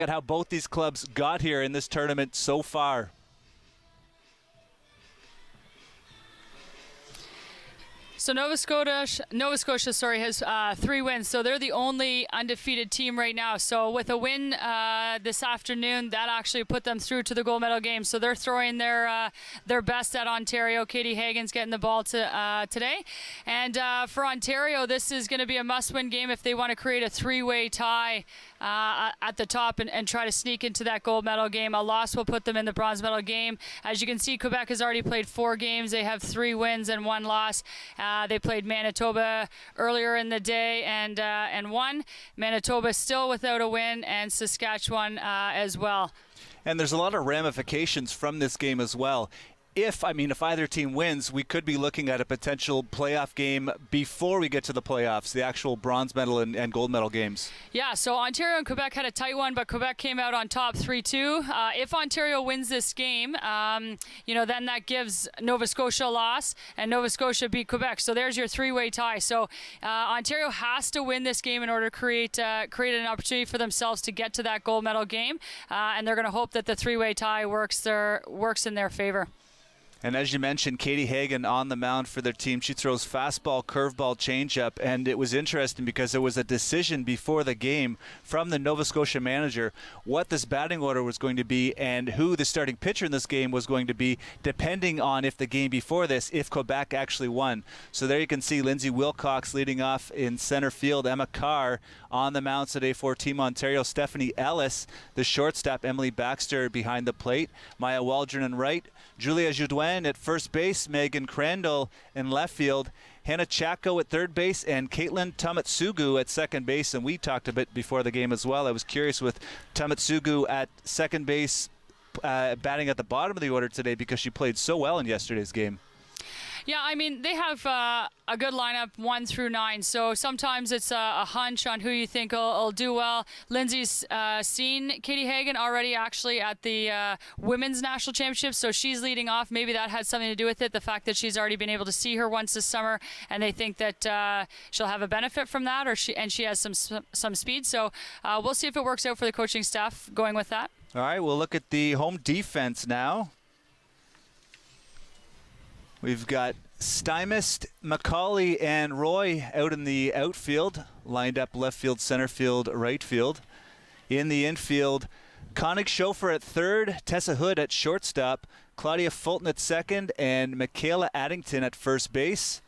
At how both these clubs got here in this tournament so far. So Nova Scotia has 3 wins, so they're the only undefeated team right now. So with a win this afternoon, that actually put them through to the gold medal game. So they're throwing their best at Ontario. Katie Hagen's getting the ball today, and for Ontario, this is going to be a must-win game if they want to create a 3-way tie at the top and try to sneak into that gold medal game. A loss will put them in the bronze medal game. As you can see, Quebec has already played 4 games. They have 3 wins and 1 loss. They played Manitoba earlier in the day and won. Manitoba still without a win, and Saskatchewan as well. And there's a lot of ramifications from this game as well. If either team wins, we could be looking at a potential playoff game before we get to the playoffs, the actual bronze medal and gold medal games. Yeah, so Ontario and Quebec had a tight one, but Quebec came out on top 3-2. If Ontario wins this game, then that gives Nova Scotia a loss, and Nova Scotia beat Quebec. So there's your 3-way tie. So Ontario has to win this game in order to create an opportunity for themselves to get to that gold medal game, and they're going to hope that the 3-way tie works in their favor. And as you mentioned, Katie Hagen on the mound for their team. She throws fastball, curveball, changeup, and it was interesting because there was a decision before the game from the Nova Scotia manager what this batting order was going to be and who the starting pitcher in this game was going to be, depending on if the game before this, if Quebec actually won. So there you can see Lindsay Wilcox leading off in center field, Emma Carr on the mound today for Team Ontario, Stephanie Ellis, the shortstop, Emily Baxter behind the plate, Maya Waldron in right, Julia Joudouin at first base, Megan Crandall in left field, Hannah Chacko at third base, and Caitlin Tamatsugu at second base. And we talked a bit before the game as well. I was curious with Tamatsugu at second base batting at the bottom of the order today because she played so well in yesterday's game. Yeah, they have a good lineup 1 through 9, so sometimes it's a hunch on who you think will do well. Lindsay's seen Katie Hagen already actually at the Women's National Championship, so she's leading off. Maybe that had something to do with it, the fact that she's already been able to see her once this summer, and they think that she'll have a benefit from that, she has some speed. So we'll see if it works out for the coaching staff going with that. All right, we'll look at the home defense now. We've got Stymist, McCauley, and Roy out in the outfield, lined up left field, center field, right field. In the infield, Koenig Schofer at third, Tessa Hood at shortstop, Claudia Fulton at second, and Michaela Addington at first base.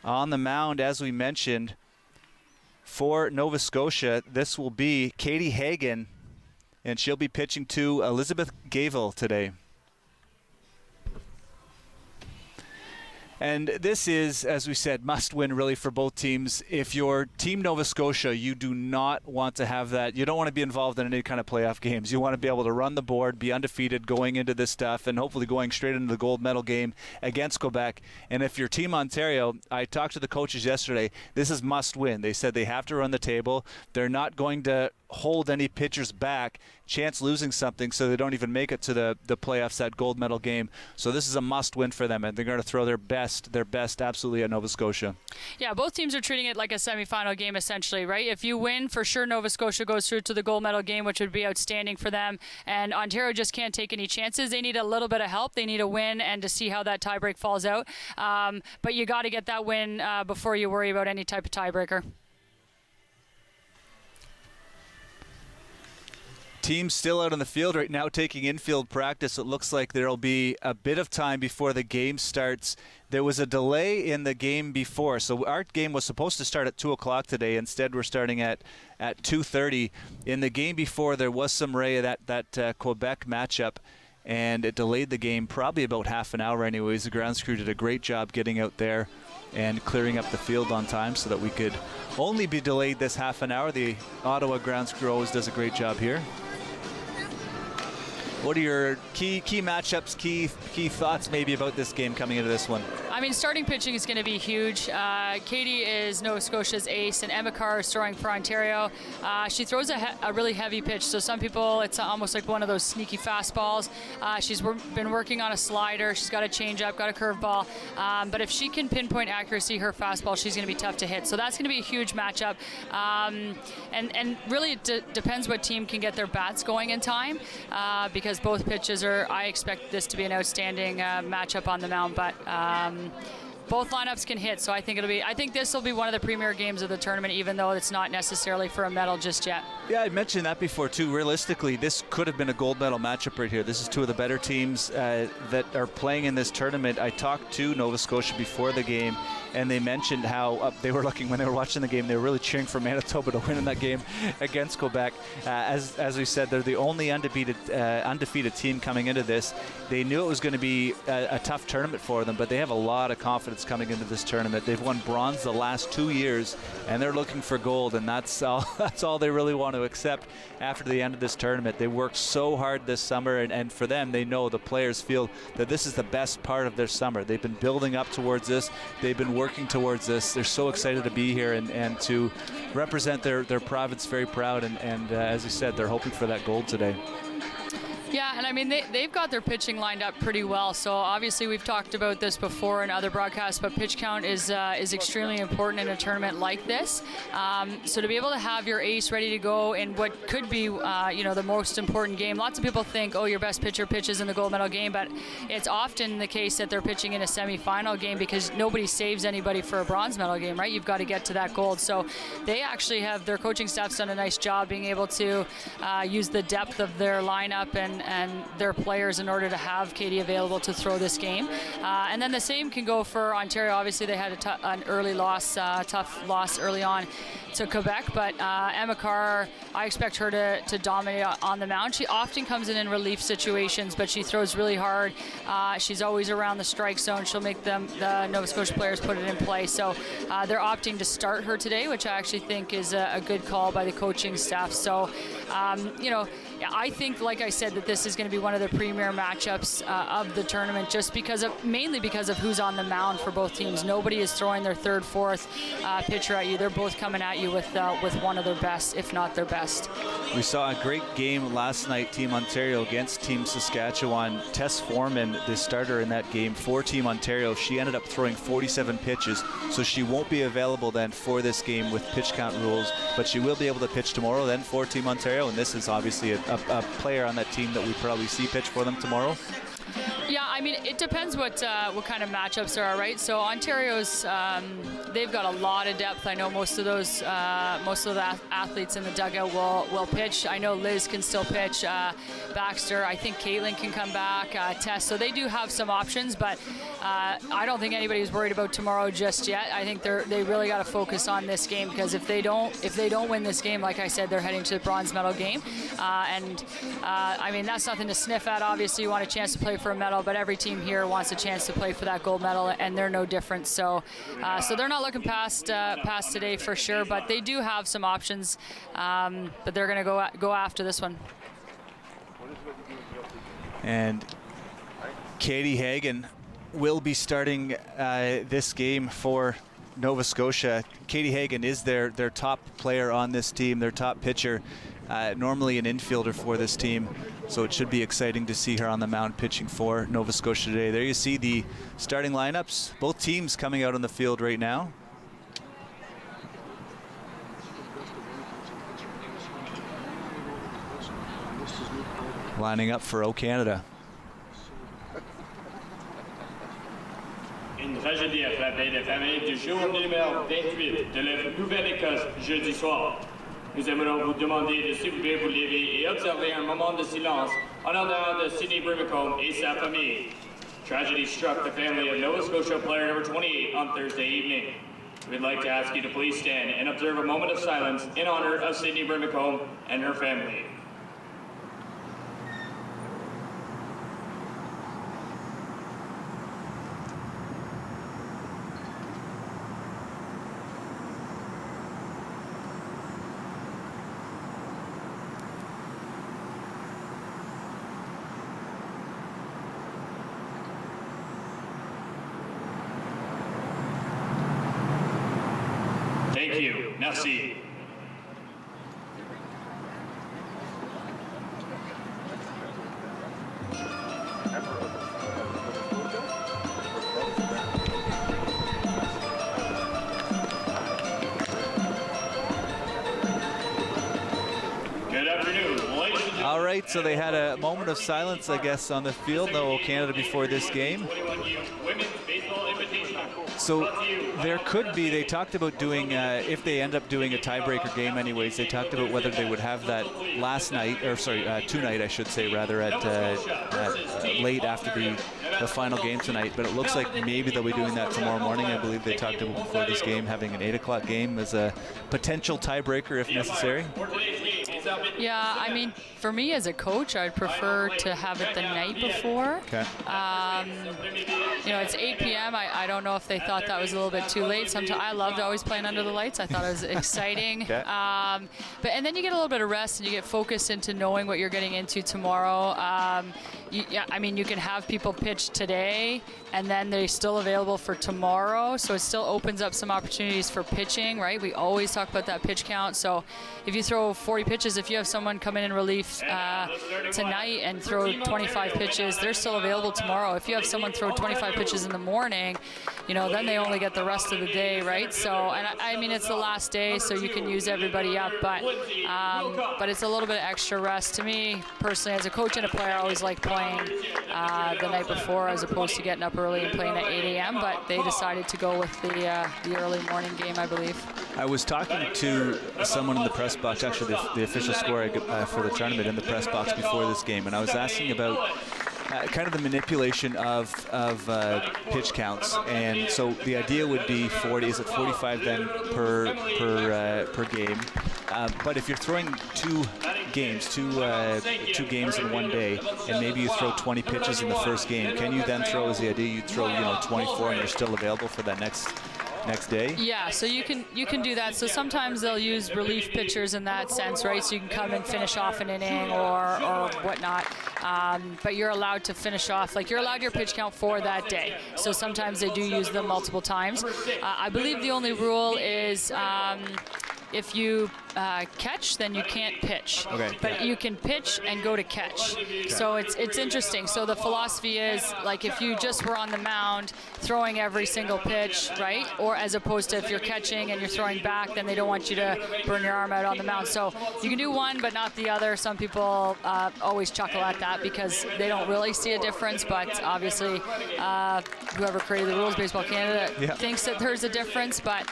On the mound, as we mentioned, for Nova Scotia, this will be Katie Hagen, and she'll be pitching to Elizabeth Gavel today. And this is, as we said, must-win really for both teams. If you're Team Nova Scotia, you do not want to have that. You don't want to be involved in any kind of playoff games. You want to be able to run the board, be undefeated going into this stuff, and hopefully going straight into the gold medal game against Quebec. And if you're Team Ontario, I talked to the coaches yesterday, this is must-win. They said they have to run the table. They're not going to hold any pitchers back, chance losing something so they don't even make it to the playoffs, that gold medal game. So this is a must-win for them, and they're going to throw their best absolutely at Nova Scotia. Yeah, both teams are treating it like a semifinal game essentially, right? If you win, for sure Nova Scotia goes through to the gold medal game, which would be outstanding for them, and Ontario just can't take any chances. They need a little bit of help. They need a win and to see how that tiebreak falls out. But you got to get that win before you worry about any type of tiebreaker. Teams still out on the field right now taking infield practice. It looks like there will be a bit of time before the game starts. There was a delay in the game before, so our game was supposed to start at 2 o'clock today. Instead, we're starting at 2:30. In the game before, there was some ray of that Quebec matchup, and it delayed the game probably about half an hour anyways. The grounds crew did a great job getting out there and clearing up the field on time so that we could only be delayed this half an hour. The Ottawa grounds crew always does a great job here. What are your key matchups, key thoughts maybe about this game coming into this one? I mean, starting pitching is going to be huge. Katie is Nova Scotia's ace, and Emma Carr is throwing for Ontario. She throws a really heavy pitch, so some people, it's almost like one of those sneaky fastballs. She's been working on a slider. She's got a changeup, got a curveball. But if she can pinpoint accuracy, her fastball, she's going to be tough to hit. So that's going to be a huge matchup. And really, it depends what team can get their bats going in time, because both pitches are, I expect this to be an outstanding matchup on the mound. But both lineups can hit, so I think this will be one of the premier games of the tournament, even though it's not necessarily for a medal just yet. Yeah, I mentioned that before too. Realistically, this could have been a gold medal matchup right here. This is two of the better teams that are playing in this tournament. I talked to Nova Scotia before the game, and they mentioned how they were looking when they were watching the game. They were really cheering for Manitoba to win in that game against Quebec. As we said, they're the only undefeated team coming into this. They knew it was going to be a tough tournament for them, but they have a lot of confidence coming into this tournament. They've won bronze the last 2 years, and they're looking for gold, and that's all they really want to accept after the end of this tournament. They worked so hard this summer, and for them, they know, the players feel that this is the best part of their summer. They've been building up towards this. They've been working towards this. They're so excited to be here and to represent their province very proud, and as you said, they're hoping for that gold today. Yeah, and I mean, they've got their pitching lined up pretty well. So obviously we've talked about this before in other broadcasts, but pitch count is extremely important in a tournament like this. So to be able to have your ace ready to go in what could be, the most important game. Lots of people think, oh, your best pitcher pitches in the gold medal game, but it's often the case that they're pitching in a semifinal game because nobody saves anybody for a bronze medal game, right? You've got to get to that gold. So they actually have, their coaching staff's done a nice job being able to use the depth of their lineup and their players in order to have Katie available to throw this game. And then the same can go for Ontario. Obviously, they had an early loss, tough loss early on to Quebec, but Emma Carr, I expect her to dominate on the mound. She often comes in relief situations, but she throws really hard. She's always around the strike zone. She'll make the Nova Scotia players put it in play. So they're opting to start her today, which I actually think is a good call by the coaching staff. So, I think, like I said, that this is going to be one of the premier matchups of the tournament, just mainly because of who's on the mound for both teams. Nobody is throwing their third, fourth pitcher at you. They're both coming at you with one of their best, if not their best. We saw a great game last night, Team Ontario against Team Saskatchewan. Tess Foreman, the starter in that game for Team Ontario, she ended up throwing 47 pitches, so she won't be available then for this game with pitch count rules, but she will be able to pitch tomorrow then for Team Ontario, and this is obviously a player on that team that we probably see pitch for them tomorrow. Yeah, I mean, it depends what kind of matchups there are, right? So Ontario's, they've got a lot of depth. I know most of the athletes in the dugout will pitch. I know Liz can still pitch. Baxter, I think Caitlin can come back. Tess, so they do have some options, but I don't think anybody's worried about tomorrow just yet. I think they really got to focus on this game, because if they don't win this game, like I said, they're heading to the bronze medal game. I mean, that's nothing to sniff at. Obviously, you want a chance to play for a medal, but every team here wants a chance to play for that gold medal, and they're no different. So they're not looking past today for sure, but they do have some options. But they're going to go after this one. And Katie Hagan will be starting this game for Nova Scotia. Katie Hagan is their top player on this team, their top pitcher. Normally an infielder for this team, so it should be exciting to see her on the mound pitching for Nova Scotia today. There you see the starting lineups. Both teams coming out on the field right now. Lining up for O Canada. Une tragédie a frappé les familles du jour numéro 28 de la Nouvelle-Écosse jeudi soir. Nous aimerions vous demander de s'il vous plaît vous lever et observer un moment de silence en l'honneur de Sidney Brimacombe et sa famille. Tragedy struck the family of Nova Scotia player number 28 on Thursday evening. We'd like to ask you to please stand and observe a moment of silence in honor of Sidney Brimacombe and her family. Thank you. Merci. Good afternoon, ladies and gentlemen. All right, so they had a moment of silence, I guess, on the field. No Canada before this game. 21U Women's Baseball Invitational. So there could be, they talked about doing, if they end up doing a tiebreaker game anyways, they talked about whether they would have that last night, or sorry, tonight I should say, rather, at late after the final game tonight. But it looks like maybe they'll be doing that tomorrow morning. I believe they talked about before this game having an 8 o'clock game as a potential tiebreaker if necessary. Yeah, I mean, for me as a coach, I'd prefer to have it the night before. Okay. You know, it's 8 p.m. I don't know if they thought that was a little bit too late. Sometimes I loved always playing under the lights. I thought it was exciting. Okay. And then you get a little bit of rest and you get focused into knowing what you're getting into tomorrow. Yeah, I mean, you can have people pitch today and then they're still available for tomorrow. So it still opens up some opportunities for pitching, right? We always talk about that pitch count. So if you throw 40 pitches, if you have someone come in relief tonight and throw 25 pitches, they're still available tomorrow. If you have someone throw 25 pitches in the morning, you know, then they only get the rest of the day, right? So, and I mean, it's the last day, so you can use everybody up, but it's a little bit extra rest. To me, personally, as a coach and a player, I always like playing the night before as opposed to getting up early and playing at 8 a.m., but they decided to go with the early morning game, I believe. I was talking to someone in the press box, actually the official scorer for the tournament in the press box before this game, and I was asking about kind of the manipulation of pitch counts. And so the idea would be 40, is it 45 then per game? But if you're throwing two games in one day, and maybe you throw 20 pitches in the first game, can you then throw, is the idea you throw 24 and you're still available for that next day? Yeah, so you can do that. So sometimes they'll use relief pitchers in that sense, right? So you can come and finish off an inning or whatnot. But you're allowed to finish off, like you're allowed your pitch count for that day. So sometimes they do use them multiple times. I believe the only rule is if you catch, then you can't pitch. Okay. But you can pitch and go to catch. Okay. So it's interesting. So the philosophy is, like, if you just were on the mound throwing every single pitch, right? Or as opposed to if you're catching and you're throwing back, then they don't want you to burn your arm out on the mound. So you can do one but not the other. Some people always chuckle at that because they don't really see a difference, but obviously whoever created the rules, Baseball Canada, thinks that there's a difference. But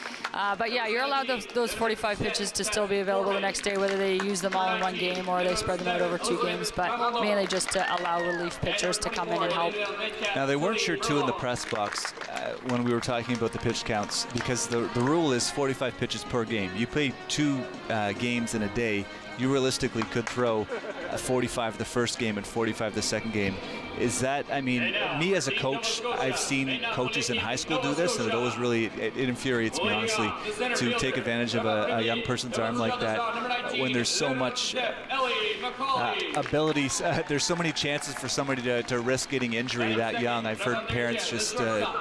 yeah, you're allowed those 45 pitches to still be available the next day, whether they use them all in one game or they spread them out over 2 games, but mainly just to allow relief pitchers to come in and help. Now, they weren't sure too in the press box when we were talking about the pitch counts, because the rule is 45 pitches per game. You play 2 games in a day, you realistically could throw 45 the first game and 45 the second game. Is that, I mean, me as a coach, I've seen coaches in high school do this, and it always really, it infuriates me, honestly, to take advantage of a young person's arm like that when there's so much abilities, there's so many chances for somebody to risk getting injury that young. I've heard parents just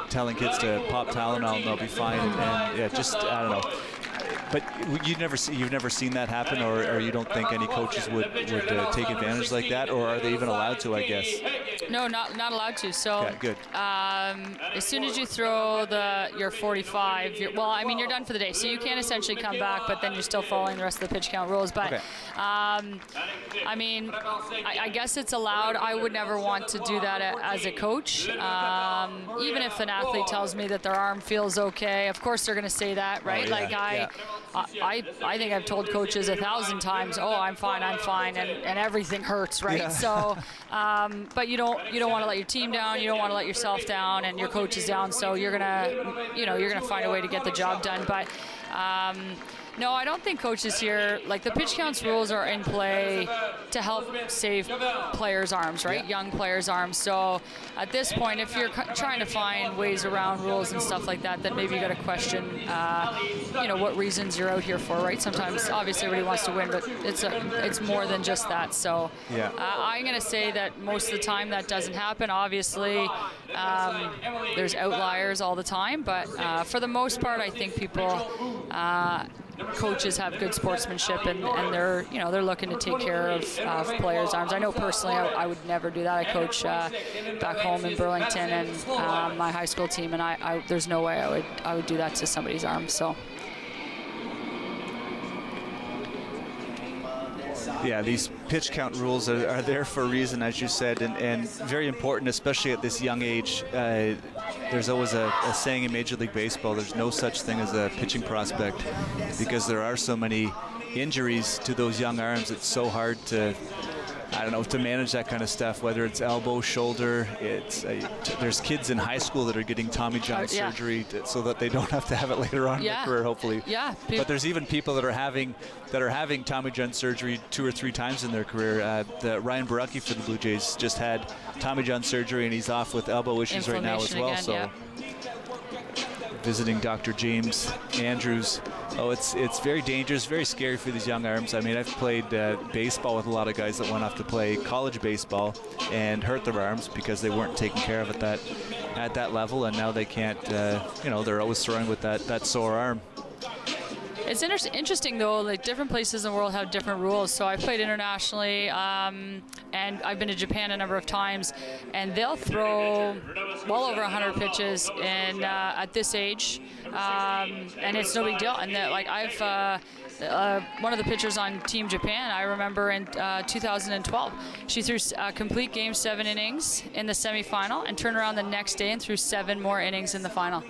telling kids to pop Tylenol and they'll be fine, and yeah, just, I don't know. But you've never seen that happen, or you don't think any coaches would take advantage like that, or are they even allowed to, I guess? No, not allowed to. So okay, good. As soon as you throw your 45, you're done for the day. So you can essentially come back, but then you're still following the rest of the pitch count rules. But okay. I mean, I guess it's allowed. I would never want to do that as a coach. Even if an athlete tells me that their arm feels okay, of course they're going to say that, right? Oh, yeah. I think I've told coaches 1,000 times, oh, I'm fine, and everything hurts, right? Yeah. So, but you don't want to let your team down, you don't want to let yourself down, and your coach is down. So you're gonna find a way to get the job done. But No, I don't think coaches here, like the pitch counts rules are in play to help save players' arms, right? Young players' arms. So at this point, if you're trying to find ways around rules and stuff like that, then maybe you got to question, what reasons you're out here for, right? Sometimes, obviously, everybody wants to win, but it's more than just that. So I'm going to say that most of the time that doesn't happen. Obviously, there's outliers all the time, but for the most part, I think coaches have good sportsmanship, and they're looking to take care of players' arms. I know personally I would never do that. I coach back home in Burlington and my high school team, and I there's no way I would do that to somebody's arm. So. Yeah, these pitch count rules are there for a reason, as you said, and very important, especially at this young age. There's always a saying in Major League Baseball, there's no such thing as a pitching prospect, because there are so many injuries to those young arms. It's so hard to manage that kind of stuff, whether it's elbow, shoulder. There's kids in high school that are getting Tommy John surgery so that they don't have to have it later on in their career, hopefully. Yeah. But there's even people that are having Tommy John surgery 2 or 3 times in their career. Ryan Borucki for the Blue Jays just had Tommy John surgery, and he's off with elbow issues right now as well. Again, so. Visiting Dr. James Andrews. It's very dangerous, very scary for these young arms. I mean, I've played baseball with a lot of guys that went off to play college baseball and hurt their arms because they weren't taken care of at that level, and now they can't. They're always throwing with that sore arm. It's interesting, though, like different places in the world have different rules. So I played internationally, and I've been to Japan a number of times, and they'll throw well over 100 pitches at this age, and it's no big deal. And I've one of the pitchers on Team Japan, I remember in 2012, she threw a complete game, 7 innings in the semifinal, and turned around the next day and threw 7 more innings in the final.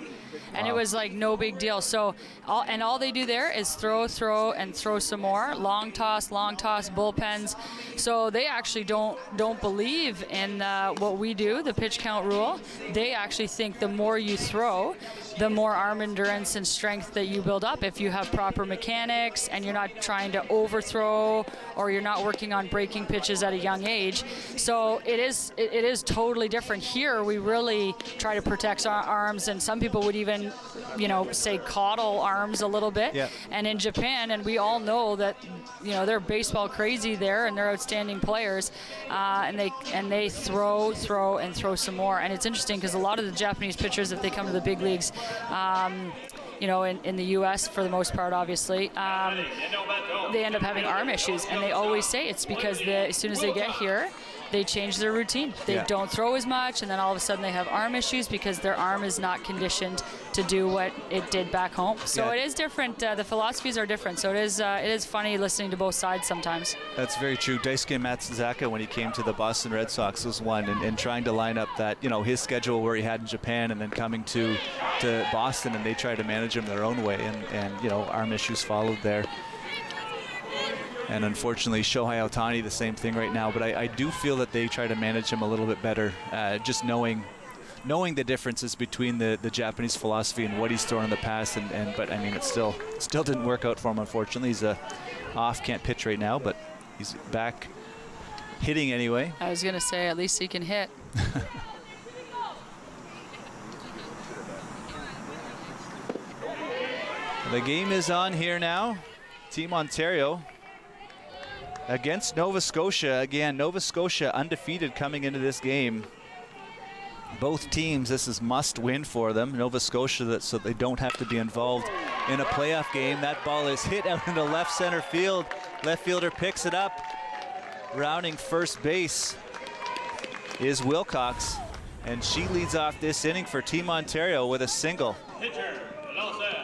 And it was like no big deal. So, all they do there is throw, and throw some more. Long toss, bullpens. So they actually don't believe in what we do, the pitch count rule. They actually think the more you throw, the more arm endurance and strength that you build up if you have proper mechanics and you're not trying to overthrow or you're not working on breaking pitches at a young age. So it is totally different. Here we really try to protect our arms, and some people would even say coddle arms a little bit. Yeah. And in Japan, and we all know that they're baseball crazy there, and they're outstanding players, and they throw some more. And it's interesting because a lot of the Japanese pitchers, if they come to the big leagues, in the U.S. for the most part, obviously, they end up having arm issues, and they always say it's because as soon as they get here, they change their routine. They don't throw as much, and then all of a sudden they have arm issues because their arm is not conditioned to do what it did back home. So it is different. The philosophies are different. So it is funny listening to both sides sometimes. That's very true. Daisuke Matsuzaka, when he came to the Boston Red Sox, was one, and trying to line up that, his schedule where he had in Japan and then coming to Boston, and they tried to manage him their own way, and arm issues followed there. And unfortunately, Shohei Ohtani, the same thing right now. But I do feel that they try to manage him a little bit better, just knowing the differences between the Japanese philosophy and what he's thrown in the past. But I mean, it still didn't work out for him, unfortunately. He's off, can't pitch right now, but he's back hitting anyway. I was going to say, at least he can hit. The game is on here now. Team Ontario against Nova Scotia. Again, Nova Scotia undefeated coming into this game. Both teams, this is must win for them. Nova Scotia, so they don't have to be involved in a playoff game. That ball is hit out into left center field. Left fielder picks it up. Rounding first base is Wilcox, and she leads off this inning for Team Ontario with a single.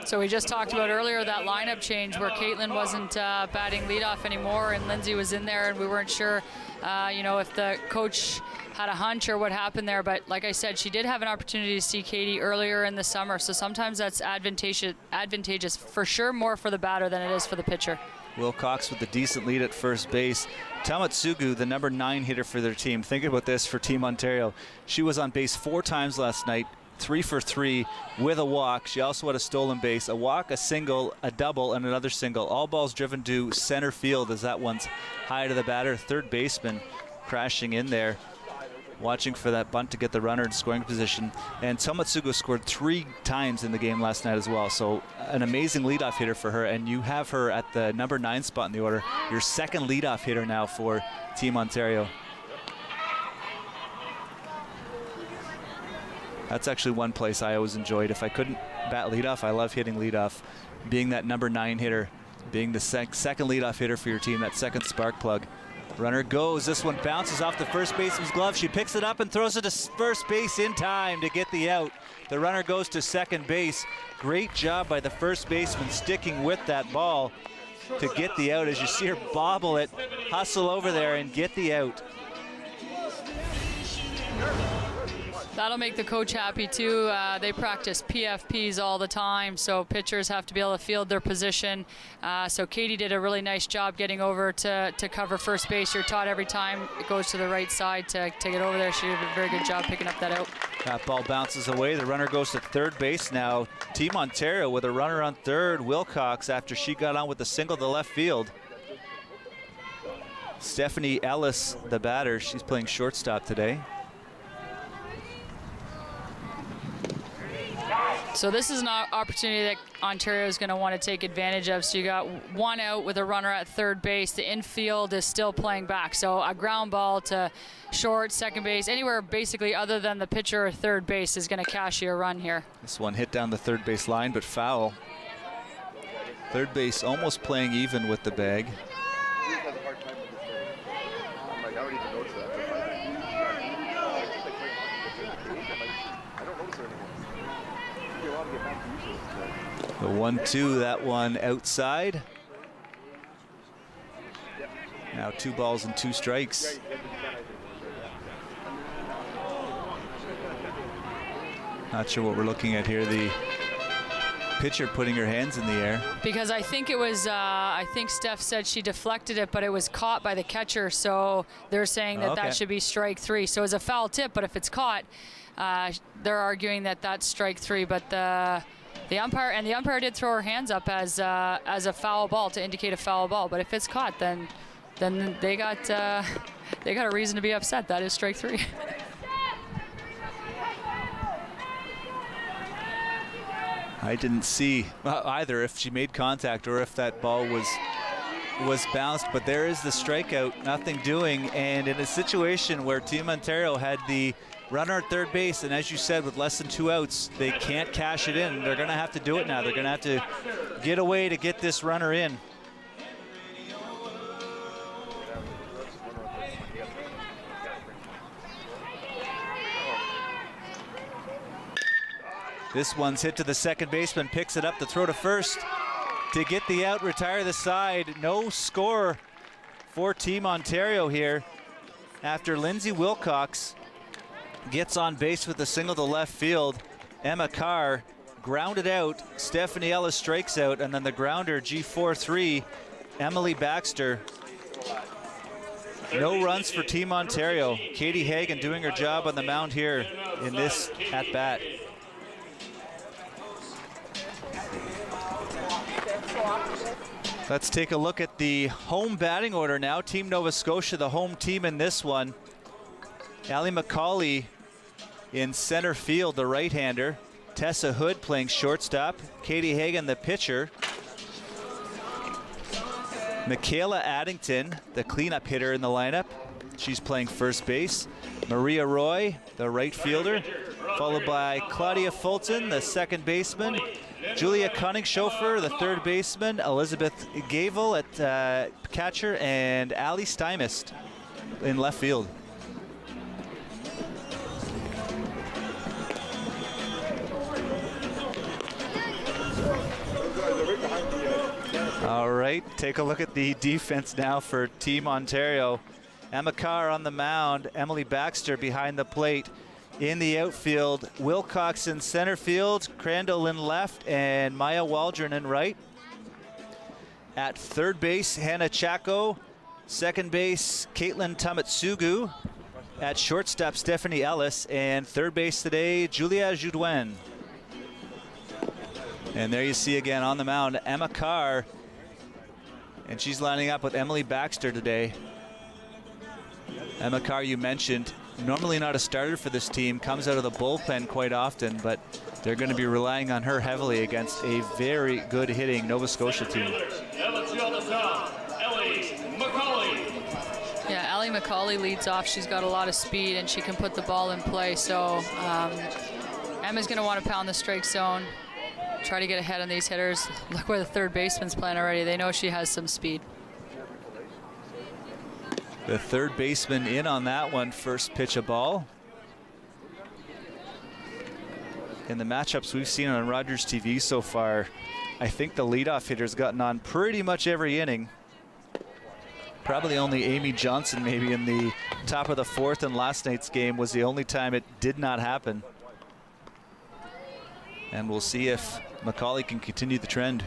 So we just talked about earlier that lineup change where Caitlin wasn't batting leadoff anymore, and Lindsay was in there, and we weren't sure, if the coach had a hunch or what happened there. But like I said, she did have an opportunity to see Katie earlier in the summer, so sometimes that's advantageous for sure, more for the batter than it is for the pitcher. Wilcox with a decent lead at first base. Tamatsugu, the number 9 hitter for their team. Think about this for Team Ontario. She was on base 4 times last night, 3 for 3 with a walk. She also had a stolen base, a walk, a single, a double, and another single. All balls driven to center field as that one's high to the batter. Third baseman crashing in there, watching for that bunt to get the runner in scoring position. And Tomatsugo scored 3 times in the game last night as well. So an amazing leadoff hitter for her. And you have her at the number 9 spot in the order. Your second leadoff hitter now for Team Ontario. That's actually one place I always enjoyed. If I couldn't bat leadoff, I love hitting leadoff. Being that number 9 hitter, being the second leadoff hitter for your team, that second spark plug. Runner goes. This one bounces off the first baseman's glove. She picks it up and throws it to first base in time to get the out. The runner goes to second base. Great job by the first baseman sticking with that ball to get the out. As you see her bobble it, hustle over there and get the out. That'll make the coach happy too. They practice PFPs all the time, so pitchers have to be able to field their position. So Katie did a really nice job getting over to cover first base. You're taught every time it goes to the right side to get over there. She did a very good job picking up that out. That ball bounces away. The runner goes to third base now. Team Ontario with a runner on third. Wilcox, after she got on with a single to left field. Stephanie Ellis, the batter, she's playing shortstop today. So this is an opportunity that Ontario is going to want to take advantage of. So you got one out with a runner at third base. The infield is still playing back. So a ground ball to short, second base, anywhere basically other than the pitcher or third base is going to cash you a run here. This one hit down the third base line, but foul. Third base almost playing even with the bag. The 1-2, that one outside. Now 2 balls and 2 strikes. Not sure what we're looking at here. The pitcher putting her hands in the air. Because I think it was, I think Steph said she deflected it, but it was caught by the catcher. So they're saying that that should be strike 3. So it's a foul tip, but if it's caught, they're arguing that that's strike 3. But the umpire did throw her hands up as a foul ball to indicate a foul ball. But if it's caught, then they got a reason to be upset. That is strike 3. I didn't see either if she made contact or if that ball was bounced, but there is the strikeout, nothing doing. And in a situation where Team Ontario had the runner at third base, and as you said, with less than 2 outs, they can't cash it in. They're going to have to do it now. They're going to have to get away to get this runner in. This one's hit to the second baseman, picks it up to throw to first to get the out, retire the side. No score for Team Ontario here after Lindsay Wilcox gets on base with a single to left field. Emma Carr grounded out. Stephanie Ellis strikes out, and then the grounder, G4-3, Emily Baxter. No runs for Team Ontario. Katie Hagan doing her job on the mound here in this at-bat. Let's take a look at the home batting order now. Team Nova Scotia, the home team in this one. Allie McCauley in center field, the right-hander. Tessa Hood playing shortstop. Katie Hagan, the pitcher. Michaela Addington, the cleanup hitter in the lineup. She's playing first base. Maria Roy, the right fielder, followed by Claudia Fulton, the second baseman. Julia Cunning-Schofer, the third baseman. Elizabeth Gavel at catcher, and Allie Stymist in left field. All right, take a look at the defense now for Team Ontario. Emma Carr on the mound, Emily Baxter behind the plate. In the outfield, Wilcox in center field, Crandall in left, and Maya Waldron in right. At third base, Hannah Chaco. Second base, Caitlin Tamatsugu. At shortstop, Stephanie Ellis, and third base today, Julia Joudwen. And there you see again on the mound, Emma Carr, and she's lining up with Emily Baxter today. Emma Carr, you mentioned, normally not a starter for this team, comes out of the bullpen quite often, but they're going to be relying on her heavily against a very good hitting Nova Scotia team. Yeah, Allie McCauley leads off. She's got a lot of speed and she can put the ball in play. So Emma's going to want to pound the strike zone, try to get ahead on these hitters. Look where the third baseman's playing already. They know she has some speed. The third baseman in on that one. First pitch a ball. In the matchups we've seen on Rogers TV so far, I think the leadoff hitter's gotten on pretty much every inning. Probably only Amy Johnson maybe in the top of the fourth in last night's game was the only time it did not happen. And we'll see if McCauley can continue the trend.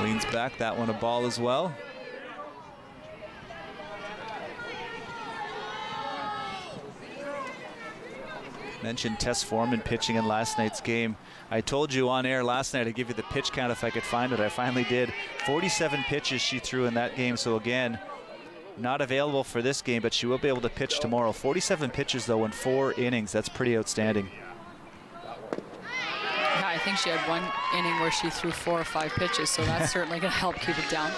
Leans back, that one a ball as well. Mentioned Tess Foreman pitching in last night's game. I told you on air last night I'd give you the pitch count if I could find it. I finally did. 47 pitches she threw in that game. So again, not available for this game, but she will be able to pitch tomorrow. 47 pitches though in 4 innings. That's pretty outstanding. Yeah, I think she had one inning where she threw 4 or 5 pitches, so that's certainly going to help keep it down.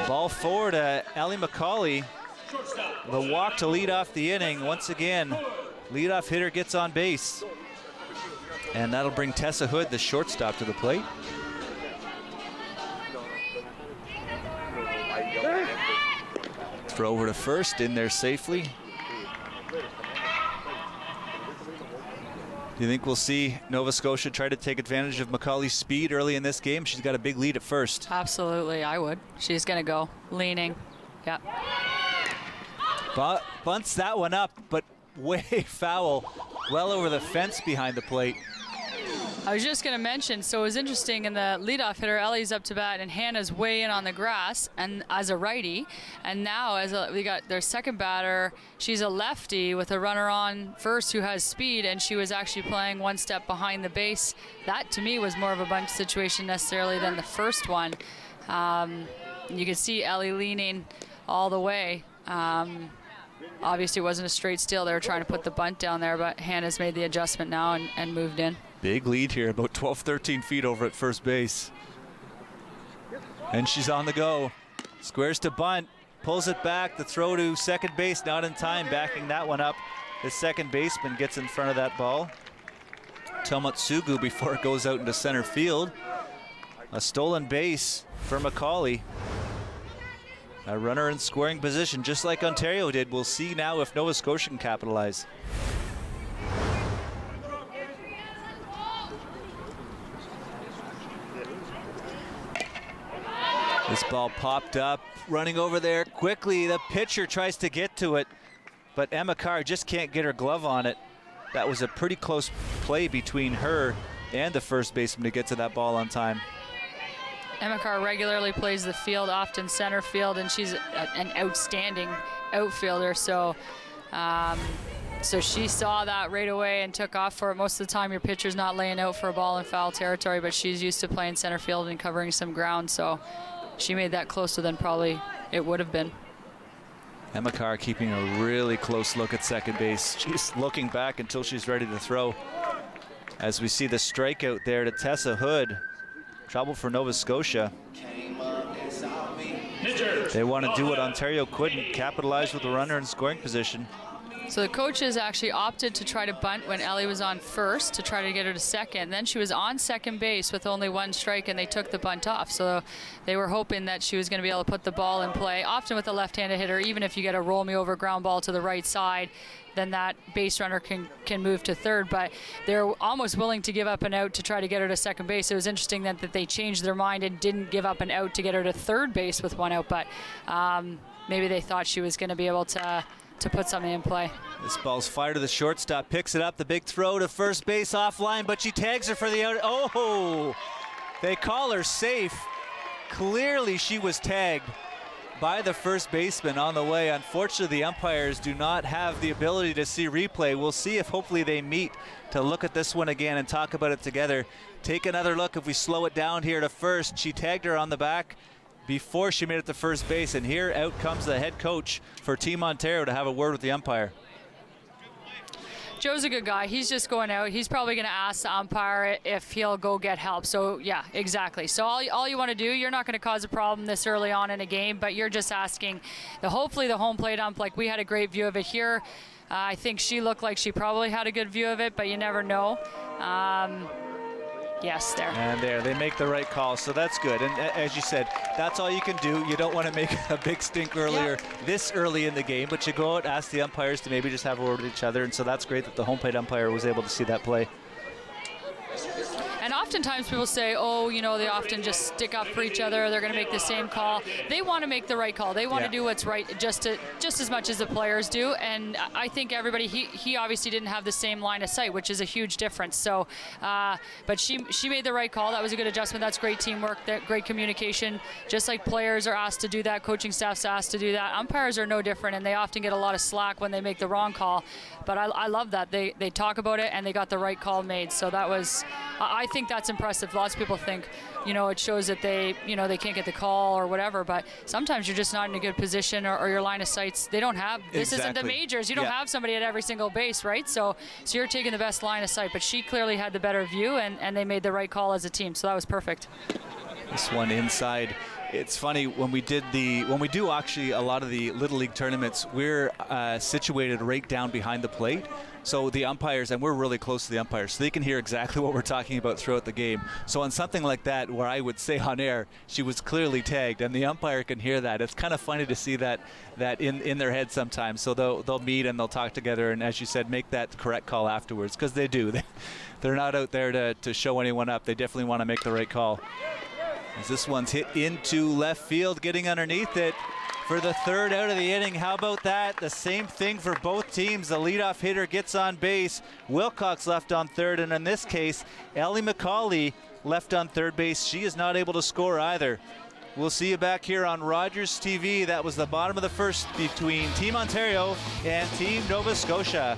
Ball forward to Allie McCauley. The walk to lead off the inning. Once again, leadoff hitter gets on base. And that'll bring Tessa Hood, the shortstop, to the plate. Throw over to first, in there safely. Do you think we'll see Nova Scotia try to take advantage of McCauley's speed early in this game? She's got a big lead at first. Absolutely, I would. She's going to go leaning. Yep. Bunts that one up, but way foul, well over the fence behind the plate. I was just going to mention, so it was interesting in the leadoff hitter, Ellie's up to bat and Hannah's way in on the grass and as a righty, and now we got their second batter. She's a lefty with a runner on first who has speed, and she was actually playing one step behind the base. That to me was more of a bunch situation necessarily than the first one. You could see Ellie leaning all the way. Obviously it wasn't a straight steal. They were trying to put the bunt down there, but Hannah's made the adjustment now and moved in. Big lead here, about 12, 13 feet over at first base. And she's on the go. Squares to bunt, pulls it back. The throw to second base, not in time, backing that one up. The second baseman gets in front of that ball. Tomatsugu before it goes out into center field. A stolen base for McCauley. A runner in scoring position, just like Ontario did. We'll see now if Nova Scotia can capitalize. This ball popped up, running over there quickly. The pitcher tries to get to it, but Emma Carr just can't get her glove on it. That was a pretty close play between her and the first baseman to get to that ball on time. Emma Carr regularly plays the field, often center field, and she's an outstanding outfielder. So she saw that right away and took off for it. Most of the time your pitcher's not laying out for a ball in foul territory, but she's used to playing center field and covering some ground. So she made that closer than probably it would have been. Emma Carr keeping a really close look at second base. She's looking back until she's ready to throw. As we see the strikeout there to Tessa Hood. Trouble for Nova Scotia. They want to do what Ontario couldn't, capitalize with a runner in scoring position. So the coaches actually opted to try to bunt when Ellie was on first to try to get her to second. Then she was on second base with only one strike and they took the bunt off. So they were hoping that she was going to be able to put the ball in play. Often with a left-handed hitter, even if you get a roll me over ground ball to the right side, then that base runner can move to third. But they're almost willing to give up an out to try to get her to second base. It was interesting that they changed their mind and didn't give up an out to get her to third base with one out. But maybe they thought she was going to be able to put something in play. This ball's fired to the shortstop, picks it up, the big throw to first base offline, but she tags her for the out. Oh, they call her safe. Clearly she was tagged by the first baseman on the way. Unfortunately, the umpires do not have the ability to see replay. We'll see if hopefully they meet to look at this one again and talk about it together. Take another look. If we slow it down here to first, she tagged her on the back before she made it to first base, and here out comes the head coach for Team Ontario to have a word with the umpire. Joe's a good guy. He's just going out. He's probably going to ask the umpire if he'll go get help. So, yeah, exactly. So all you want to do, you're not going to cause a problem this early on in a game, but you're just asking hopefully the home plate ump, like we had a great view of it here. I think she looked like she probably had a good view of it, but you never know. Yes, there. And there, they make the right call, so that's good. And as you said, that's all you can do. You don't want to make a big stink earlier, this early in the game, but you go out, ask the umpires to maybe just have a word with each other, and so that's great that the home plate umpire was able to see that play. And oftentimes people say, oh, they often just stick up for each other. They're going to make the same call. They want to make the right call. They want to do what's right just as much as the players do. And I think everybody, he obviously didn't have the same line of sight, which is a huge difference. So, but she made the right call. That was a good adjustment. That's great teamwork, great communication. Just like players are asked to do that, coaching staff's asked to do that. Umpires are no different, and they often get a lot of slack when they make the wrong call. But I love that. They talk about it, and they got the right call made. So that was, I think that's impressive. Lots of people think, it shows that they can't get the call or whatever, but sometimes you're just not in a good position, or your line of sights, they don't have, this isn't the majors. You don't have somebody at every single base, right? So you're taking the best line of sight, but she clearly had the better view, and they made the right call as a team. So that was perfect. This one inside. It's funny, when we do actually a lot of the Little League tournaments, we're situated right down behind the plate. So the umpires, and we're really close to the umpires, so they can hear exactly what we're talking about throughout the game. So on something like that, where I would say on air, she was clearly tagged, and the umpire can hear that. It's kind of funny to see that in their head sometimes. So they'll meet and they'll talk together, and as you said, make that correct call afterwards, because they do. They're not out there to show anyone up. They definitely want to make the right call. As this one's hit into left field, getting underneath it for the third out of the inning. How about that? The same thing for both teams. The leadoff hitter gets on base. Wilcox left on third, and in this case, Ellie McCauley left on third base. She is not able to score either. We'll see you back here on Rogers TV. That was the bottom of the first between Team Ontario and Team Nova Scotia.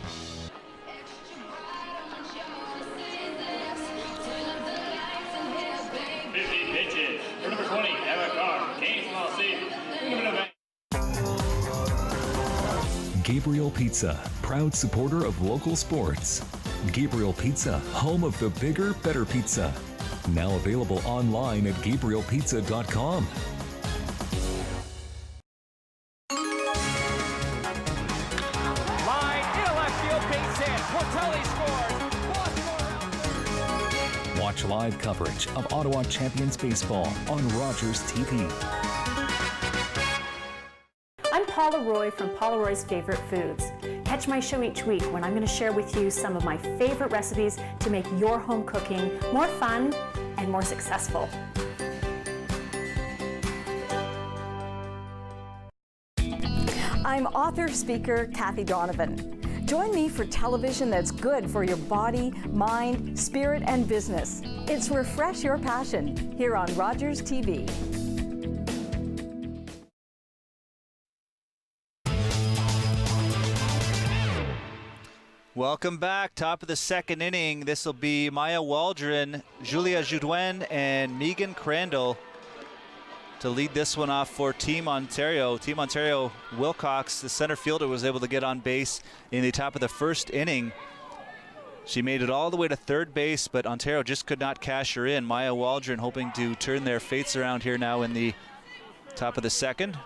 Gabriel Pizza, proud supporter of local sports. Gabriel Pizza, home of the bigger, better pizza. Now available online at GabrielPizza.com. Line in left field, base hit. Portelli scores. Watch live coverage of Ottawa Champions Baseball on Rogers TV. I'm Paula Roy from Paula Roy's Favorite Foods. Catch my show each week when I'm going to share with you some of my favorite recipes to make your home cooking more fun and more successful. I'm author, speaker Kathy Donovan. Join me for television that's good for your body, mind, spirit, and business. It's Refresh Your Passion here on Rogers TV. Welcome back. Top of the second inning. This will be Maya Waldron, Julia Joudwen, and Megan Crandall to lead this one off for Team Ontario. Team Ontario, Wilcox, the center fielder, was able to get on base in the top of the first inning. She made it all the way to third base, but Ontario just could not cash her in. Maya Waldron hoping to turn their fates around here now in the top of the second.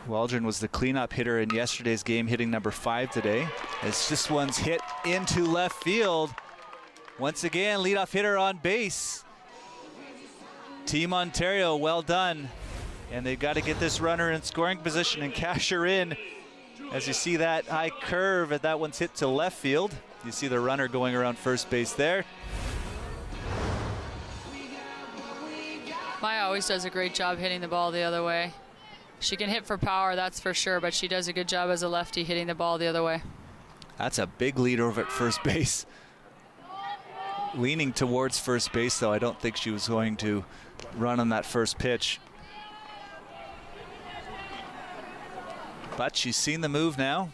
Waldron was the cleanup hitter in yesterday's game, hitting number 5 today. As this one's hit into left field. Once again, leadoff hitter on base. Team Ontario, well done. And they've got to get this runner in scoring position and cash her in. As you see that high curve, and that one's hit to left field. You see the runner going around first base there. Maya always does a great job hitting the ball the other way. She can hit for power, that's for sure, but she does a good job as a lefty hitting the ball the other way. That's a big lead over at first base. leaning towards first base, though. I don't think she was going to run on that first pitch. But she's seen the move now.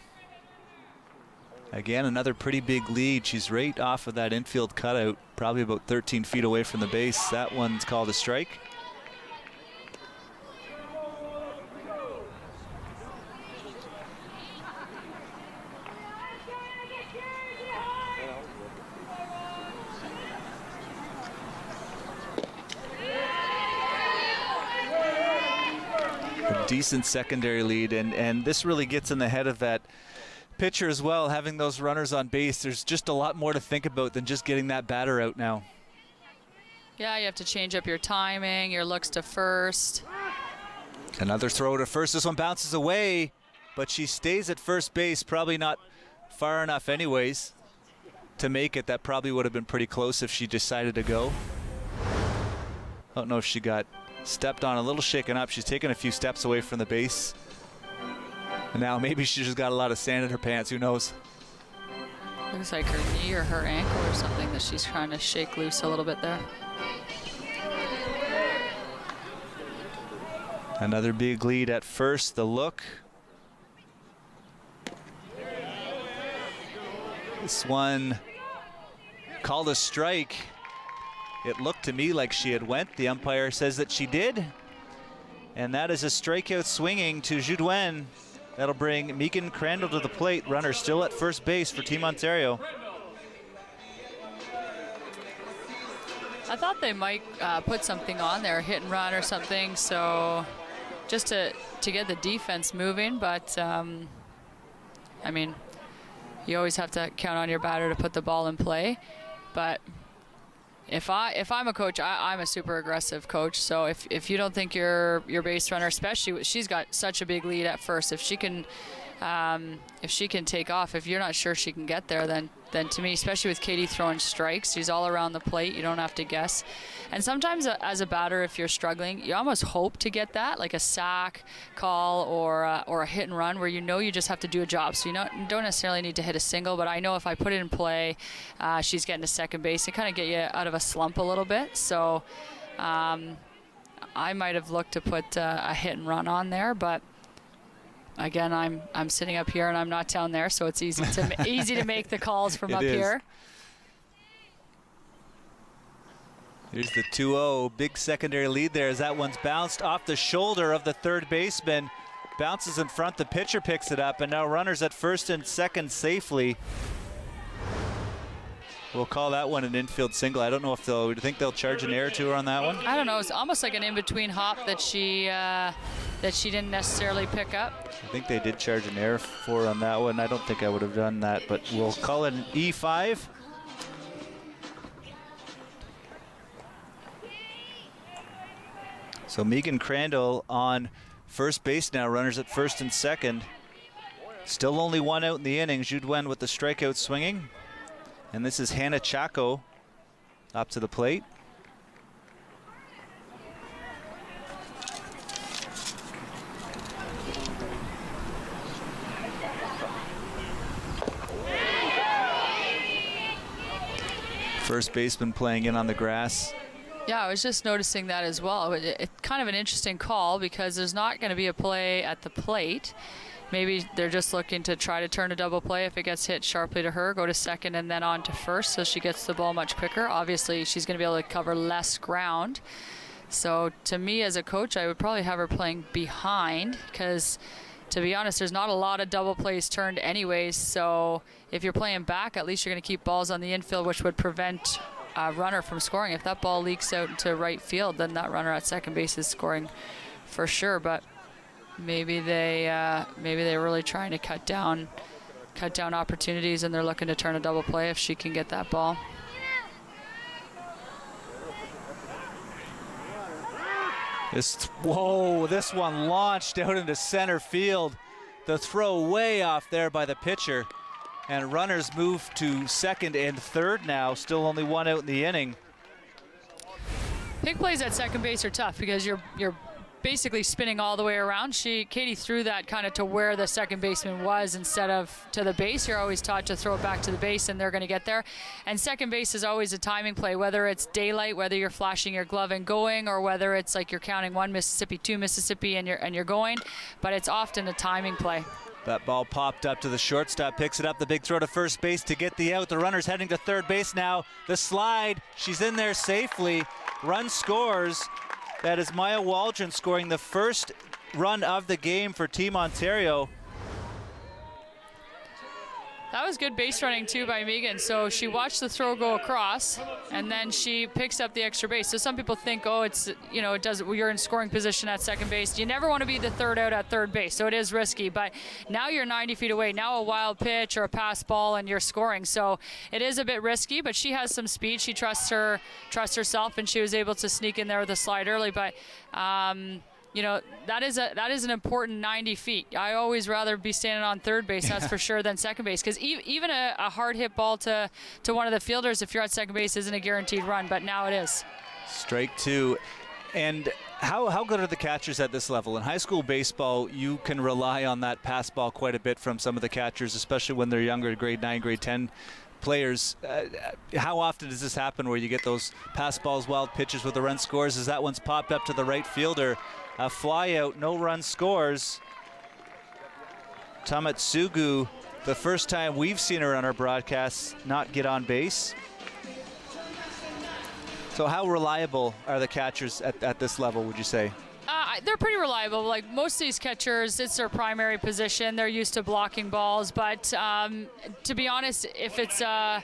Again, another pretty big lead. She's right off of that infield cutout, probably about 13 feet away from the base. That one's called a strike. A decent secondary lead, and this really gets in the head of that pitcher as well, having those runners on base. There's just a lot more to think about than just getting that batter out now. Yeah, you have to change up your timing, your looks to first. Another throw to first. This one bounces away, but she stays at first base, probably not far enough anyways to make it. That probably would have been pretty close if she decided to go. I don't know if she got stepped on, a little shaken up. She's taken a few steps away from the base. And now maybe she just got a lot of sand in her pants, who knows? Looks like her knee or her ankle or something that she's trying to shake loose a little bit there. Another big lead at first, the look. This one called a strike. It looked to me like she had went. The umpire says that she did. And that is a strikeout swinging to Judouin. That'll bring Megan Crandall to the plate. Runner still at first base for Team Ontario. I thought they might put something on there, hit and run or something, so just to get the defense moving. But, I mean, you always have to count on your batter to put the ball in play. But if I'm a coach, I'm a super aggressive coach. So if you don't think your base runner, especially she's got such a big lead at first, if she can take off, if you're not sure she can get there, then to me, especially with Katie throwing strikes, she's all around the plate. You don't have to guess. And sometimes as a batter, if you're struggling, you almost hope to get that, like a sack call or a hit and run, where you know you just have to do a job. So you don't necessarily need to hit a single, but I know if I put it in play, she's getting to second base and kind of get you out of a slump a little bit. So I might have looked to put a hit and run on there, but again, I'm sitting up here and I'm not down there, so it's easy to make the calls from up here. Here's the 2-0, big secondary lead there as that one's bounced off the shoulder of the third baseman. Bounces in front, the pitcher picks it up, and now runners at first and second safely. We'll call that one an infield single. I don't know if do you think they'll charge an error to her on that one? I don't know. It's almost like an in-between hop that she didn't necessarily pick up. I think they did charge an error for her on that one. I don't think I would have done that, but we'll call it an E5. So Megan Crandall on first base now, runners at first and second. Still only one out in the inning. Judouin with the strikeout swinging. And this is Hannah Chaco up to the plate. First baseman playing in on the grass. Yeah, I was just noticing that as well. It's kind of an interesting call because there's not going to be a play at the plate. Maybe they're just looking to try to turn a double play. If it gets hit sharply to her, go to second and then on to first, so she gets the ball much quicker. Obviously, she's going to be able to cover less ground. So to me as a coach, I would probably have her playing behind because, to be honest, there's not a lot of double plays turned anyways. So if you're playing back, at least you're going to keep balls on the infield, which would prevent a runner from scoring. If that ball leaks out into right field, then that runner at second base is scoring for sure. But maybe they're really trying to cut down opportunities, and they're looking to turn a double play if she can get that ball. This one launched out into center field. The throw way off there by the pitcher. And runners move to second and third now. Still only one out in the inning. Big plays at second base are tough because you're basically spinning all the way around. Katie threw that kind of to where the second baseman was instead of to the base. You're always taught to throw it back to the base, and they're going to get there. And second base is always a timing play, whether it's daylight, whether you're flashing your glove and going, or whether it's like you're counting 1 Mississippi, 2 Mississippi, and you're going. But it's often a timing play. That ball popped up to the shortstop, picks it up, the big throw to first base to get the out. The runner's heading to third base now. The slide, she's in there safely. Run scores. That is Maya Waldron scoring the first run of the game for Team Ontario. That was good base running too by Megan. So she watched the throw go across, and then she picks up the extra base. So some people think, oh, it's, you know, it does. You're in scoring position at second base. You never want to be the third out at third base, so it is risky. But now you're 90 feet away. Now a wild pitch or a pass ball, and you're scoring. So it is a bit risky, but she has some speed. She trusts herself, and she was able to sneak in there with a slide early. But you know, that is an important 90 feet. I always rather be standing on third base, that's for sure, than second base. Because even a hard hit ball to one of the fielders, if you're at second base, isn't a guaranteed run, but now it is. Strike two. And how good are the catchers at this level? In high school baseball, you can rely on that pass ball quite a bit from some of the catchers, especially when they're younger, grade 9, grade 10 players. How often does this happen where you get those pass balls, wild pitches with the run scores? As that one's popped up to the right fielder. A fly out, no run scores. Tamatsugu, the first time we've seen her on our broadcasts not get on base. So how reliable are the catchers at this level, would you say? They're pretty reliable. Like most of these catchers, it's their primary position. They're used to blocking balls, but to be honest, if it's a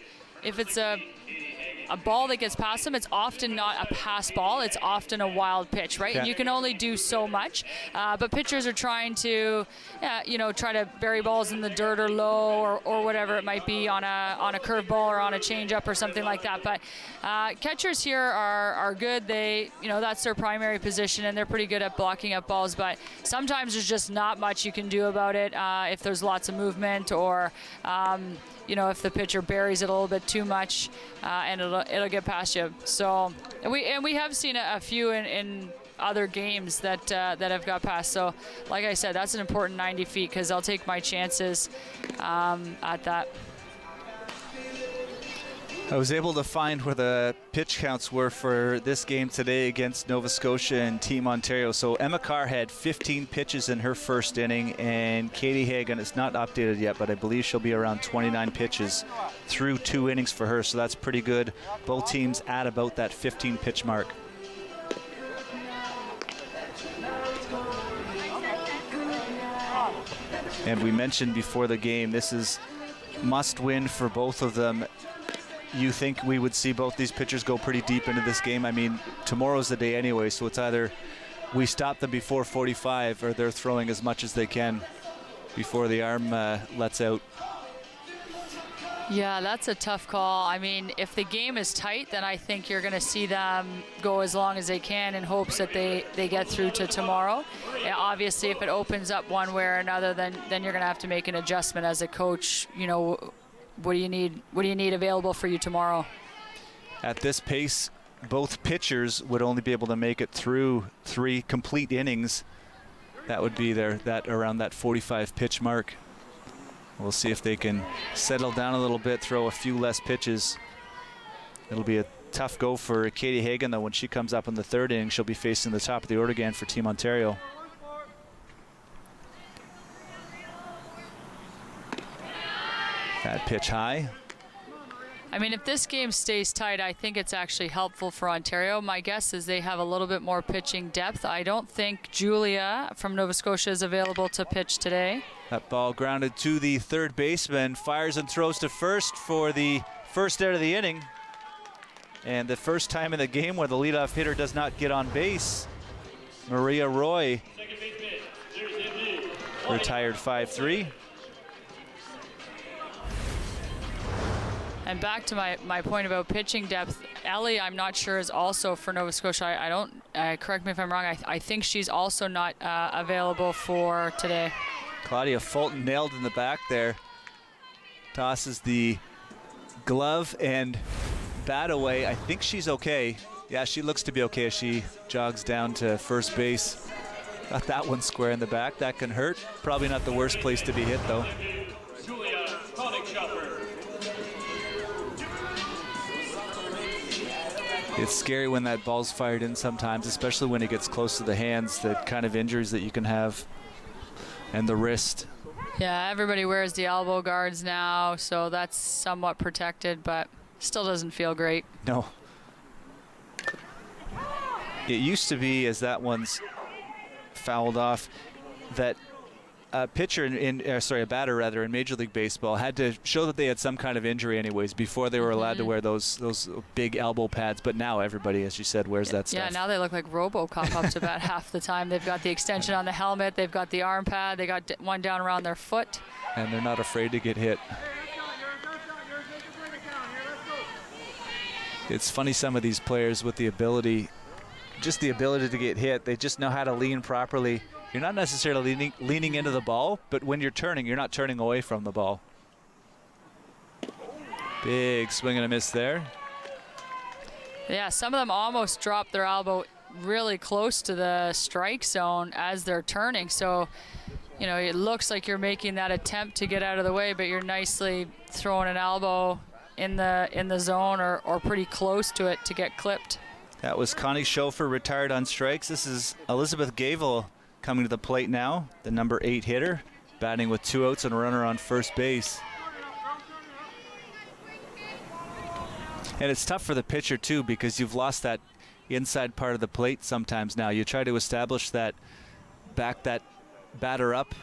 ball that gets past them, it's often not a pass ball. It's often a wild pitch, right? Yeah. And you can only do so much. But pitchers are trying to, try to bury balls in the dirt or low or whatever it might be on a curveball or on a changeup or something like that. But catchers here are good. They, that's their primary position, and they're pretty good at blocking up balls. But sometimes there's just not much you can do about it if there's lots of movement or if the pitcher buries it a little bit too much, and it'll get past you. So we have seen a few in other games that have got past. So like I said, that's an important 90 feet because I'll take my chances at that. I was able to find where the pitch counts were for this game today against Nova Scotia and Team Ontario. So Emma Carr had 15 pitches in her first inning, and Katie Hagan, it's not updated yet, but I believe she'll be around 29 pitches through 2 innings for her. So that's pretty good. Both teams at about that 15 pitch mark. And we mentioned before the game, this is must win for both of them. You think we would see both these pitchers go pretty deep into this game? I mean, tomorrow's the day anyway, so it's either we stop them before 45 or they're throwing as much as they can before the arm lets out. Yeah, that's a tough call. I mean, if the game is tight, then I think you're going to see them go as long as they can in hopes that they get through to tomorrow. Yeah, obviously, if it opens up one way or another, then you're going to have to make an adjustment as a coach. What do you need available for you tomorrow? At this pace, both pitchers would only be able to make it through 3 complete innings. That would be around that 45 pitch mark. We'll see if they can settle down a little bit, throw a few less pitches. It'll be a tough go for Katie Hagan, though. When she comes up in the 3rd inning, she'll be facing the top of the order again for Team Ontario. That pitch high. I mean, if this game stays tight, I think it's actually helpful for Ontario. My guess is they have a little bit more pitching depth. I don't think Julia from Nova Scotia is available to pitch today. That ball grounded to the third baseman, fires and throws to first for the first out of the inning. And the first time in the game where the leadoff hitter does not get on base. Maria Roy retired 5-3. And back to my point about pitching depth, Ellie, I'm not sure, is also for Nova Scotia. I don't, correct me if I'm wrong, I think she's also not available for today. Claudia Fulton nailed in the back there. Tosses the glove and bat away. I think she's okay. Yeah, she looks to be okay as she jogs down to first base. Got that one square in the back. That can hurt. Probably not the worst place to be hit, though. It's scary when that ball's fired in sometimes, especially when it gets close to the hands, the kind of injuries that you can have, and the wrist. Yeah, everybody wears the elbow guards now, so that's somewhat protected, but still doesn't feel great. No. It used to be, as that one's fouled off, that a pitcher a batter rather in Major League Baseball had to show that they had some kind of injury anyways before they were allowed to wear those big elbow pads. But now everybody, as you said, wears that stuff. Yeah, now they look like RoboCop up to about half the time. They've got the extension on the helmet, they've got the arm pad, they got one down around their foot. And they're not afraid to get hit. It's funny, some of these players with the ability to get hit, they just know how to lean properly. You're not necessarily leaning into the ball, but when you're turning, you're not turning away from the ball. Big swing and a miss there. Yeah, some of them almost drop their elbow really close to the strike zone as they're turning. So, you know, it looks like you're making that attempt to get out of the way, but you're nicely throwing an elbow in the zone or pretty close to it to get clipped. That was Connie Schofer, retired on strikes. This is Elizabeth Gavel coming to the plate now, the number 8 hitter, batting with 2 outs and a runner on first base. And it's tough for the pitcher too, because you've lost that inside part of the plate sometimes now. You try to establish that, back that batter up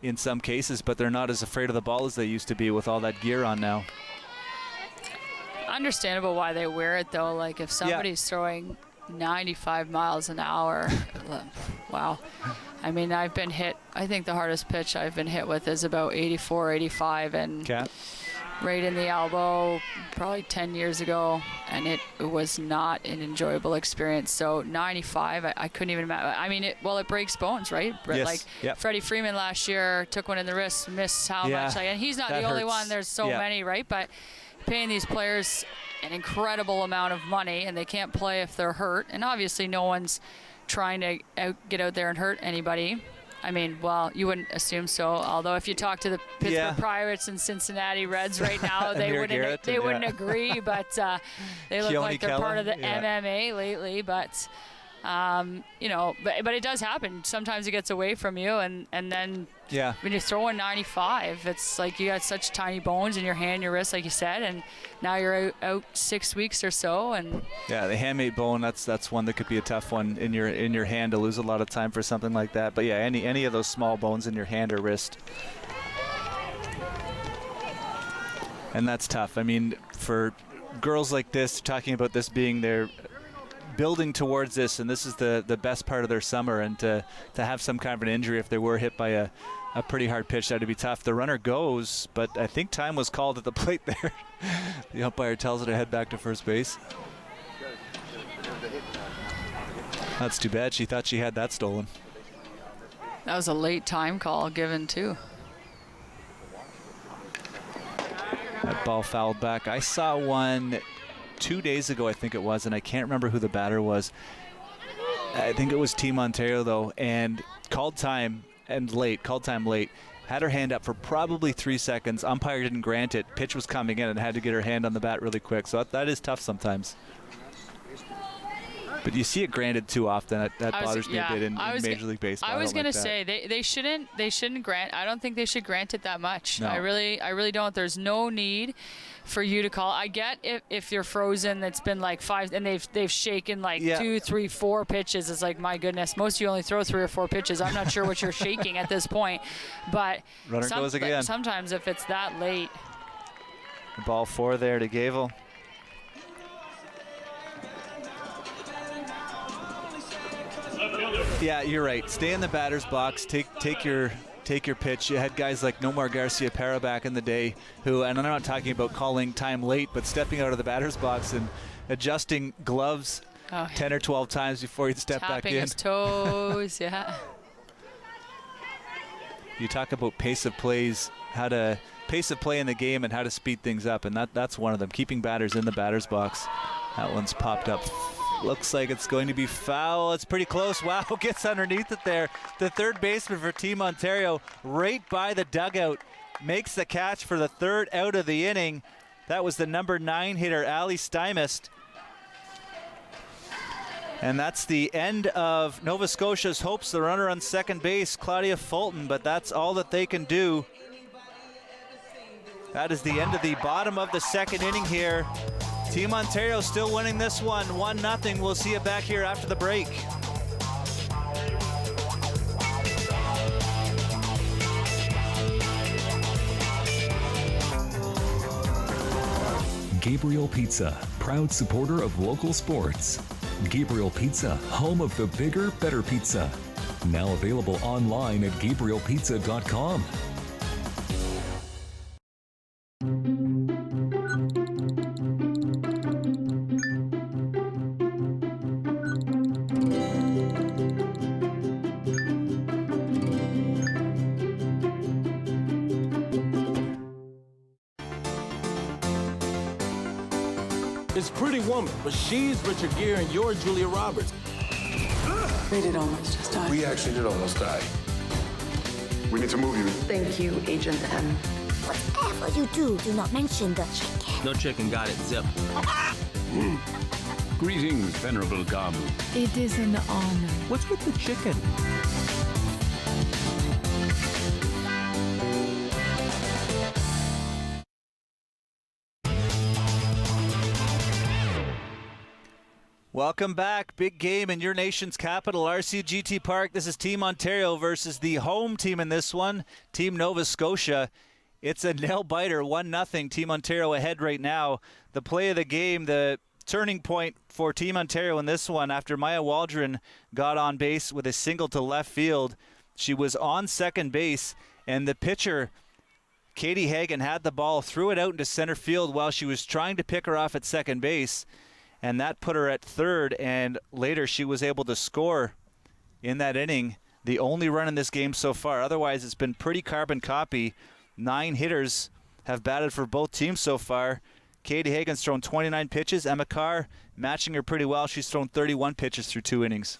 in some cases, but they're not as afraid of the ball as they used to be with all that gear on now. Understandable why they wear it though. Like if somebody's throwing 95 miles an hour, wow. I mean, I've been hit, I think the hardest pitch I've been hit with is about 84, 85, and right in the elbow probably 10 years ago, and it was not an enjoyable experience. So 95, I couldn't even imagine. I mean, it breaks bones, right? Yes. Like Freddie Freeman last year took one in the wrist, missed how much, and he's not the only one. There's so many, right? But paying these players an incredible amount of money, and they can't play if they're hurt. And obviously no one's trying to get out there and hurt anybody. I mean, well, you wouldn't assume so. Although if you talk to the Pittsburgh Pirates and Cincinnati Reds right now, they wouldn't agree. But they look like they're part of the MMA lately. But you know, but it does happen. Sometimes it gets away from you, and then when you're throwing 95, it's like you got such tiny bones in your hand, your wrist, like you said, and now you're out 6 weeks or so. And the hamate bone, that's one that could be a tough one in your hand, to lose a lot of time for something like that. But yeah, any of those small bones in your hand or wrist, and that's tough. I mean, for girls like this, talking about this being their building towards this, and this is the best part of their summer, and to have some kind of an injury if they were hit by a pretty hard pitch, that would be tough. The runner goes, but I think time was called at the plate there. The umpire tells her to head back to first base. That's too bad. She thought she had that stolen. That was a late time call given too. That ball fouled back. I saw one 2 days ago, I think it was, and I can't remember who the batter was. I think it was Team Ontario though, and called time late. Had her hand up for probably 3 seconds. Umpire didn't grant it. Pitch was coming in and had to get her hand on the bat really quick. So that is tough sometimes. But you see it granted too often. That bothers me a bit in Major League Baseball. I was going to say they shouldn't grant. I don't think they should grant it that much. No. I really don't. There's no need for you to call. I get if you're frozen, it's been like 5, and they've shaken like 2, 3, 4 pitches. It's like, my goodness, most of you only throw 3 or 4 pitches. I'm not sure what you're shaking at this point. But runner goes again. Sometimes if it's that late. Ball 4 there to Gavel. Yeah, you're right. Stay in the batter's box. Take your pitch. You had guys like Nomar Garcia-Parra back in the day who, and I'm not talking about calling time late, but stepping out of the batter's box and adjusting gloves 10 or 12 times before he'd step back in. Tapping his toes, You talk about pace of play in the game and how to speed things up, and that's one of them. Keeping batters in the batter's box. That one's popped up Looks like it's going to be foul. It's pretty close. Wow, gets underneath it there. The third baseman for Team Ontario, right by the dugout, makes the catch for the third out of the inning. That was the number 9 hitter, Ali Stymist. And that's the end of Nova Scotia's hopes. The runner on second base, Claudia Fulton, but that's all that they can do. That is the end of the bottom of the second inning here. Team Ontario still winning this one, 1-0. We'll see you back here after the break. Gabriel Pizza, proud supporter of local sports. Gabriel Pizza, home of the bigger, better pizza. Now available online at GabrielPizza.com. It's Pretty Woman, but she's Richard Gere and you're Julia Roberts. We did almost just die. We actually did almost die. We need to move you. Thank you, Agent M. Whatever you do, do not mention the chicken. No chicken, got it, zip. Greetings, Venerable Gamu. It is an honor. What's with the chicken? Welcome back. Big game in your nation's capital, RCGT Park. This is Team Ontario versus the home team in this one, Team Nova Scotia. It's a nail-biter, 1-0. Team Ontario ahead right now. The play of the game, the turning point for Team Ontario in this one, after Maya Waldron got on base with a single to left field. She was on second base, and the pitcher, Katie Hagan, had the ball, threw it out into center field while she was trying to pick her off at second base. And that put her at third, and later she was able to score in that inning, the only run in this game so far. Otherwise, it's been pretty carbon copy. 9 hitters have batted for both teams so far. Katie Hagan's thrown 29 pitches. Emma Carr matching her pretty well. She's thrown 31 pitches through 2 innings.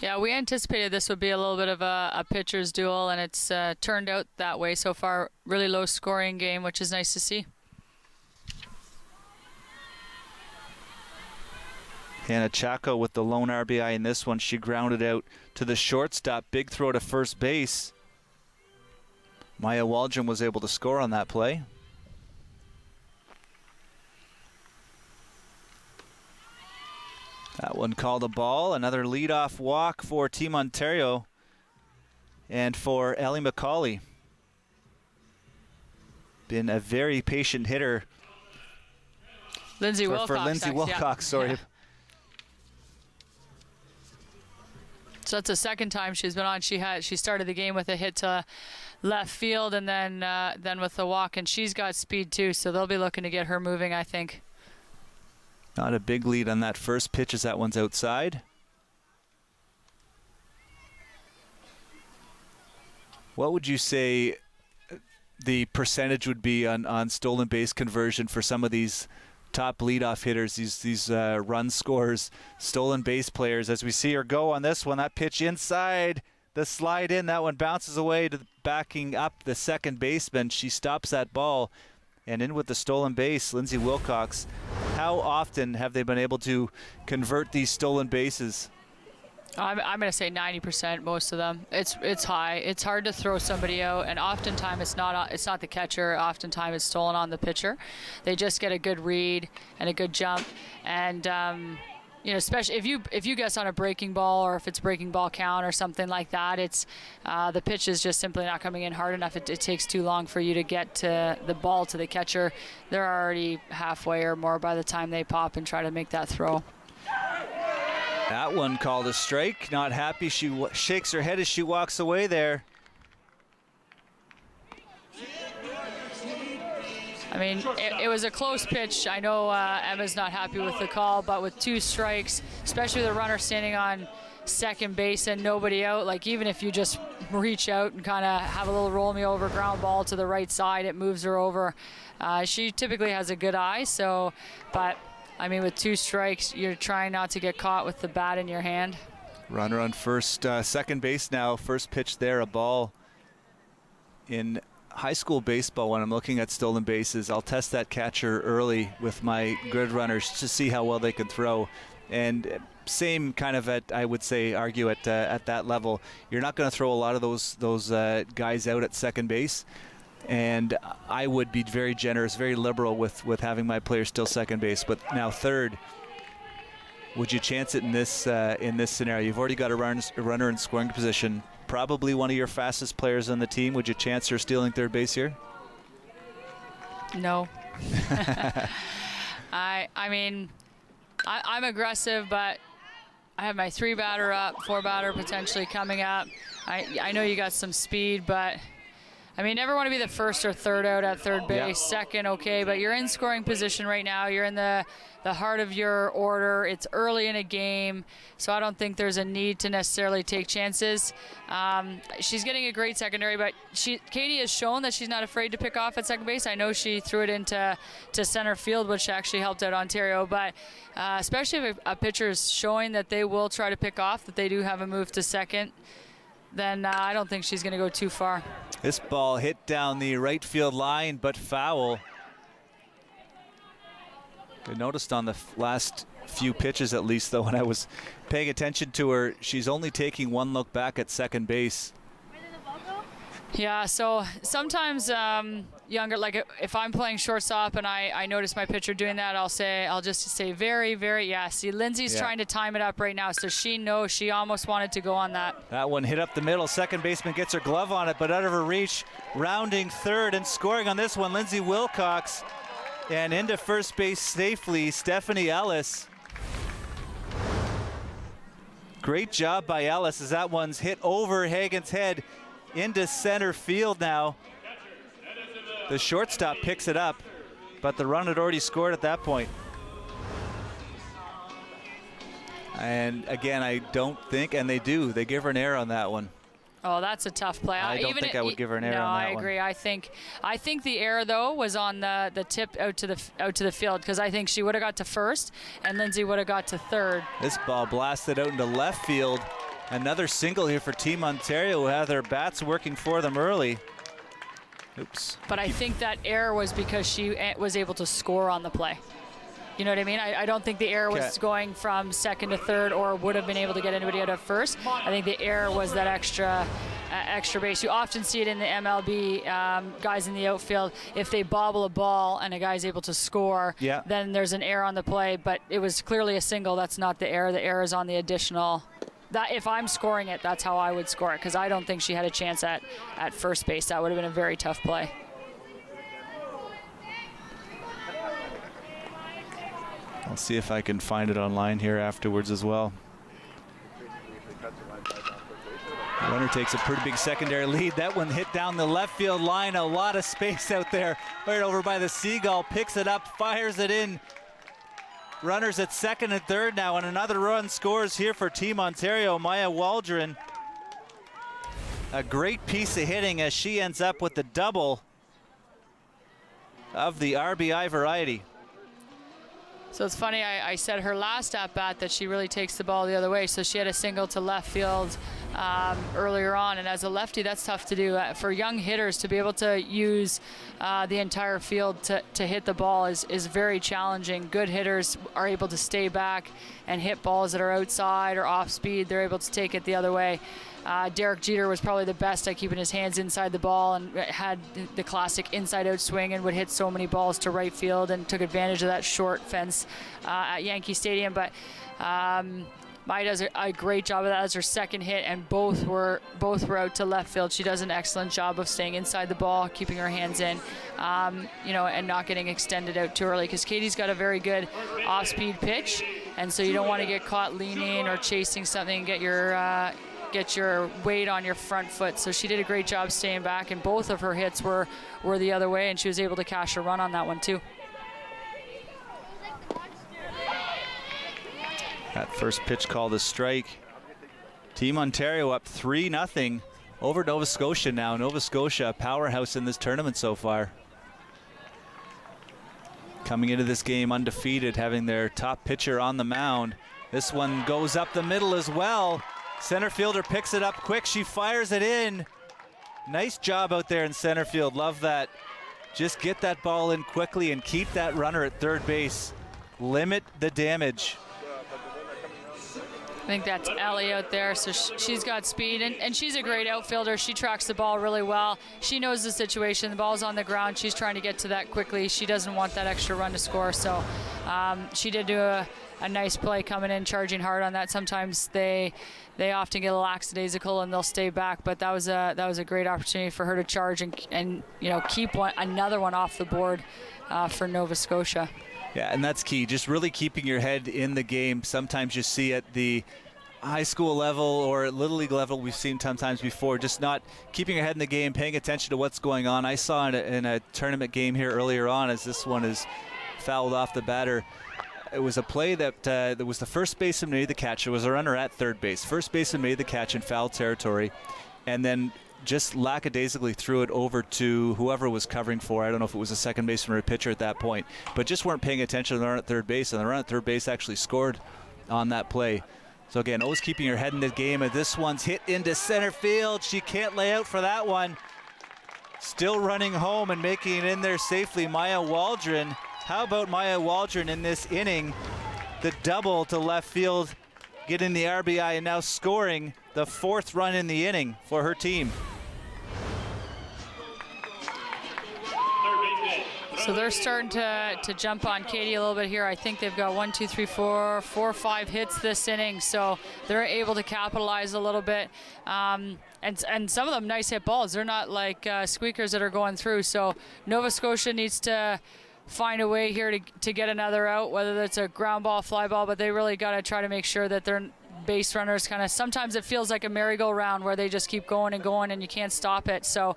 Yeah, we anticipated this would be a little bit of a pitcher's duel, and it's turned out that way so far. Really low scoring game, which is nice to see. Hannah Chaco with the lone RBI in this one. She grounded out to the shortstop. Big throw to first base. Maya Waldron was able to score on that play. That one called a ball. Another leadoff walk for Team Ontario and for Ellie McCauley. Been a very patient hitter. Lindsay Wilcox. For Lindsay Wilcox, sorry. Yeah. So that's the second time she's been on. She started the game with a hit to left field, and then with the walk, and she's got speed too. So they'll be looking to get her moving, I think. Not a big lead on that first pitch as that one's outside. What would you say the percentage would be on stolen base conversion for some of these top leadoff hitters, these run scorers, stolen base players? As we see her go on this one, that pitch inside, the slide in, that one bounces away to backing up the second baseman. She stops that ball, and in with the stolen base, Lindsay Wilcox. How often have they been able to convert these stolen bases? I'm going to say 90%, most of them. It's high. It's hard to throw somebody out, and oftentimes it's not the catcher. Oftentimes it's stolen on the pitcher. They just get a good read and a good jump, and especially if you guess on a breaking ball, or if it's breaking ball count or something like that, it's the pitch is just simply not coming in hard enough. It takes too long for you to get to the ball to the catcher. They're already halfway or more by the time they pop and try to make that throw. That one called a strike. Not happy. She shakes her head as she walks away there. I mean, it was a close pitch. I know Emma's not happy with the call, but with 2 strikes, especially with a runner standing on second base and nobody out, like even if you just reach out and kind of have a little roll me over ground ball to the right side, it moves her over. She typically has a good eye, so, but I mean, with 2 strikes, you're trying not to get caught with the bat in your hand. Runner on first, second base now. First pitch there, a ball. In high school baseball, when I'm looking at stolen bases, I'll test that catcher early with my grid runners to see how well they can throw. And same kind of I would say, argue at that level. You're not going to throw a lot of those guys out at second base. And I would be very generous, very liberal with having my players still second base. But now third, would you chance it in this scenario? You've already got a runner in scoring position. Probably one of your fastest players on the team. Would you chance her stealing third base here? No. I mean, I'm aggressive, but I have my 3-batter up, 4-batter potentially coming up. I know you got some speed, but I mean, never want to be the first or third out at third base. Yeah. Second, okay, but you're in scoring position right now. You're in the heart of your order. It's early in a game, so I don't think there's a need to necessarily take chances. She's getting a great secondary, but Katie has shown that she's not afraid to pick off at second base. I know she threw it into center field, which actually helped out Ontario, but especially if a pitcher is showing that they will try to pick off, that they do have a move to second, then I don't think she's going to go too far. This ball hit down the right field line, but foul. I noticed on the last few pitches, at least, though, when I was paying attention to her, she's only taking 1 look back at second base. Yeah, so sometimes younger, like if I'm playing shortstop and I notice my pitcher doing that, I'll just say very, very, yeah. See, Lindsay's trying to time it up right now, so she knows she almost wanted to go on that. That one hit up the middle. Second baseman gets her glove on it, but out of her reach. Rounding third and scoring on this one, Lindsay Wilcox. And into first base safely, Stephanie Ellis. Great job by Ellis as that one's hit over Hagen's head into center field now. The shortstop picks it up, but the run had already scored at that point. And again, I don't think, and they do, they give her an error on that one. Oh, that's a tough play. I don't think I would give her an error on that one. No, I agree. I think the error though was on the tip out to the field, because I think she would have got to first and Lindsay would have got to third. This ball blasted out into left field. Another single here for Team Ontario, who had their bats working for them early. Oops. But I think that error was because she was able to score on the play. You know what I mean? I don't think the error was going from second to third or would have been able to get anybody out of first. I think the error was that extra base. You often see it in the MLB, guys in the outfield. If they bobble a ball and a guy's able to score, then there's an error on the play. But it was clearly a single. That's not the error. The error is on the additional. That if I'm scoring it, that's how I would score it, because I don't think she had a chance at first base. That would have been a very tough play. I'll see if I can find it online here afterwards as well. The runner takes a pretty big secondary lead. That one hit down the left field line. A lot of space out there. Right over by the Seagull. Picks it up, fires it in. Runners at second and third now, and another run scores here for Team Ontario. Maya Waldron. A great piece of hitting as she ends up with the double of the RBI variety. So it's funny, I said her last at-bat that she really takes the ball the other way. So she had a single to left field earlier on. And as a lefty, that's tough to do. For young hitters to be able to use the entire field to hit the ball is very challenging. Good hitters are able to stay back and hit balls that are outside or off speed. They're able to take it the other way. Derek Jeter was probably the best at keeping his hands inside the ball and had the classic inside-out swing and would hit so many balls to right field and took advantage of that short fence at Yankee Stadium. But Maya does a great job of that as her second hit, and both were out to left field. She does an excellent job of staying inside the ball, keeping her hands in, and not getting extended out too early, because Katie's got a very good off-speed pitch, and so you don't want to get caught leaning or chasing something and get your weight on your front foot. So she did a great job staying back, and both of her hits were the other way, and she was able to cash a run on that one too. That first pitch called a strike. Team Ontario up 3-0 over Nova Scotia now. Nova Scotia, a powerhouse in this tournament so far. Coming into this game undefeated, having their top pitcher on the mound. This one goes up the middle as well. Center fielder picks it up quick. She fires it in. Nice job out there in center field. Love that. Just get that ball in quickly and keep that runner at third base. Limit the damage. I think that's Ellie out there, so she's got speed, and she's a great outfielder. She tracks the ball really well. She knows the situation. The ball's on the ground. She's trying to get to that quickly. She doesn't want that extra run to score, so she did do a nice play coming in, charging hard on that. Sometimes they often get a lackadaisical and they'll stay back, but that was a great opportunity for her to charge and keep another one off the board for Nova Scotia. Yeah, and that's key. Just really keeping your head in the game. Sometimes you see at the high school level or at Little League level, we've seen sometimes before, just not keeping your head in the game, paying attention to what's going on. I saw in a tournament game here earlier on as this one is fouled off the batter. It was a play that was the first baseman made the catch. It was a runner at third base. First baseman made the catch in foul territory, and then just lackadaisically threw it over to whoever was covering for. I don't know if it was a second baseman or a pitcher at that point, but just weren't paying attention to the run at third base, and the run at third base actually scored on that play. So again, always keeping your head in the game. And this one's hit into center field. She can't lay out for that one. Still running home and making it in there safely, Maya Waldron. How about Maya Waldron in this inning? The double to left field, getting the RBI, and now scoring the 4th run in the inning for her team. So they're starting to jump on Katie a little bit here. I think they've got 1, 2, 3, 4, 5 hits this inning, so they're able to capitalize a little bit. And some of them nice hit balls. They're not like squeakers that are going through. So Nova Scotia needs to find a way here to get another out, whether that's a ground ball, fly ball, but they really got to try to make sure that their base runners kind of, sometimes it feels like a merry-go-round where they just keep going and you can't stop it. So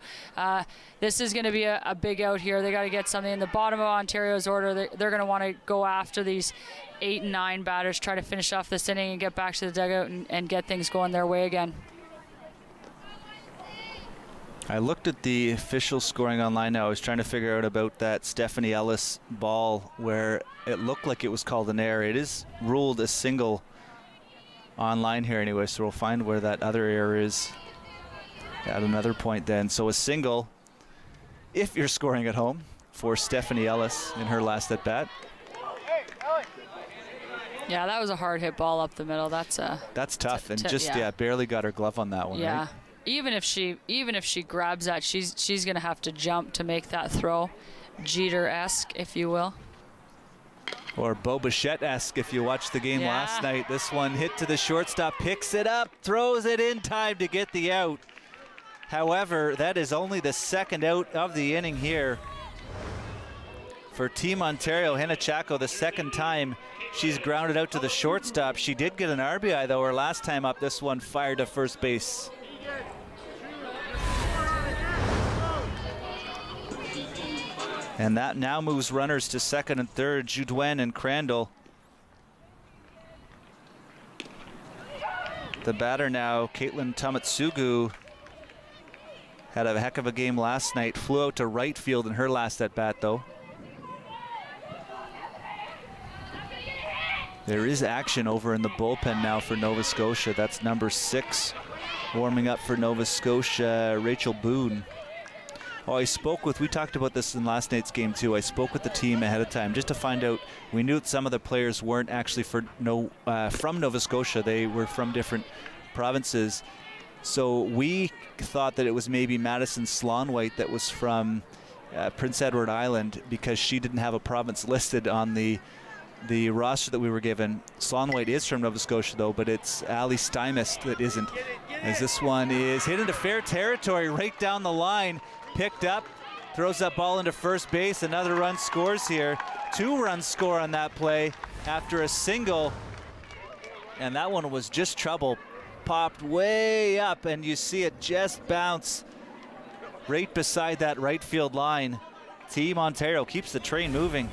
this is going to be a big out here. They got to get something in the bottom of Ontario's order. They're going to want to go after these 8 and 9 batters, try to finish off this inning and get back to the dugout and get things going their way again. I looked at the official scoring online now. I was trying to figure out about that Stephanie Ellis ball where it looked like it was called an error. It is ruled a single online here anyway, so we'll find where that other error is at another point then. So a single, if you're scoring at home, for Stephanie Ellis in her last at bat. Yeah, that was a hard hit ball up the middle. That's tough, and just barely got her glove on that one. Yeah. Right? Even if she grabs that, she's gonna have to jump to make that throw, Jeter-esque, if you will. Or Bo Bichette-esque if you watched the game last night. This one hit to the shortstop, picks it up, throws it in time to get the out. However, that is only the 2nd out of the inning here for Team Ontario. Hannah Chaco, the 2nd time she's grounded out to the shortstop. She did get an RBI though her last time up. This one fired to first base. And that now moves runners to 2nd and 3rd, Judwen and Crandall. The batter now, Caitlin Tamatsugu, had a heck of a game last night. Flew out to right field in her last at bat though. There is action over in the bullpen now for Nova Scotia. That's number 6 warming up for Nova Scotia, Rachel Boone. Oh, we talked about this in last night's game too. I spoke with the team ahead of time just to find out. We knew that some of the players weren't actually from Nova Scotia. They were from different provinces. So we thought that it was maybe Madison Slonwhite that was from Prince Edward Island because she didn't have a province listed on the roster that we were given. Slonwhite is from Nova Scotia though, but it's Ali Stymis that isn't. As this one is hit into fair territory right down the line. Picked up, throws that ball into first base. Another run scores here. 2 runs score on that play after a single. And that one was just trouble. Popped way up, and you see it just bounce right beside that right field line. Team Ontario keeps the train moving.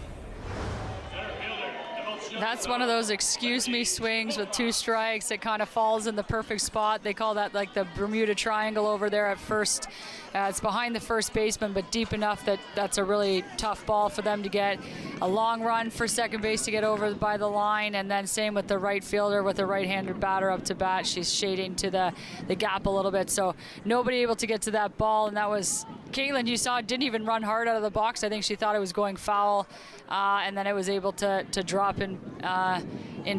That's one of those excuse me swings with 2 strikes. It kind of falls in the perfect spot. They call that like the Bermuda Triangle over there at first. It's behind the first baseman, but deep enough that that's a really tough ball for them to get. A long run for second base to get over by the line, and then same with the right fielder with the right-handed batter up to bat. She's shading to the gap a little bit, so nobody able to get to that ball, and that was Caitlin, you saw, didn't even run hard out of the box. I think she thought it was going foul, and then it was able to drop in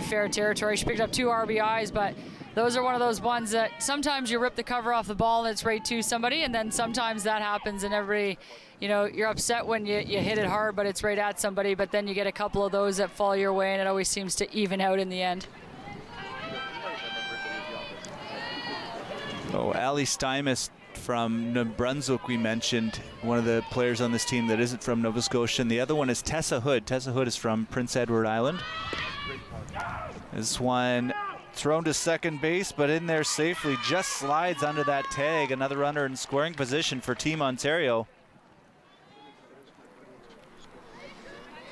fair territory. She picked up 2 RBIs, but those are one of those ones that sometimes you rip the cover off the ball and it's right to somebody, and then sometimes that happens and everybody, you know, you're upset when you hit it hard, but it's right at somebody, but then you get a couple of those that fall your way, and it always seems to even out in the end. Oh, Ali Stymus from New Brunswick, we mentioned, one of the players on this team that isn't from Nova Scotia, and the other one is Tessa Hood. Tessa Hood is from Prince Edward Island. This one thrown to second base, but in there safely, just slides under that tag. Another runner in scoring position for Team Ontario.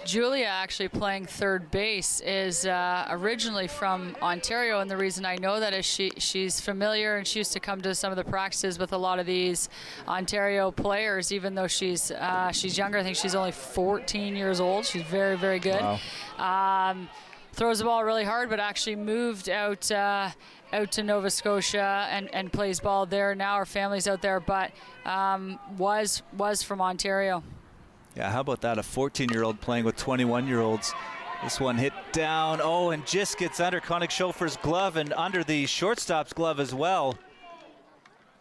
Julia, actually playing third base, is originally from Ontario, and the reason I know that is she's familiar, and she used to come to some of the practices with a lot of these Ontario players, even though she's younger. I think she's only 14 years old. She's very, very good. Wow. Throws the ball really hard, but actually moved out to Nova Scotia and plays ball there now. Her family's out there, but was from Ontario. Yeah, how about that? A 14-year-old playing with 21-year-olds. This one hit down, and just gets under Connick Schofer's glove and under the shortstop's glove as well.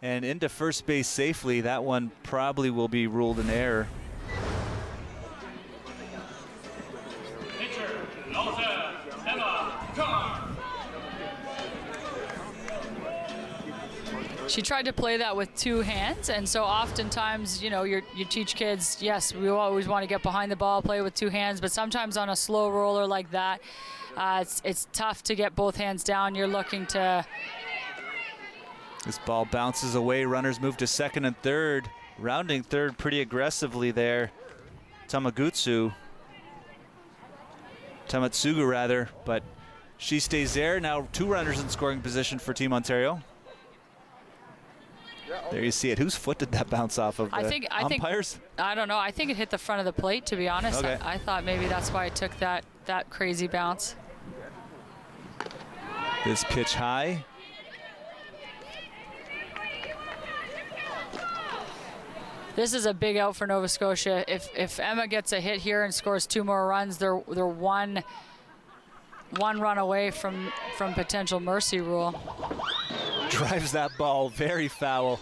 And into first base safely. That one probably will be ruled an error. She tried to play that with 2 hands, and so oftentimes, you know, you teach kids, yes, we always want to get behind the ball, play with 2 hands, but sometimes on a slow roller like that, it's tough to get both hands down. You're looking to... This ball bounces away. Runners move to second and third. Rounding third pretty aggressively there. Tamatsugu rather, but she stays there. Now 2 runners in scoring position for Team Ontario. There you see it. Whose foot did that bounce off of? Umpires? I don't know. I think it hit the front of the plate, to be honest. Okay. I thought maybe that's why it took that crazy bounce. This pitch high. This is a big out for Nova Scotia. If Emma gets a hit here and scores 2 more runs, they're one run away from potential mercy rule. Drives that ball very foul.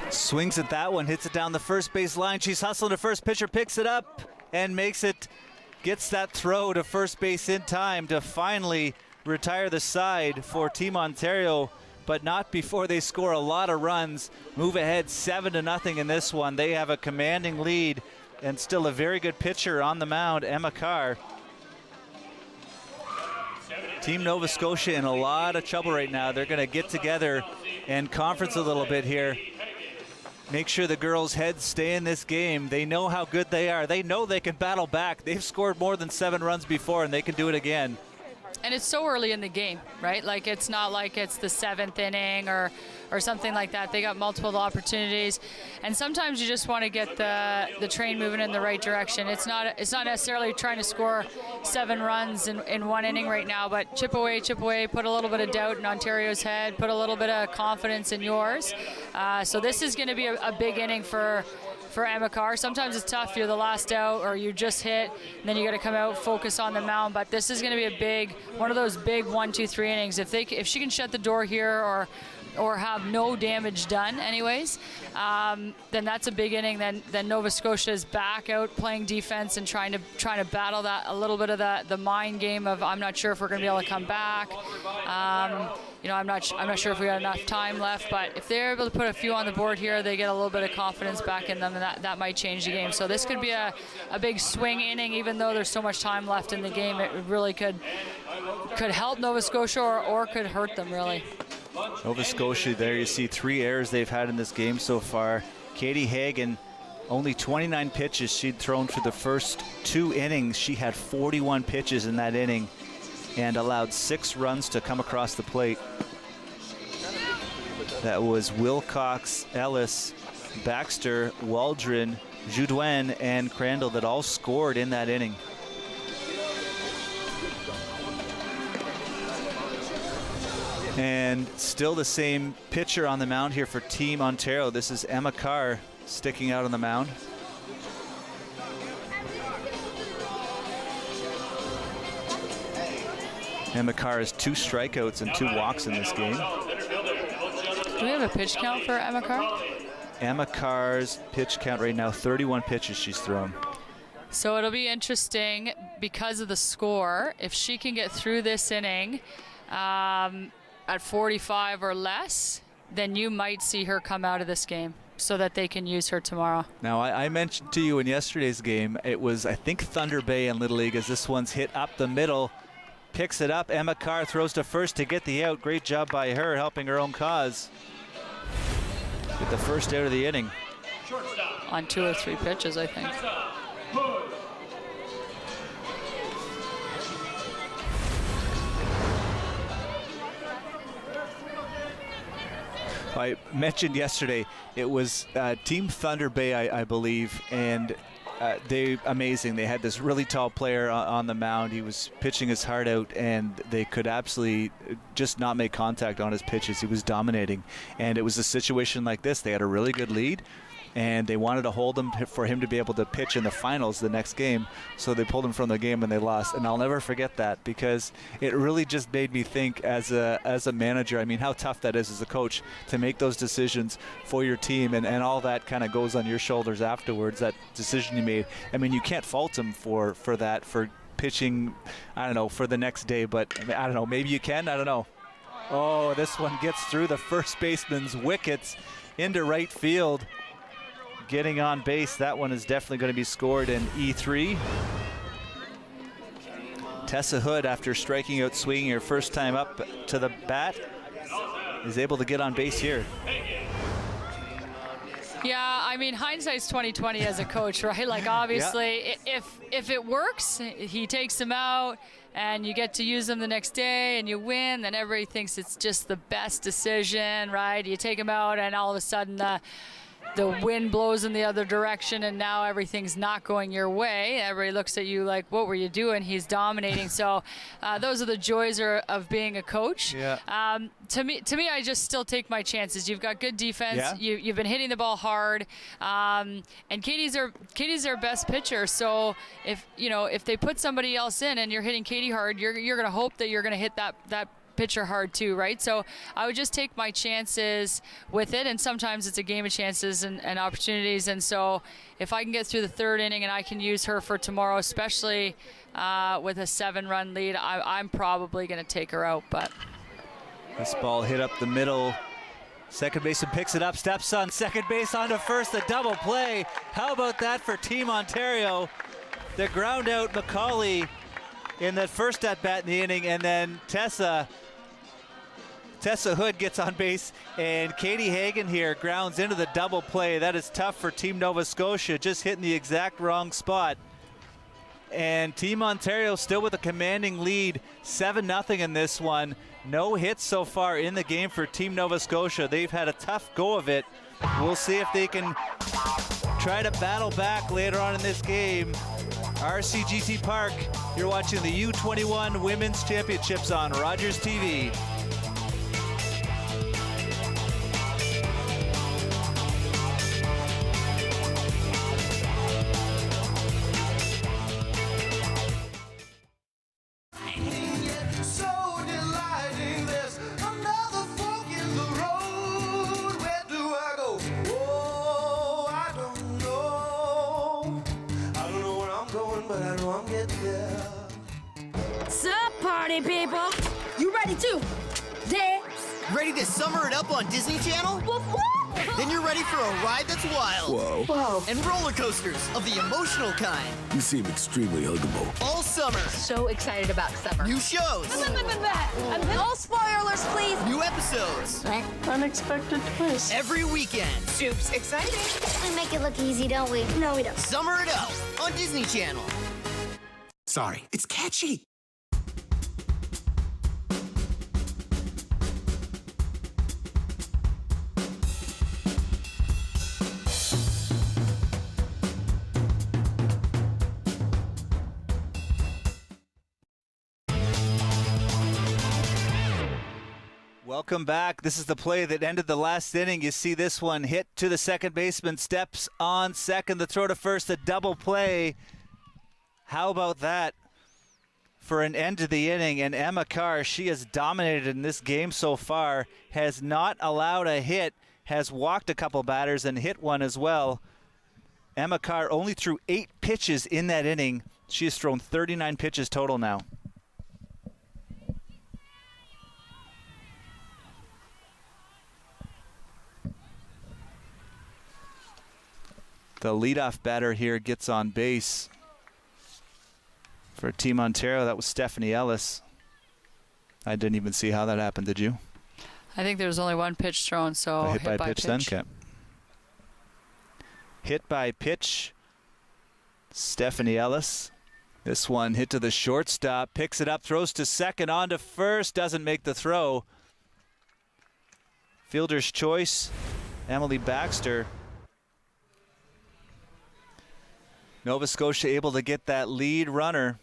Swings at that one, hits it down the first base line. She's hustling to first. Pitcher picks it up and makes it, gets that throw to first base in time to finally retire the side for Team Ontario, but not before they score a lot of runs. Move ahead 7-0 in this one. They have a commanding lead and still a very good pitcher on the mound, Emma Carr. Team Nova Scotia in a lot of trouble right now. They're going to get together and conference a little bit here. Make sure the girls' heads stay in this game. They know how good they are. They know they can battle back. They've scored more than 7 runs before, and they can do it again. And it's so early in the game, right? Like, it's not like it's the 7th inning or something like that. They got multiple opportunities, and sometimes you just want to get the train moving in the right direction. It's not necessarily trying to score 7 runs in 1 inning right now, but chip away, put a little bit of doubt in Ontario's head, put a little bit of confidence in yours. So this is going to be a big inning for Emma Carr. Sometimes it's tough. You're the last out, or you just hit, and then you got to come out, focus on the mound. But this is going to be one of those big 1, 2, 3 innings. If she can shut the door here, or have no damage done, anyways, then that's a big inning. Then Nova Scotia is back out playing defense and trying to battle that a little bit of the mind game of, I'm not sure if we're going to be able to come back. I'm not sure if we got enough time left, but if they're able to put a few on the board here, they get a little bit of confidence back in them, and that might change the game. So this could be a big swing inning, even though there's so much time left in the game. It really could help Nova Scotia or could hurt them, really. Nova Scotia, there you see 3 errors they've had in this game so far. Katie Hagan, only 29 pitches she'd thrown for the first 2 innings. She had 41 pitches in that inning and allowed 6 runs to come across the plate. That was Wilcox, Ellis, Baxter, Waldron, Joudouin, and Crandall that all scored in that inning. And still the same pitcher on the mound here for Team Ontario. This is Emma Carr sticking out on the mound. Emma Carr has 2 strikeouts and 2 walks in this game. Do we have a pitch count for Emma Carr? Emma Carr's pitch count right now, 31 pitches she's thrown. So it'll be interesting because of the score. If she can get through this inning at 45 or less, then you might see her come out of this game so that they can use her tomorrow. Now, I mentioned to you in yesterday's game, it was, I think, Thunder Bay in Little League as this one's hit up the middle. Picks it up. Emma Carr throws to first to get the out. Great job by her, helping her own cause. Get the first out of the inning. On 2 or 3 pitches, I think. I mentioned yesterday it was Team Thunder Bay, I believe, and they amazing. They had this really tall player on the mound. He was pitching his heart out, and they could absolutely just not make contact on his pitches. He was dominating, and it was a situation like this. They had a really good lead, and they wanted to hold him for him to be able to pitch in the finals the next game, so they pulled him from the game and they lost. And I'll never forget that, because it really just made me think as a manager, I mean, how tough that is as a coach to make those decisions for your team, and all that kind of goes on your shoulders afterwards, that decision you made. I mean, you can't fault him for that, for pitching, I don't know, for the next day, but I don't know, maybe you can, I don't know. Oh, this one gets through the first baseman's wickets into right field. Getting on base, that one is definitely going to be scored in E3. Tessa Hood, after striking out swinging her first time up to the bat, is able to get on base here. Yeah, I mean, hindsight's 20/20 as a coach, right? Like, obviously, yeah. If it works, he takes him out, and you get to use them the next day, and you win, then everybody thinks it's just the best decision, right? You take him out, and all of a sudden, the wind blows in the other direction, and now everything's not going your way. Everybody looks at you like, what were you doing? He's dominating. So those are the joys of being a coach. Yeah. To me, I just still take my chances. You've got good defense. Yeah. You've been hitting the ball hard, and Katie's their best pitcher. So if they put somebody else in and you're hitting Katie hard, you're going to hope that you're going to hit that pitcher hard too, right? So I would just take my chances with it, and sometimes it's a game of chances and opportunities. And so if I can get through the 3rd inning and I can use her for tomorrow, especially with a 7-run lead, I'm probably going to take her out. But this ball hit up the middle. Second baseman picks it up, steps on second base onto first, a double play. How about that for Team Ontario? The ground out McCauley in that first at bat in the inning, and then Tessa Hood gets on base, and Katie Hagan here grounds into the double play. That is tough for Team Nova Scotia, just hitting the exact wrong spot. And Team Ontario still with a commanding lead, 7-0 in this one. No hits so far in the game for Team Nova Scotia. They've had a tough go of it. We'll see if they can try to battle back later on in this game. RCGT Park, you're watching the U21 Women's Championships on Rogers TV. People, you ready to dance? Ready to summer it up on Disney Channel? What? Then you're ready for a ride that's wild. Whoa. And roller coasters of the emotional kind. You seem extremely huggable. All summer. So excited about summer. New shows. No spoilers, please. New episodes. What? Unexpected twist. Every weekend. Soup's exciting. We make it look easy, don't we? No, we don't. Summer it up on Disney Channel. Sorry, it's catchy. Welcome back. This is the play that ended the last inning. You see this one hit to the second baseman, steps on second, the throw to first, a double play. How about that for an end to the inning? And Emma Carr, she has dominated in this game so far, has not allowed a hit, has walked a couple batters and hit one as well. Emma Carr only threw 8 pitches in that inning. She has thrown 39 pitches total now. The leadoff batter here gets on base for Team Ontario. That was Stephanie Ellis. I didn't even see how that happened, did you? I think there was only one pitch thrown, so hit by pitch then? Okay. Hit by pitch, Stephanie Ellis. This one hit to the shortstop, picks it up, throws to second, on to first, doesn't make the throw. Fielder's choice, Emily Baxter. Nova Scotia able to get that lead runner.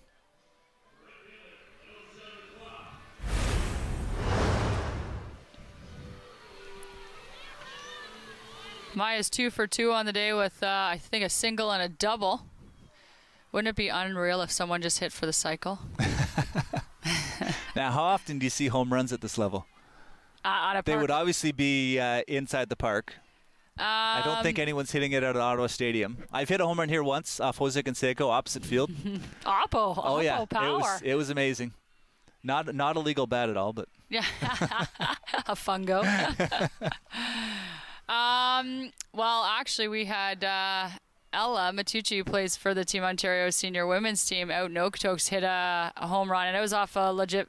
Maya's 2 for 2 on the day with, I think, a single and a double. Wouldn't it be unreal if someone just hit for the cycle? Now, how often do you see home runs at this level? On a they park. would obviously be inside the park. I don't think anyone's hitting it at Ottawa Stadium. I've hit a home run here once off Jose Canseco, opposite field. Oppo power. It was amazing. Not a legal bat at all, but yeah, a fungo. Well, actually, we had Ella Matucci, who plays for the Team Ontario senior women's team out in Okotoks, hit a home run, and it was off a legit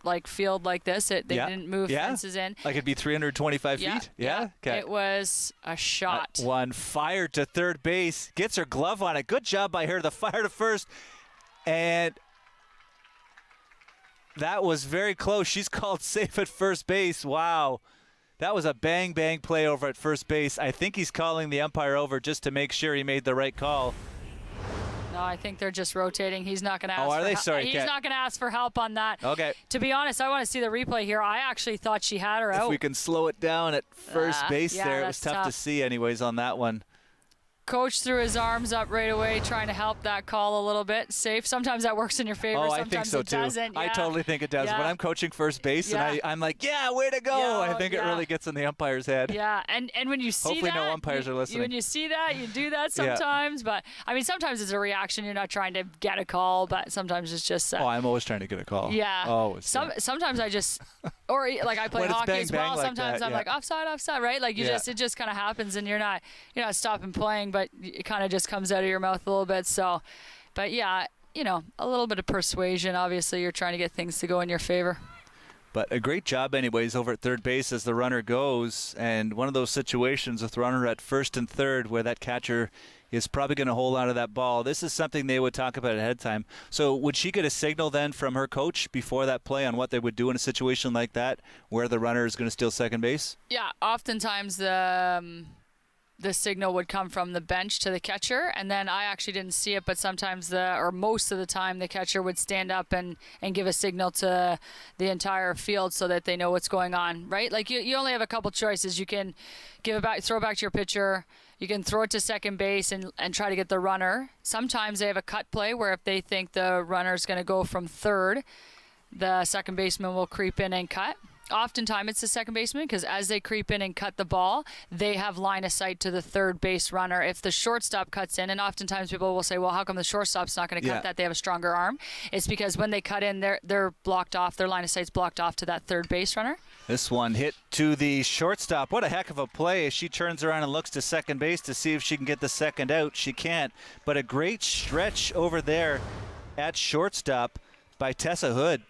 like field like this. They didn't move fences in. Like it'd be 325 feet? Yeah. Okay. It was a shot. One fired to third base. Gets her glove on it. Good job by her. The fire to first. And that was very close. She's called safe at first base. Wow. That was a bang play over at first base. I think he's calling the umpire over just to make sure he made the right call. No, I think they're just rotating. He's not going to ask. Oh, are they? Sorry, he's not going to ask for help on that. Okay. To be honest, I want to see the replay here. I actually thought she had her out. If we can slow it down at first base there, it was that's tough to see anyways on that one. Coach threw his arms up right away, trying to help that call a little bit. Safe. Sometimes that works in your favor. Oh, sometimes I think so it too. doesn't. I totally think it does. When I'm coaching first base and I'm like, yeah, way to go. I think it really gets in the umpire's head. Yeah, and when you see hopefully that, no umpires are listening. When you see that, you do that sometimes. But I mean, sometimes it's a reaction. You're not trying to get a call, but sometimes it's just. Oh, I'm always trying to get a call. Yeah. Always. Sometimes I just, or like I play hockey as well. Like sometimes I'm like offside, right? Like it just kind of happens, and you're not stopping playing, but it kind of just comes out of your mouth a little bit. So, but yeah, a little bit of persuasion. Obviously, you're trying to get things to go in your favor. But a great job anyways over at third base as the runner goes. And one of those situations with runner at first and third where that catcher is probably going to hold on to that ball. This is something they would talk about ahead of time. So would she get a signal then from her coach before that play on what they would do in a situation like that where the runner is going to steal second base? Yeah, oftentimes the signal would come from the bench to the catcher, and then I actually didn't see it, but sometimes most of the time the catcher would stand up and give a signal to the entire field so that they know what's going on, right? Like you only have a couple choices. You can throw it back to your pitcher. You can throw it to second base and try to get the runner. Sometimes they have a cut play where if they think the runner's going to go from third, the second baseman will creep in and cut. Oftentimes it's the second baseman because as they creep in and cut the ball, they have line of sight to the third base runner. If the shortstop cuts in, and oftentimes people will say, well, how come the shortstop's not going to cut that? They have a stronger arm. It's because when they cut in, they're blocked off. Their line of sight's blocked off to that third base runner. This one hit to the shortstop. What a heck of a play. She turns around and looks to second base to see if she can get the second out. She can't, but a great stretch over there at shortstop by Tessa Hood.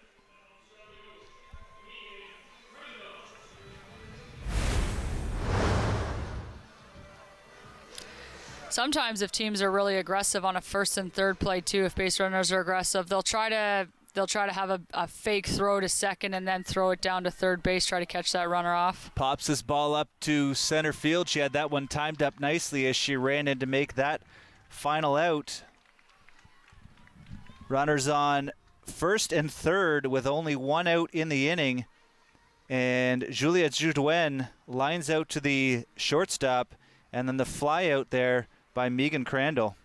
Sometimes if teams are really aggressive on a first and third play too, if base runners are aggressive, they'll try to have a fake throw to second and then throw it down to third base, try to catch that runner off. Pops this ball up to center field. She had that one timed up nicely as she ran in to make that final out. Runners on first and third with only one out in the inning. And Juliette Joudouin lines out to the shortstop, and then the fly out there by Megan Crandall.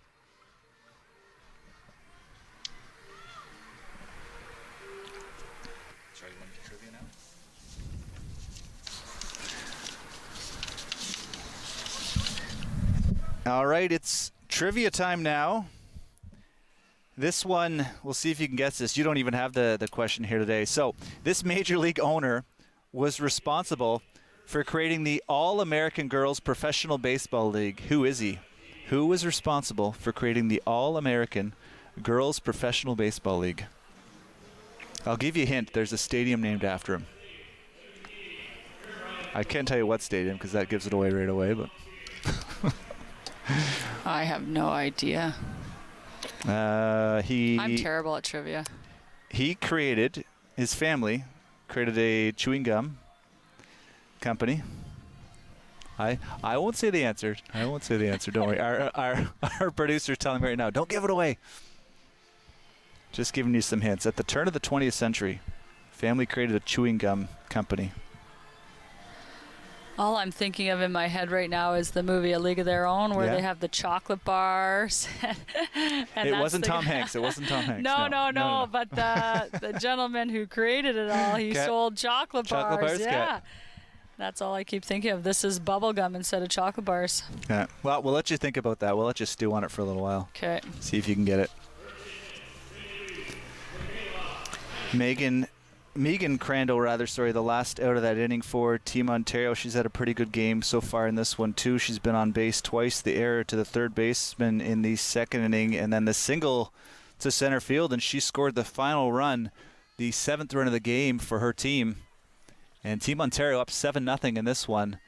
All right, it's trivia time now. This one, we'll see if you can guess this. You don't even have the question here today. So this Major League owner was responsible for creating the All-American Girls Professional Baseball League. Who is he? Who was responsible for creating the All-American Girls Professional Baseball League? I'll give you a hint. There's a stadium named after him. I can't tell you what stadium because that gives it away right away, but... I have no idea. I'm terrible at trivia. His family created a chewing gum company. I won't say the answer. Don't worry. Our producer's telling me right now, don't give it away. Just giving you some hints. At the turn of the 20th century, family created a chewing gum company. All I'm thinking of in my head right now is the movie A League of Their Own, where they have the chocolate bars. It wasn't Tom Hanks. No. But the gentleman who created it all, he sold chocolate bars. Yeah. That's all I keep thinking of. This is bubble gum instead of chocolate bars. Yeah. Well, we'll let you think about that. We'll let you stew on it for a little while. Okay. See if you can get it. Megan Crandall, the last out of that inning for Team Ontario. She's had a pretty good game so far in this one, too. She's been on base twice. The error to the third baseman in the second inning, and then the single to center field, and she scored the final run, the 7th run of the game for her team. And Team Ontario up 7-0 in this one.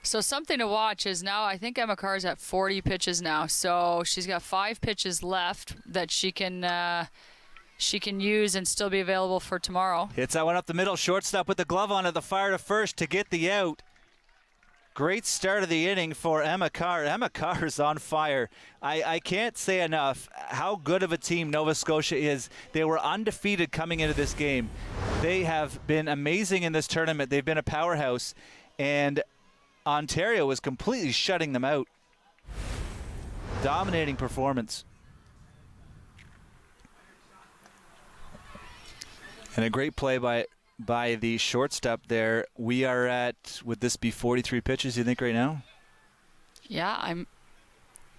So something to watch is now I think Emma Carr's at 40 pitches now. So she's got 5 pitches left that she can use and still be available for tomorrow. Hits that one up the middle. Shortstop with the glove on it. The fire to first to get the out. Great start of the inning for Emma Carr. Emma Carr is on fire. I can't say enough how good of a team Nova Scotia is. They were undefeated coming into this game. They have been amazing in this tournament. They've been a powerhouse. And Ontario is completely shutting them out. Dominating performance. And a great play by the shortstop there. We are at, would this be 43 pitches, you think, right now? Yeah,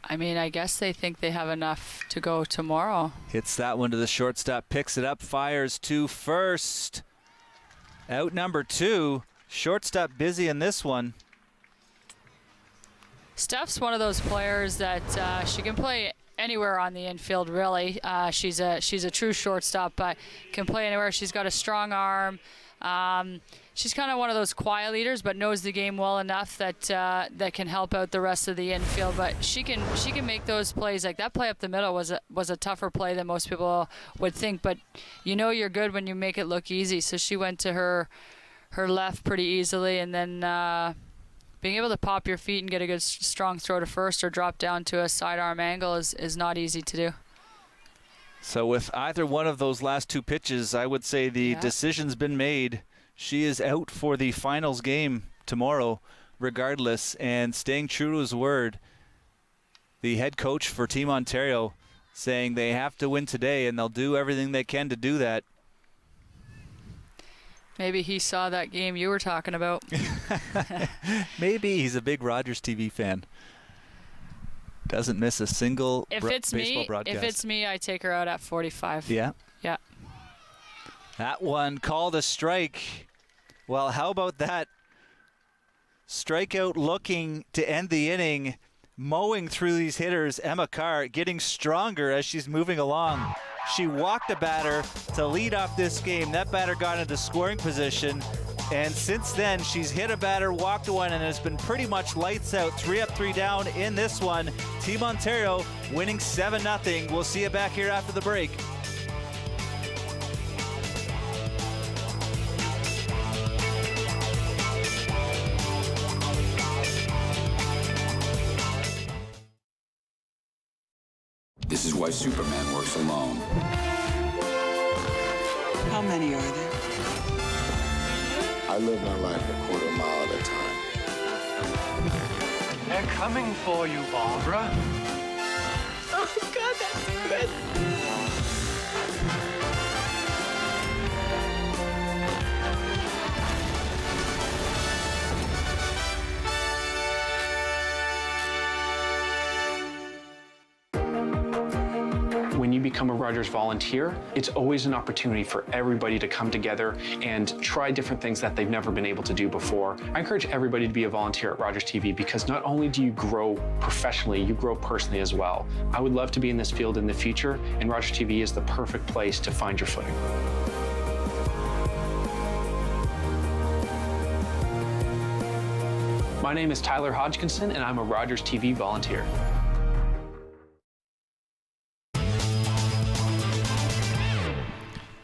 I guess they think they have enough to go tomorrow. Hits that one to the shortstop, picks it up, fires to first. Out number 2. Shortstop busy in this one. Steph's one of those players that she can play anywhere on the infield, really. She's a true shortstop, but can play anywhere. She's got a strong arm. She's kind of one of those quiet leaders, but knows the game well enough that can help out the rest of the infield. But she can make those plays. Like that play up the middle was a tougher play than most people would think. But you know you're good when you make it look easy. So she went to her left pretty easily, and then being able to pop your feet and get a good strong throw to first or drop down to a sidearm angle is not easy to do. So with either one of those last 2 pitches, I would say the decision's been made. She is out for the finals game tomorrow regardless, and staying true to his word, the head coach for Team Ontario saying they have to win today and they'll do everything they can to do that. Maybe he saw that game you were talking about. Maybe he's a big Rogers TV fan. Doesn't miss a single baseball broadcast. If it's me, I take her out at 45. Yeah. Yeah. That one called a strike. Well, how about that strikeout looking to end the inning, mowing through these hitters. Emma Carr getting stronger as she's moving along. She walked a batter to lead off this game. That batter got into scoring position, and since then she's hit a batter, walked one, and has been pretty much lights out. 3 up, 3 down in this one. Team Ontario winning 7-0. We'll see you back here after the break. This is why Superman works alone. How many are there? I live my life a quarter mile at a time. They're coming for you, Barbara. Oh, God, that's good. When you become a Rogers volunteer, it's always an opportunity for everybody to come together and try different things that they've never been able to do before. I encourage everybody to be a volunteer at Rogers TV because not only do you grow professionally, you grow personally as well. I would love to be in this field in the future, and Rogers TV is the perfect place to find your footing. My name is Tyler Hodgkinson, and I'm a Rogers TV volunteer.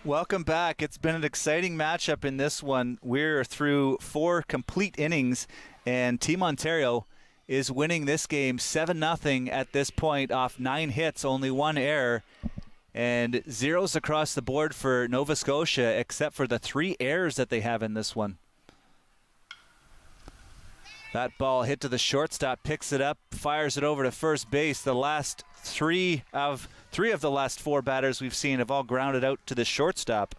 Welcome back. It's been an exciting matchup in this one. We're through 4 complete innings, and Team Ontario is winning this game 7-0 at this point off 9 hits, only 1 error, and zeros across the board for Nova Scotia except for the 3 errors that they have in this one. That ball hit to the shortstop, picks it up, fires it over to first base. The last three of the last 4 batters we've seen have all grounded out to the shortstop.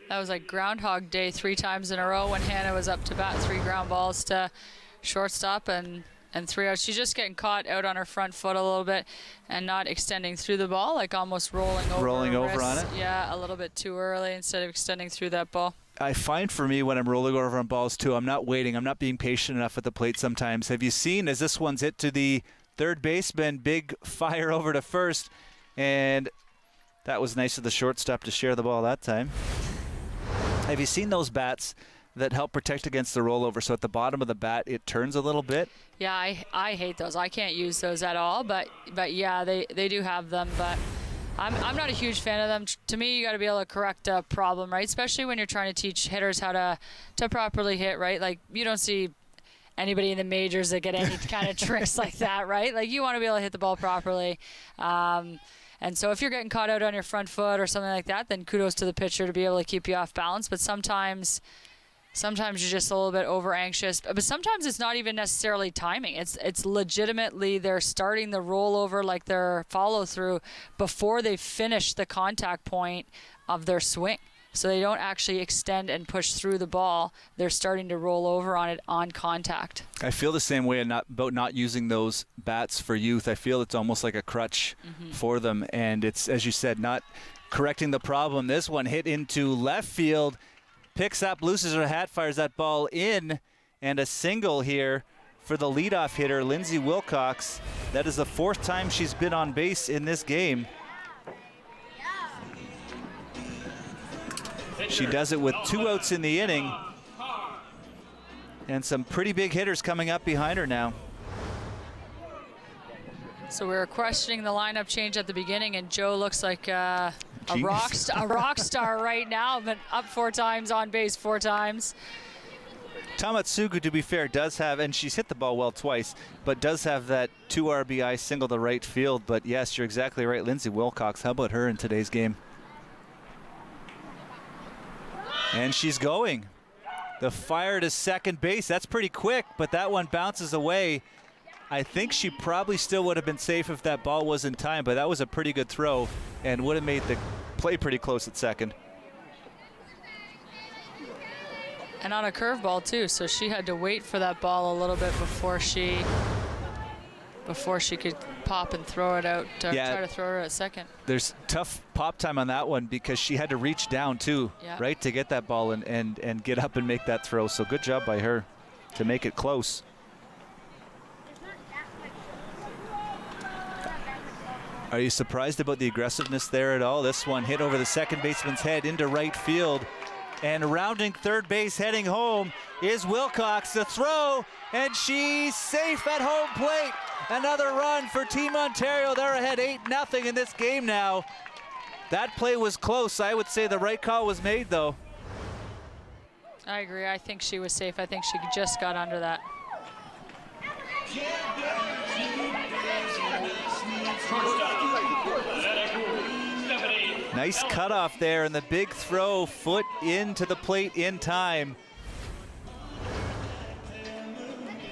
That was like Groundhog Day 3 times in a row when Hannah was up to bat. 3 ground balls to shortstop and 3 outs. She's just getting caught out on her front foot a little bit and not extending through the ball, like almost rolling over on it? Yeah, a little bit too early instead of extending through that ball. I find for me when I'm rolling over on balls too, I'm not waiting. I'm not being patient enough at the plate sometimes. Have you seen as this one's hit to the third baseman, big fire over to first, and that was nice of the shortstop to share the ball that time. Have you seen those bats that help protect against the rollover? So at the bottom of the bat, it turns a little bit. Yeah, I hate those. I can't use those at all, but yeah, they do have them, but I'm not a huge fan of them. To me, you got to be able to correct a problem, right? Especially when you're trying to teach hitters how to properly hit, right? Like, you don't see anybody in the majors that get any kind of tricks like that, right? Like, you want to be able to hit the ball properly. And so if you're getting caught out on your front foot or something like that, then kudos to the pitcher to be able to keep you off balance. But sometimes you're just a little bit over anxious. But sometimes it's not even necessarily timing. It's legitimately they're starting the rollover, like their follow through, before they finish the contact point of their swing. So they don't actually extend and push through the ball. They're starting to roll over on it on contact. I feel the same way about not using those bats for youth. I feel it's almost like a crutch for them. And it's, as you said, not correcting the problem. This one hit into left field, picks up, loses her hat, fires that ball in, and a single here for the leadoff hitter, Lindsay Wilcox. That is the 4th time she's been on base in this game. She does it with 2 outs in the inning, and some pretty big hitters coming up behind her now. So we were questioning the lineup change at the beginning, and Joe looks like a rock star right now, but up 4 times, on base 4 times. Tamatsugu, to be fair, does have, and she's hit the ball well twice, but does have that 2 RBI single to right field. But yes, you're exactly right, Lindsay Wilcox. How about her in today's game? And she's going. The fire to second base. That's pretty quick, but that one bounces away. I think she probably still would have been safe if that ball was in time, but that was a pretty good throw and would have made the play pretty close at second. And on a curveball too, so she had to wait for that ball a little bit before she before she could pop and throw it out, try to throw her at second. There's tough pop time on that one because she had to reach down too, right, to get that ball and get up and make that throw. So good job by her to make it close. Are you surprised about the aggressiveness there at all? This one hit over the second baseman's head into right field. And rounding third base, heading home, is Wilcox. The throw, and she's safe at home plate. Another run for Team Ontario. They're ahead 8-0 in this game now. That play was close. I would say the right call was made, though. I agree. I think she was safe. I think she just got under that. Nice cutoff there, and the big throw, foot into the plate in time.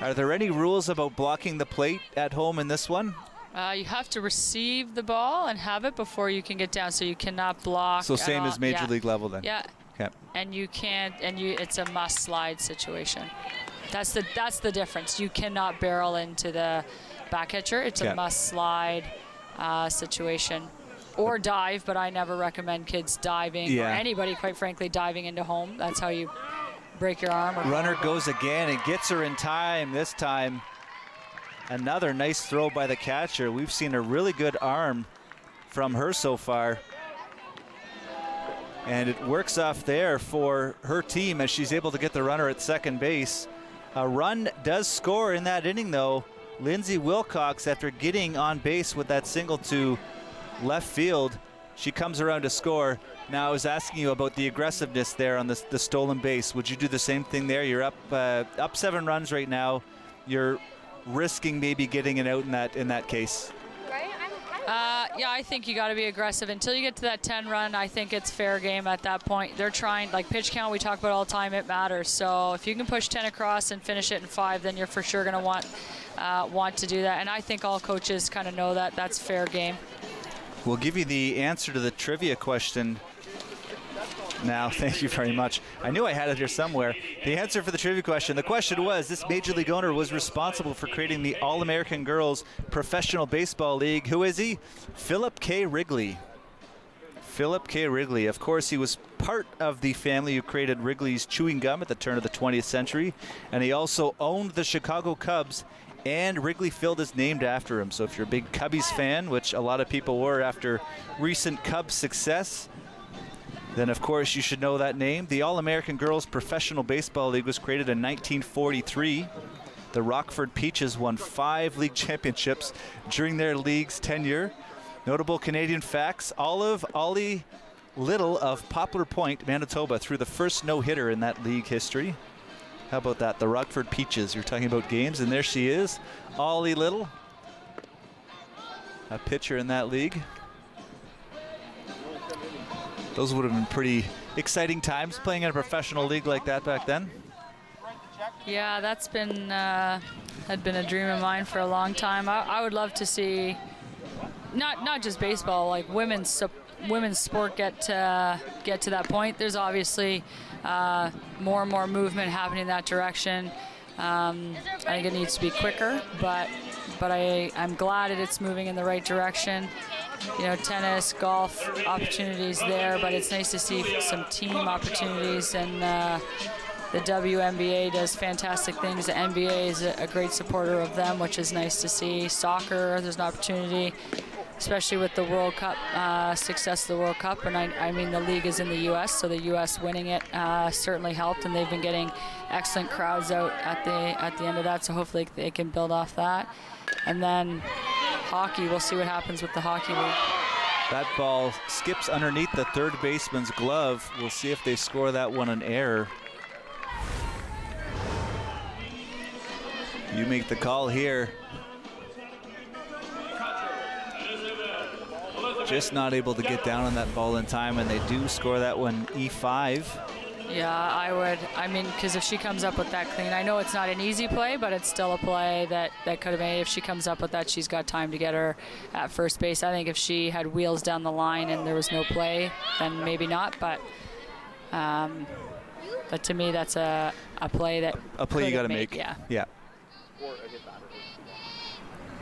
Are there any rules about blocking the plate at home in this one? You have to receive the ball and have it before you can get down, so you cannot block. So same as Major League level then? Yeah. Okay. And you can't, it's a must slide situation. That's the difference. You cannot barrel into the back catcher. It's a must slide situation. Or dive, but I never recommend kids diving, or anybody, quite frankly, diving into home. That's how you break your arm. Runner goes again and gets her in time this time. Another nice throw by the catcher. We've seen a really good arm from her so far. And it works off there for her team as she's able to get the runner at second base. A run does score in that inning, though. Lindsay Wilcox, after getting on base with that single to left field, she comes around to score. Now, I was asking you about the aggressiveness there on the stolen base. Would you do the same thing there? You're up 7 runs right now. You're risking maybe getting it out in that case. Yeah, I think you got to be aggressive until you get to that 10 run. I think it's fair game at that point. They're trying, like pitch count we talk about all the time, it matters. So if you can push 10 across and finish it in 5, then you're for sure going to want to do that. And I think all coaches kind of know that that's fair game. We'll give you the answer to the trivia question now. Thank you very much. I knew I had it here somewhere. The answer for the trivia question. The question was, this Major League owner was responsible for creating the All-American Girls Professional Baseball League. Who is he? Philip K. Wrigley. Philip K. Wrigley. Of course, he was part of the family who created Wrigley's Chewing Gum at the turn of the 20th century. And he also owned the Chicago Cubs, and Wrigley Field is named after him. So if you're a big Cubbies fan, which a lot of people were after recent Cubs success, then of course you should know that name. The All-American Girls Professional Baseball League was created in 1943. The Rockford Peaches won 5 league championships during their league's tenure. Notable Canadian facts: Ollie Little of Poplar Point, Manitoba, threw the first no-hitter in that league history. How about that? The Rockford Peaches. You're talking about games, and there she is, Ollie Little, a pitcher in that league. Those would have been pretty exciting times playing in a professional league like that back then. Yeah, that's been had been a dream of mine for a long time. I would love to see not just baseball, like women's sport get to that point. There's obviously more and more movement happening in that direction. I think it needs to be quicker, but I'm glad it's moving in the right direction. You know, tennis, golf opportunities there, but it's nice to see some team opportunities, and the WNBA does fantastic things. The NBA is a great supporter of them, which is nice to see. Soccer, there's an opportunity, especially with the World Cup, success of the World Cup. And I mean, the league is in the U.S., so the U.S. winning it certainly helped, and they've been getting excellent crowds out at the end of that, so hopefully they can build off that. And then hockey, we'll see what happens with the hockey league. That ball skips underneath the third baseman's glove. We'll see if they score that one an error. You make the call here. Just not able to get down on that ball in time, and they do score that one E5. Yeah, I would. I mean, because if she comes up with that clean, I know it's not an easy play, but it's still a play that could have made. If she comes up with that, she's got time to get her at first base. I think if she had wheels down the line and there was no play, then maybe not. But to me, that's a play that you got to make. Yeah. Yeah.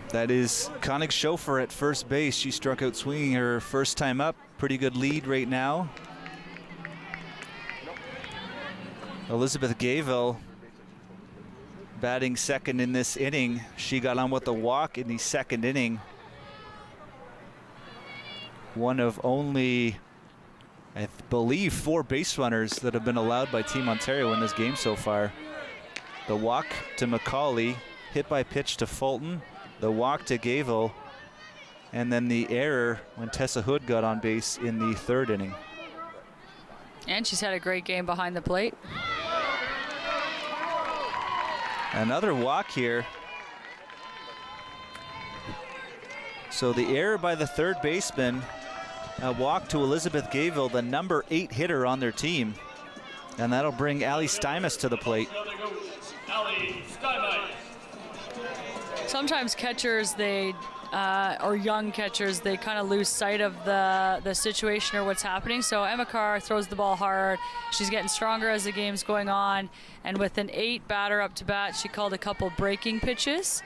That is Koenig Schofer at first base. She struck out swinging her first time up. Pretty good lead right now. Elizabeth Gayville batting second in this inning. She got on with a walk in the second inning. One of only, I believe, 4 base runners that have been allowed by Team Ontario in this game so far. The walk to McCauley, hit by pitch to Fulton, the walk to Gayville, and then the error when Tessa Hood got on base in the third inning. And she's had a great game behind the plate. Another walk here. So the error by the third baseman, a walk to Elizabeth Gayville, the number 8 hitter on their team. And that'll bring Allie Stymus to the plate. Sometimes catchers, or young catchers, they kind of lose sight of the situation or what's happening. So Emma Carr throws the ball hard. She's getting stronger as the game's going on. And with an 8 batter up to bat, she called a couple breaking pitches.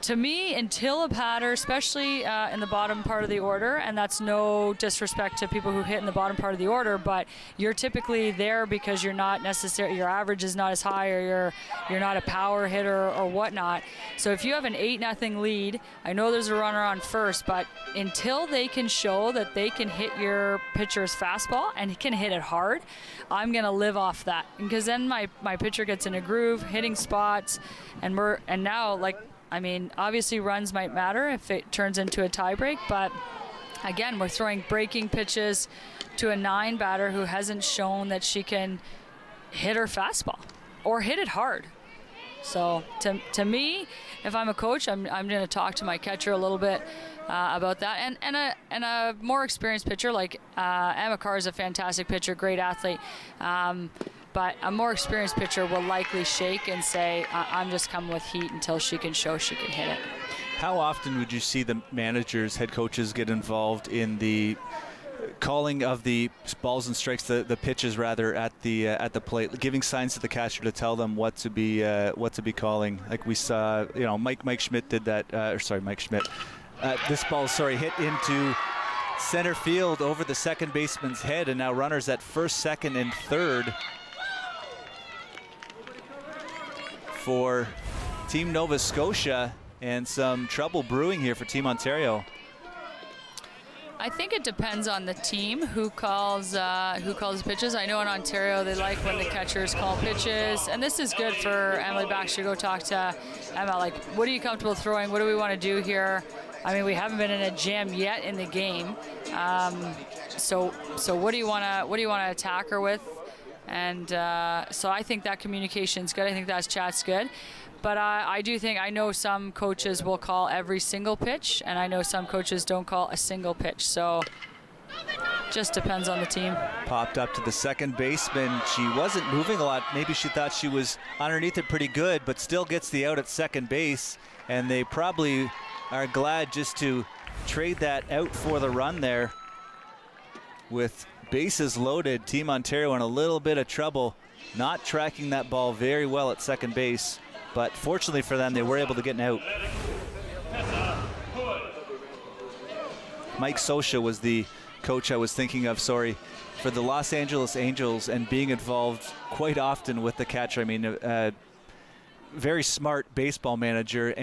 To me, until a batter, especially in the bottom part of the order, and that's no disrespect to people who hit in the bottom part of the order, but you're typically there because you're not necessarily, your average is not as high, or you're not a power hitter or whatnot. So if you have an 8-0 lead, I know there's a runner on first, but until they can show that they can hit your pitcher's fastball and he can hit it hard, I'm gonna live off that, because then my pitcher gets in a groove, hitting spots, and now, like, I mean, obviously runs might matter if it turns into a tiebreak, but again, we're throwing breaking pitches to a 9 batter who hasn't shown that she can hit her fastball or hit it hard. So to me, if I'm a coach, I'm going to talk to my catcher a little bit about that, and a more experienced pitcher like Emma Carr is a fantastic pitcher, great athlete. But a more experienced pitcher will likely shake and say, I'm just coming with heat until she can show she can hit it. How often would you see the managers, head coaches get involved in the calling of the balls and strikes, the pitches rather, at the plate, giving signs to the catcher to tell them what to be calling? Like we saw, Mike Schmidt did that. Mike Schmidt. This ball, hit into center field over the second baseman's head, and now runners at first, second, and third for Team Nova Scotia, and some trouble brewing here for Team Ontario. I think it depends on the team who calls pitches. I know in Ontario they like when the catchers call pitches, and this is good for Emily Baxter. Go talk to Emma, like, what are you comfortable throwing? What do we want to do here? I mean, we haven't been in a jam yet in the game, so what do you want to attack her with? And so I think that communication's good. I think that chat's good. But I do think, I know some coaches will call every single pitch, and I know some coaches don't call a single pitch. So just depends on the team. Popped up to the second baseman. She wasn't moving a lot. Maybe she thought she was underneath it pretty good, but still gets the out at second base. And they probably are glad just to trade that out for the run there. With bases loaded, Team Ontario in a little bit of trouble, not tracking that ball very well at second base. But fortunately for them, they were able to get an out. Mike Scotia was the coach I was thinking of, for the Los Angeles Angels, and being involved quite often with the catcher. I mean, very smart baseball manager.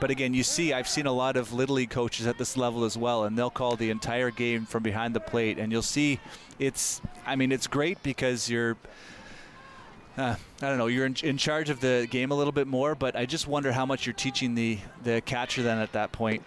But again, I've seen a lot of Little League coaches at this level as well, and they'll call the entire game from behind the plate. And you'll see it's great because you're, you're in charge of the game a little bit more, but I just wonder how much you're teaching the catcher then at that point.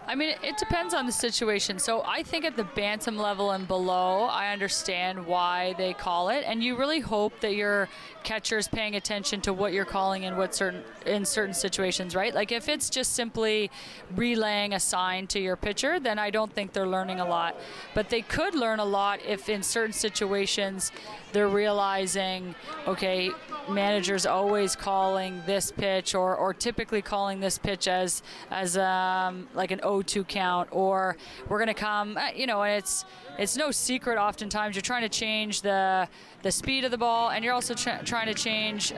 I mean, it depends on the situation. So I think at the bantam level and below, I understand why they call it, and you really hope that your catcher is paying attention to what you're calling in certain situations, right? Like if it's just simply relaying a sign to your pitcher, then I don't think they're learning a lot. But they could learn a lot if in certain situations they're realizing, okay, manager's always calling this pitch, or typically calling this pitch as like an 0-2 count, or we're going to come, and it's no secret oftentimes you're trying to change the speed of the ball, and you're also trying to change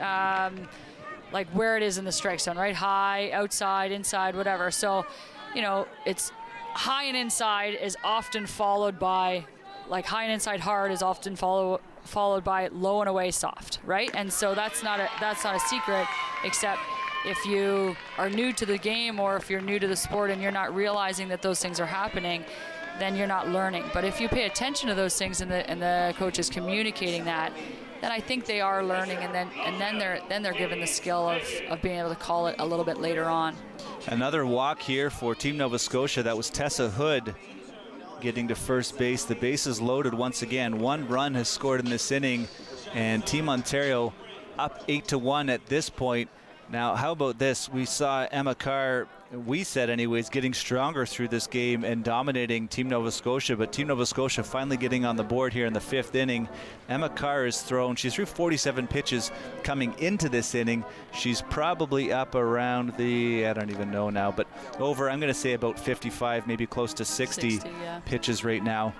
like where it is in the strike zone, right? High, outside, inside, whatever. So, it's high and inside is often followed by, like high and inside hard is often followed by low and away soft, right? And so that's not a secret, except if you are new to the game or if you're new to the sport and you're not realizing that those things are happening, then you're not learning. But if you pay attention to those things and the coach is communicating that, then I think they are learning, and then they're given the skill of being able to call it a little bit later on. Another walk here for Team Nova Scotia. That was Tessa Hood getting to first base. The bases loaded once again. 1 run has scored in this inning, and Team Ontario up 8-1 at this point. Now, how about this? We saw Emma Carr, we said anyways, getting stronger through this game and dominating Team Nova Scotia, but Team Nova Scotia finally getting on the board here in the 5th inning. Emma Carr is thrown. She threw 47 pitches coming into this inning. She's probably up around I don't even know now, but over, I'm going to say about 55, maybe close to 60 yeah. pitches right now.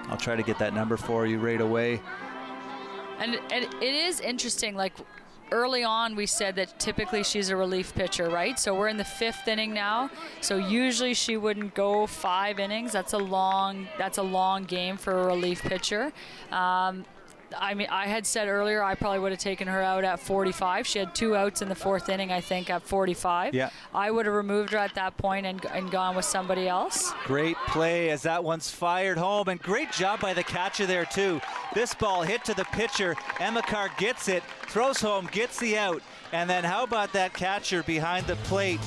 I'll try to get that number for you right away. And it is interesting, like, early on, we said that typically she's a relief pitcher, right? So we're in the 5th inning now. So usually she wouldn't go 5 innings. That's a long game for a relief pitcher. I mean, I had said earlier I probably would have taken her out at 45. She had 2 outs in the 4th inning, I think, at 45. Yeah. I would have removed her at that point and gone with somebody else. Great play as that one's fired home, and great job by the catcher there too. This ball hit to the pitcher. Emma Carr gets it, throws home, gets the out, and then how about that catcher behind the plate?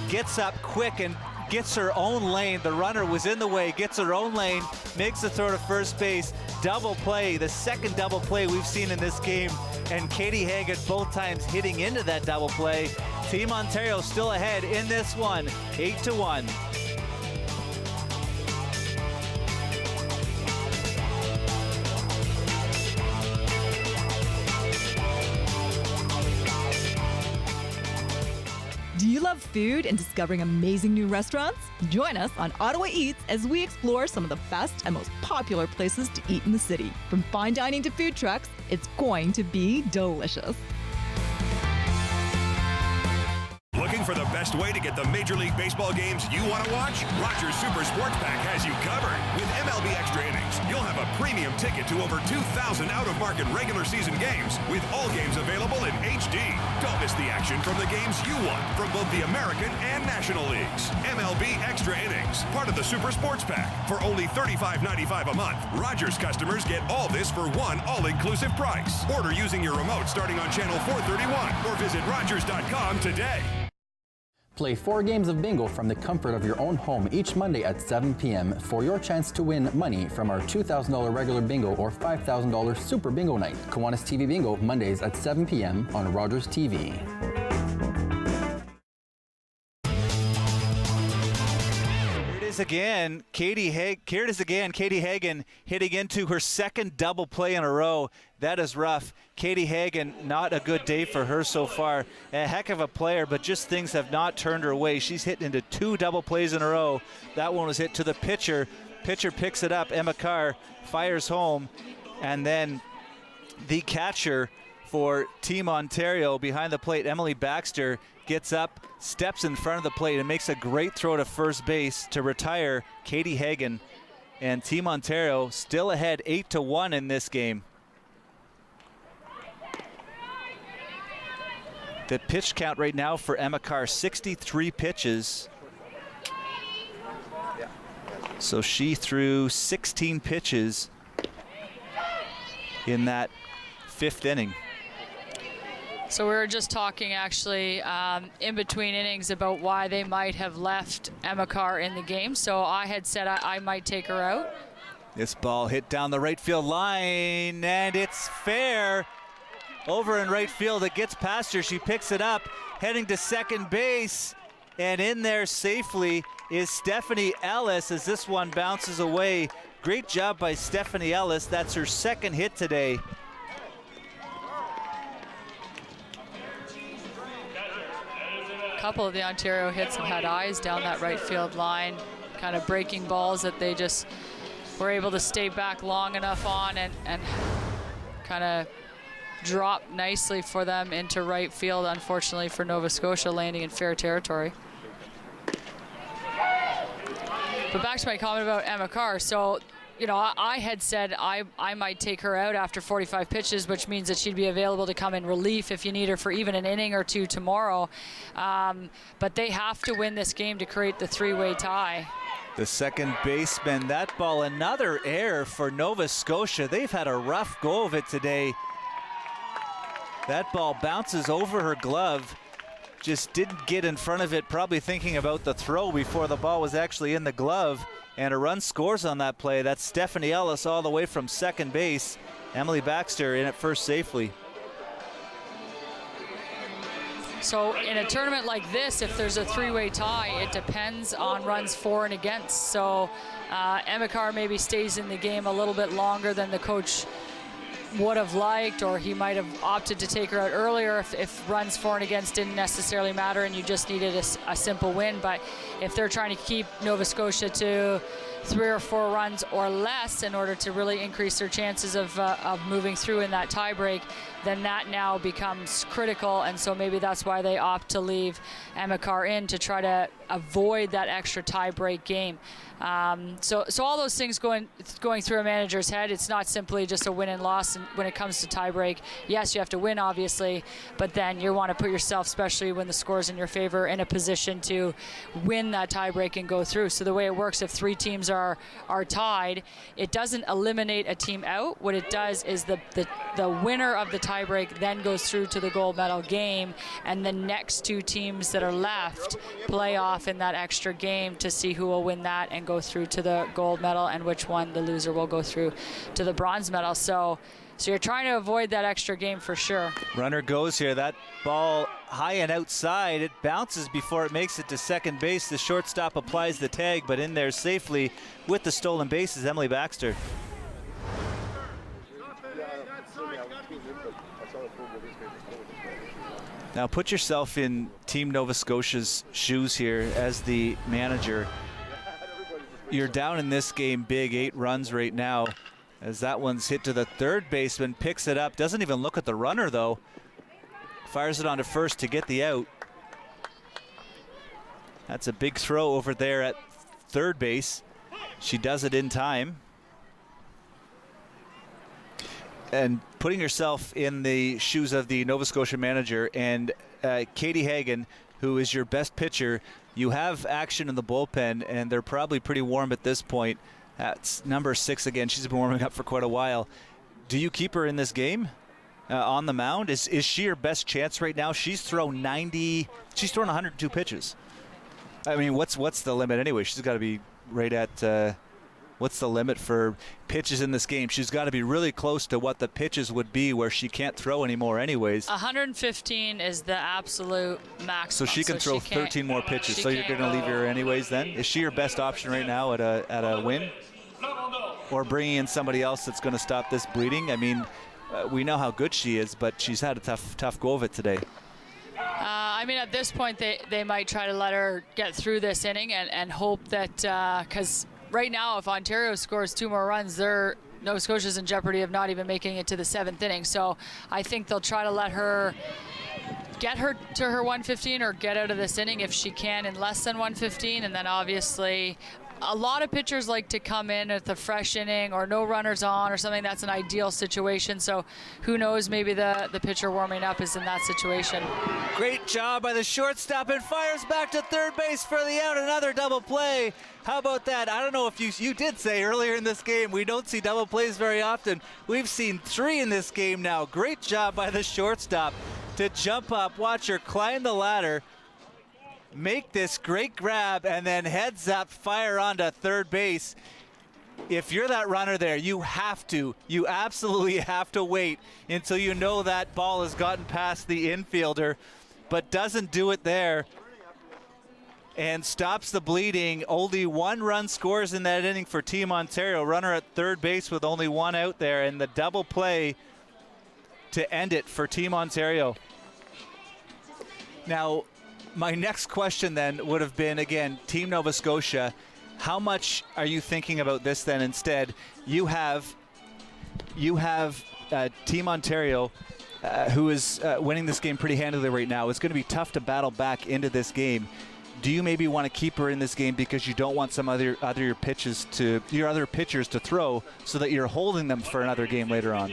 Gets up quick and gets her own lane. The runner was in the way, gets her own lane, makes the throw to first base. Double play, the second double play we've seen in this game, and Katie Hagan both times hitting into that double play. Team Ontario still ahead in this one, 8-1. Do you love food and discovering amazing new restaurants? Join us on Ottawa Eats as we explore some of the best and most popular places to eat in the city. From fine dining to food trucks, it's going to be delicious. Looking for the best way to get the Major League Baseball games you want to watch? Rogers Super Sports Pack has you covered. With MLB Extra Innings, you'll have a premium ticket to over 2,000 out-of-market regular season games, with all games available in HD. Don't miss the action from the games you want from both the American and National Leagues. MLB Extra Innings, part of the Super Sports Pack. For only $35.95 a month, Rogers customers get all this for one all-inclusive price. Order using your remote starting on channel 431 or visit Rogers.com today. Play 4 games of bingo from the comfort of your own home each Monday at 7 p.m. for your chance to win money from our $2,000 regular bingo or $5,000 super bingo night. Kiwanis TV Bingo, Mondays at 7 p.m. on Rogers TV. Again, Katie Hagan hitting into her second double play in a row. That is rough. Katie Hagan, not a good day for her so far. A heck of a player, but just things have not turned her way. She's hit into 2 double plays in a row. That one was hit to the pitcher. Pitcher picks it up. Emma Carr fires home, and then the catcher for Team Ontario behind the plate, Emily Baxter, gets up, steps in front of the plate, and makes a great throw to first base to retire Katie Hagan. And Team Ontario still ahead 8-1 in this game. The pitch count right now for Emma Carr, 63 pitches. So she threw 16 pitches in that 5th inning. So we were just talking actually in between innings about why they might have left Emma Carr in the game. So I had said I might take her out. This ball hit down the right field line, and it's fair. Over in right field, it gets past her. She picks it up, heading to second base, and in there safely is Stephanie Ellis as this one bounces away. Great job by Stephanie Ellis. That's her second hit today. A couple of the Ontario hits have had eyes down that right field line, kind of breaking balls that they just were able to stay back long enough on and kind of dropped nicely for them into right field, unfortunately for Nova Scotia, landing in fair territory. But back to my comment about Emma Carr. So, you know, I had said I might take her out after 45 pitches, which means that she'd be available to come in relief if you need her for even an inning or two tomorrow. But they have to win this game to create the three-way tie. The second baseman, that ball, another error for Nova Scotia. They've had a rough go of it today. That ball bounces over her glove. Just didn't get in front of it, probably thinking about the throw before the ball was actually in the glove. And a run scores on that play. That's Stephanie Ellis all the way from second base. Emily Baxter in at first safely. So in a tournament like this, if there's a three-way tie, it depends on runs for and against. So Emma Carr maybe stays in the game a little bit longer than the coach would have liked, or he might have opted to take her out earlier if runs for and against didn't necessarily matter and you just needed a simple win. But if they're trying to keep Nova Scotia to 3 or 4 runs or less in order to really increase their chances of moving through in that tiebreak, then that now becomes critical. And so maybe that's why they opt to leave Emma Carr in, to try to avoid that extra tiebreak game. So all those things going through a manager's head. It's not simply just a win and loss when it comes to tiebreak. Yes, you have to win, obviously, but then you want to put yourself, especially when the score's in your favor, in a position to win that tiebreak and go through. So the way it works, if 3 teams are tied, it doesn't eliminate a team out. What it does is the winner of the tiebreak then goes through to the gold medal game, and the next 2 teams that are left play off in that extra game to see who will win that and go through to the gold medal, and which one, the loser, will go through to the bronze medal. So you're trying to avoid that extra game for sure. Runner goes here. That ball high and outside. It bounces before it makes it to second base. The shortstop applies the tag, but in there safely with the stolen base is Emily Baxter. Now put yourself in Team Nova Scotia's shoes here as the manager. You're down in this game big, 8 runs right now, as that one's hit to the third baseman, picks it up, doesn't even look at the runner though, fires it onto first to get the out. That's a big throw over there at third base. She does it in time. And putting herself in the shoes of the Nova Scotia manager and Katie Hagen, who is your best pitcher, you have action in the bullpen, and they're probably pretty warm at this point. That's number 6 again. She's been warming up for quite a while. Do you keep her in this game on the mound? Is she your best chance right now? She's thrown 102 pitches. I mean, what's the limit anyway? She's got to be right at what's the limit for pitches in this game? She's got to be really close to what the pitches would be where she can't throw anymore anyways. 115 is the absolute max. So she can throw 13 more pitches. So you're going to leave her anyways then? Is she your best option right now at a win? Or bringing in somebody else that's going to stop this bleeding? I mean, we know how good she is, but she's had a tough go of it today. I mean, at this point, they might try to let her get through this inning and hope that, because right now, if Ontario scores 2 more runs, Nova Scotia's in jeopardy of not even making it to the 7th inning. So I think they'll try to let her get her to her 115 or get out of this inning if she can in less than 115. And then obviously a lot of pitchers like to come in at the fresh inning or no runners on or something. That's an ideal situation. So who knows, maybe the pitcher warming up is in that situation. Great job by the shortstop, and fires back to third base for the out. Another double play. How about that? I don't know if you did say earlier in this game, we don't see double plays very often. We've seen 3 in this game now. Great job by the shortstop to jump up, watch her climb the ladder, make this great grab, and then heads up, fire onto third base. If you're that runner there, you absolutely have to wait until you know that ball has gotten past the infielder, but doesn't do it there and stops the bleeding. Only 1 run scores in that inning for Team Ontario. Runner at third base with only 1 out there, and the double play to end it for Team Ontario. Now, my next question then would have been, again, Team Nova Scotia, how much are you thinking about this then instead? You have Team Ontario who is winning this game pretty handily right now. It's going to be tough to battle back into this game. Do you maybe want to keep her in this game because you don't want some other pitchers to throw so that you're holding them for another game later on?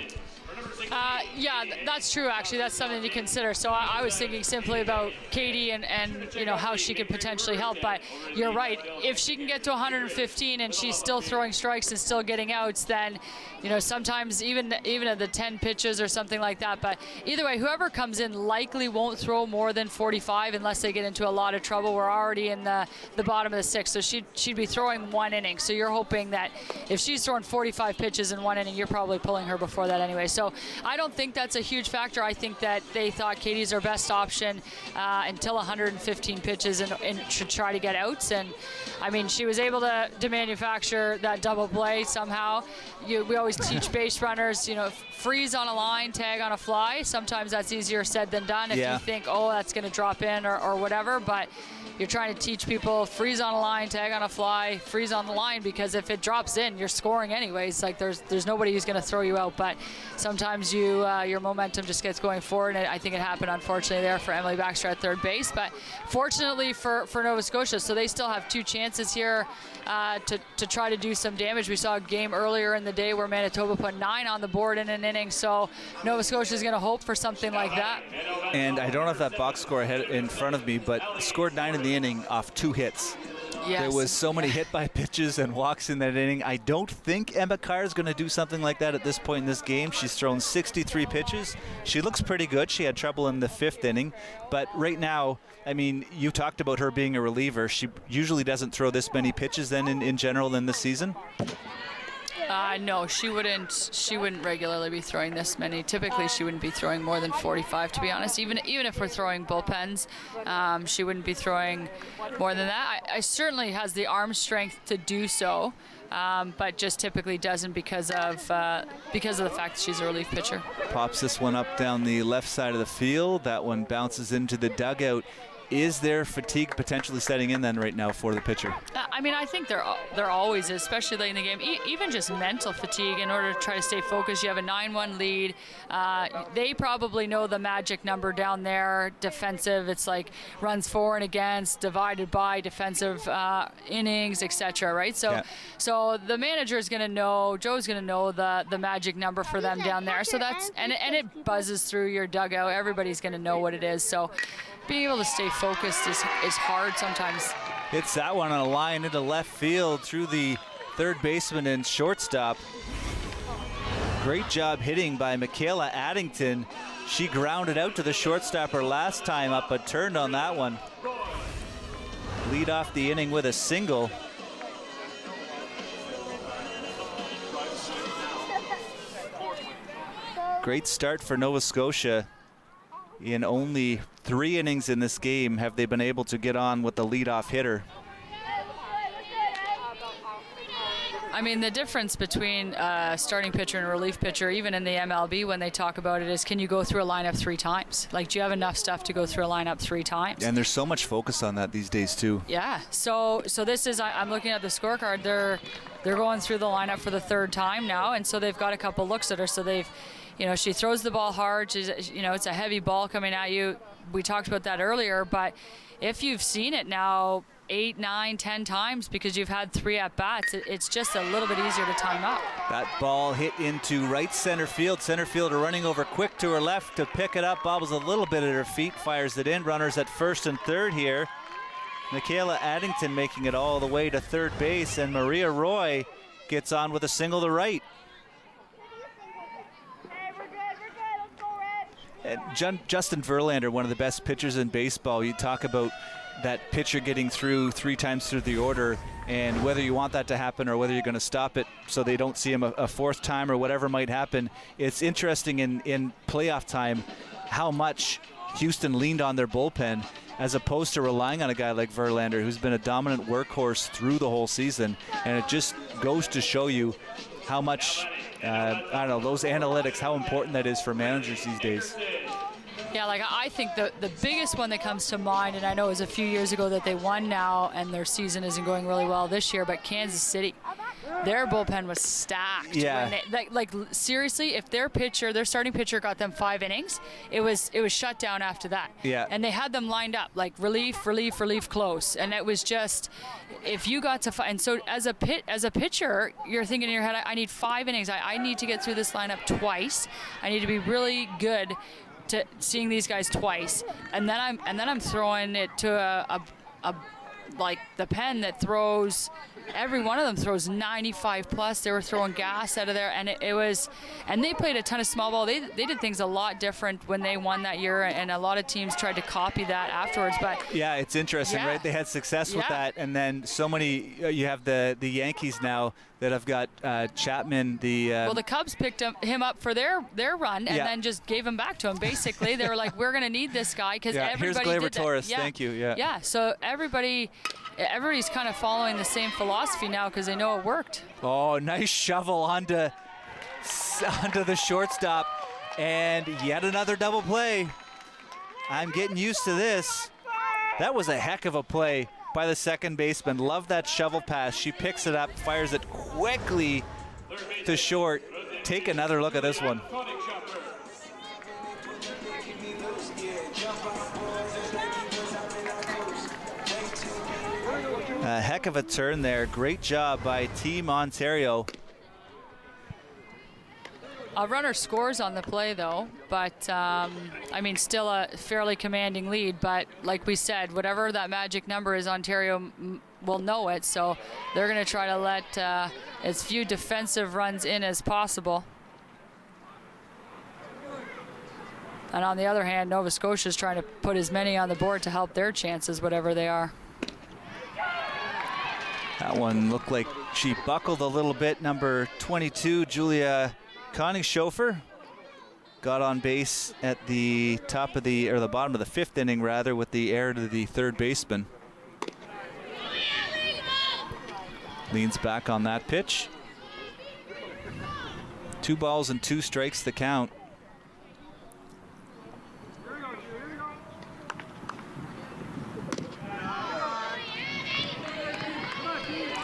Yeah, that's true, actually. That's something to consider. So I was thinking simply about Katie and how she could potentially help. But you're right. If she can get to 115 and she's still throwing strikes and still getting outs, then sometimes even at the 10 pitches or something like that. But either way, whoever comes in likely won't throw more than 45 unless they get into a lot of trouble. We're already in the bottom of the sixth, so she'd be throwing 1 inning. So you're hoping that if she's throwing 45 pitches in 1 inning, you're probably pulling her before that anyway. So I don't think that's a huge factor. I think that they thought Katie's our best option until 115 pitches and should try to get outs. And I mean, she was able to manufacture that double play somehow. We always teach base runners, freeze on a line, tag on a fly. Sometimes that's easier said than done if you think, oh, that's going to drop in or whatever. But you're trying to teach people freeze on a line, tag on a fly, freeze on the line, because if it drops in, you're scoring anyways. Like there's nobody who's going to throw you out. But sometimes your momentum just gets going forward, and I think it happened unfortunately there for Emily Baxter at third base. But fortunately for Nova Scotia, so they still have 2 chances here to try to do some damage. We saw a game earlier in the day where Manitoba put 9 on the board in an inning, so Nova Scotia is going to hope for something like that. And I don't have that box score in front of me, but scored 9 in the inning off 2 hits. Yes. There was so many hit by pitches and walks in that inning. I don't think Emma Carr is going to do something like that at this point in this game. She's thrown 63 pitches. She looks pretty good. She had trouble in the 5th inning. But right now, I mean, you talked about her being a reliever. She usually doesn't throw this many pitches then in general in the season. No, she wouldn't regularly be throwing this many. Typically, she wouldn't be throwing more than 45, to be honest. Even if we're throwing bullpens, she wouldn't be throwing more than that. I certainly has the arm strength to do so, but just typically doesn't because of the fact that she's a relief pitcher. Pops this one up down the left side of the field. That one bounces into the dugout. Is there fatigue potentially setting in then right now for the pitcher? I mean, I think there always is, especially late in the game. Even just mental fatigue in order to try to stay focused. You have a 9-1 lead. They probably know the magic number down there. Defensive, it's like runs for and against, divided by defensive innings, etc. Right? So the manager is going to know, Joe's going to know the magic number for them down there. So that's and it buzzes through your dugout. Everybody's going to know what it is. So being able to stay focused is hard sometimes. Hits that one on a line into left field through the third baseman and shortstop. Great job hitting by Michaela Addington. She grounded out to the shortstop her last time up, but turned on that one. Lead off the inning with a single. Great start for Nova Scotia. In only 3 innings in this game have they been able to get on with the leadoff hitter. I mean, the difference between a starting pitcher and a relief pitcher, even in the MLB when they talk about it, is can you go through a lineup 3 times? Like, do you have enough stuff to go through a lineup 3 times? And there's so much focus on that these days too. Yeah. So this is, I'm looking at the scorecard. They're going through the lineup for the 3rd time now, and so they've got a couple looks at her. So they've, she throws the ball hard. She's, it's a heavy ball coming at you. We talked about that earlier, but if you've seen it now 8, 9, 10 times because you've had 3 at-bats, it's just a little bit easier to time up. That ball hit into right center field. Center fielder running over quick to her left to pick it up. Bobbles a little bit at her feet, fires it in. Runners at first and third here. Michaela Addington making it all the way to third base, and Maria Roy gets on with a single to right. And Justin Verlander, one of the best pitchers in baseball. You talk about that pitcher getting through 3 times through the order, and whether you want that to happen or whether you're going to stop it so they don't see him a 4th time or whatever might happen. It's interesting in playoff time how much Houston leaned on their bullpen as opposed to relying on a guy like Verlander, who's been a dominant workhorse through the whole season. And it just goes to show you how much, those analytics, how important that is for managers these days. Yeah, like I think the biggest one that comes to mind, and I know it was a few years ago that they won now and their season isn't going really well this year, but Kansas City. their bullpen was stacked. Yeah. When they, seriously, if their starting pitcher got them 5 innings, it was shut down after that. Yeah. And they had them lined up like relief, close, and it was just if you got to and so as a pitcher, you're thinking in your head, I need 5 innings. I need to get through this lineup twice. I need to be really good to seeing these guys twice, and then I'm throwing it to a like the pen that throws. Every one of them throws 95 plus. They were throwing gas out of there, and it was, and they played a ton of small ball. They did things a lot different when they won that year, and a lot of teams tried to copy that afterwards. But yeah, it's interesting, right? They had success with that, and then so many. You have the Yankees now that have got Chapman. The Cubs picked him up for their run, and then just gave him back to him. Basically, they were like, "We're going to need this guy because everybody here's Gleyber did that." Torres. Thank you. Yeah. So everybody's kind of following the same philosophy now because they know it worked. Oh, nice shovel onto the shortstop, and yet another double play. I'm getting used to this. That was a heck of a play by the second baseman. Love that shovel pass. She picks it up, fires it quickly to short. Take another look at this one. A heck of a turn there. Great job by Team Ontario. A runner scores on the play, though, but still a fairly commanding lead. But like we said, whatever that magic number is, Ontario will know it. So they're going to try to let as few defensive runs in as possible. And on the other hand, Nova Scotia is trying to put as many on the board to help their chances, whatever they are. That one looked like she buckled a little bit. Number 22, Julia Koningshofer, got on base at the bottom of the 5th inning, rather, with the error to the third baseman. Leans back on that pitch. 2 balls and 2 strikes the count.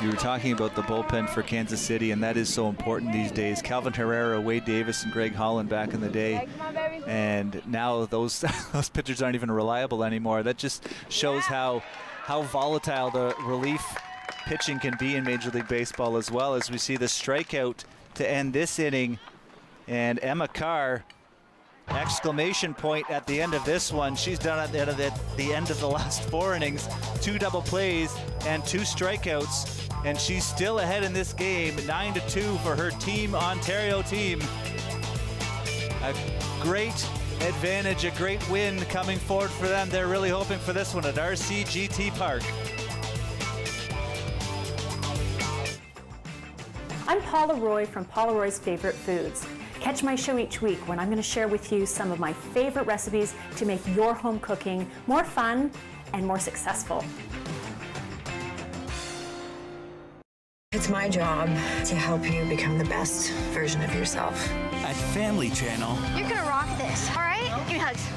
You were talking about the bullpen for Kansas City, and that is so important these days. Calvin Herrera, Wade Davis, and Greg Holland back in the day. And now those pitchers aren't even reliable anymore. That just shows how volatile the relief pitching can be in Major League Baseball, as well as we see the strikeout to end this inning. And Emma Carr, exclamation point at the end of this one. She's done at the end of the last 4 innings. 2 double plays and 2 strikeouts. And she's still ahead in this game, 9-2 for her Team Ontario team. A great advantage, a great win coming forward for them. They're really hoping for this one at RCGT Park. I'm Paula Roy from Paula Roy's Favorite Foods. Catch my show each week when I'm going to share with you some of my favorite recipes to make your home cooking more fun and more successful. It's my job to help you become the best version of yourself. At Family Channel, you're gonna rock this, all right? Give me hugs.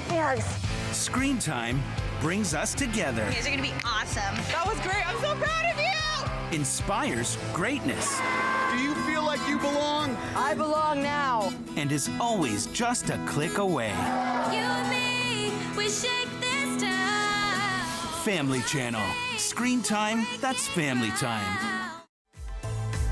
Give me hugs. Screen Time brings us together. You guys are gonna be awesome. That was great. I'm so proud of you. Inspires greatness. Do you feel like you belong? I belong now. And is always just a click away. You and me, we shake this town. Family Channel. Screen Time, that's family time.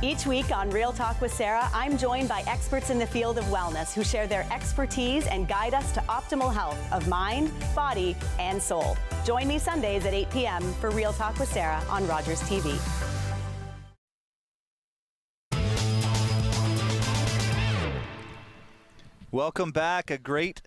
Each week on Real Talk with Sarah, I'm joined by experts in the field of wellness who share their expertise and guide us to optimal health of mind, body, and soul. Join me Sundays at 8 p.m. for Real Talk with Sarah on Rogers TV. Welcome back. A great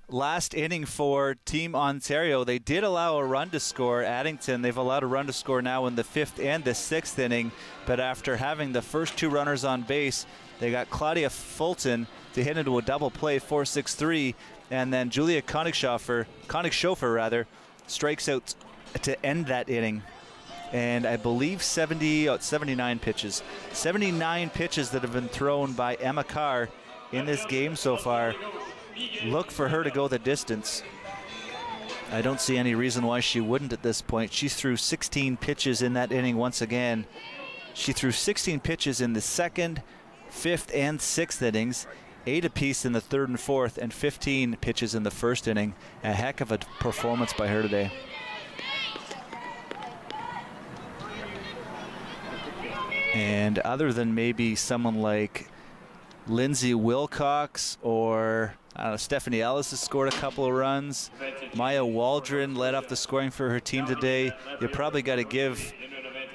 last inning for Team Ontario. They did allow a run to score. Addington, they've allowed a run to score now in the 5th and the 6th inning, but after having the first 2 runners on base, they got Claudia Fulton to hit into a double play, 4-6-3, and then Julia Koningshofer strikes out to end that inning. And I believe 79 pitches. 79 pitches that have been thrown by Emma Carr in this game so far. Look for her to go the distance. I don't see any reason why she wouldn't at this point. She's threw 16 pitches in that inning once again. She threw 16 pitches in the 2nd, 5th, and 6th innings, 8 apiece in the 3rd and 4th, and 15 pitches in the 1st inning. A heck of a performance by her today. And other than maybe someone like Lindsay Wilcox or Stephanie Ellis has scored a couple of runs. Maya Waldron led off the scoring for her team today. You probably got to give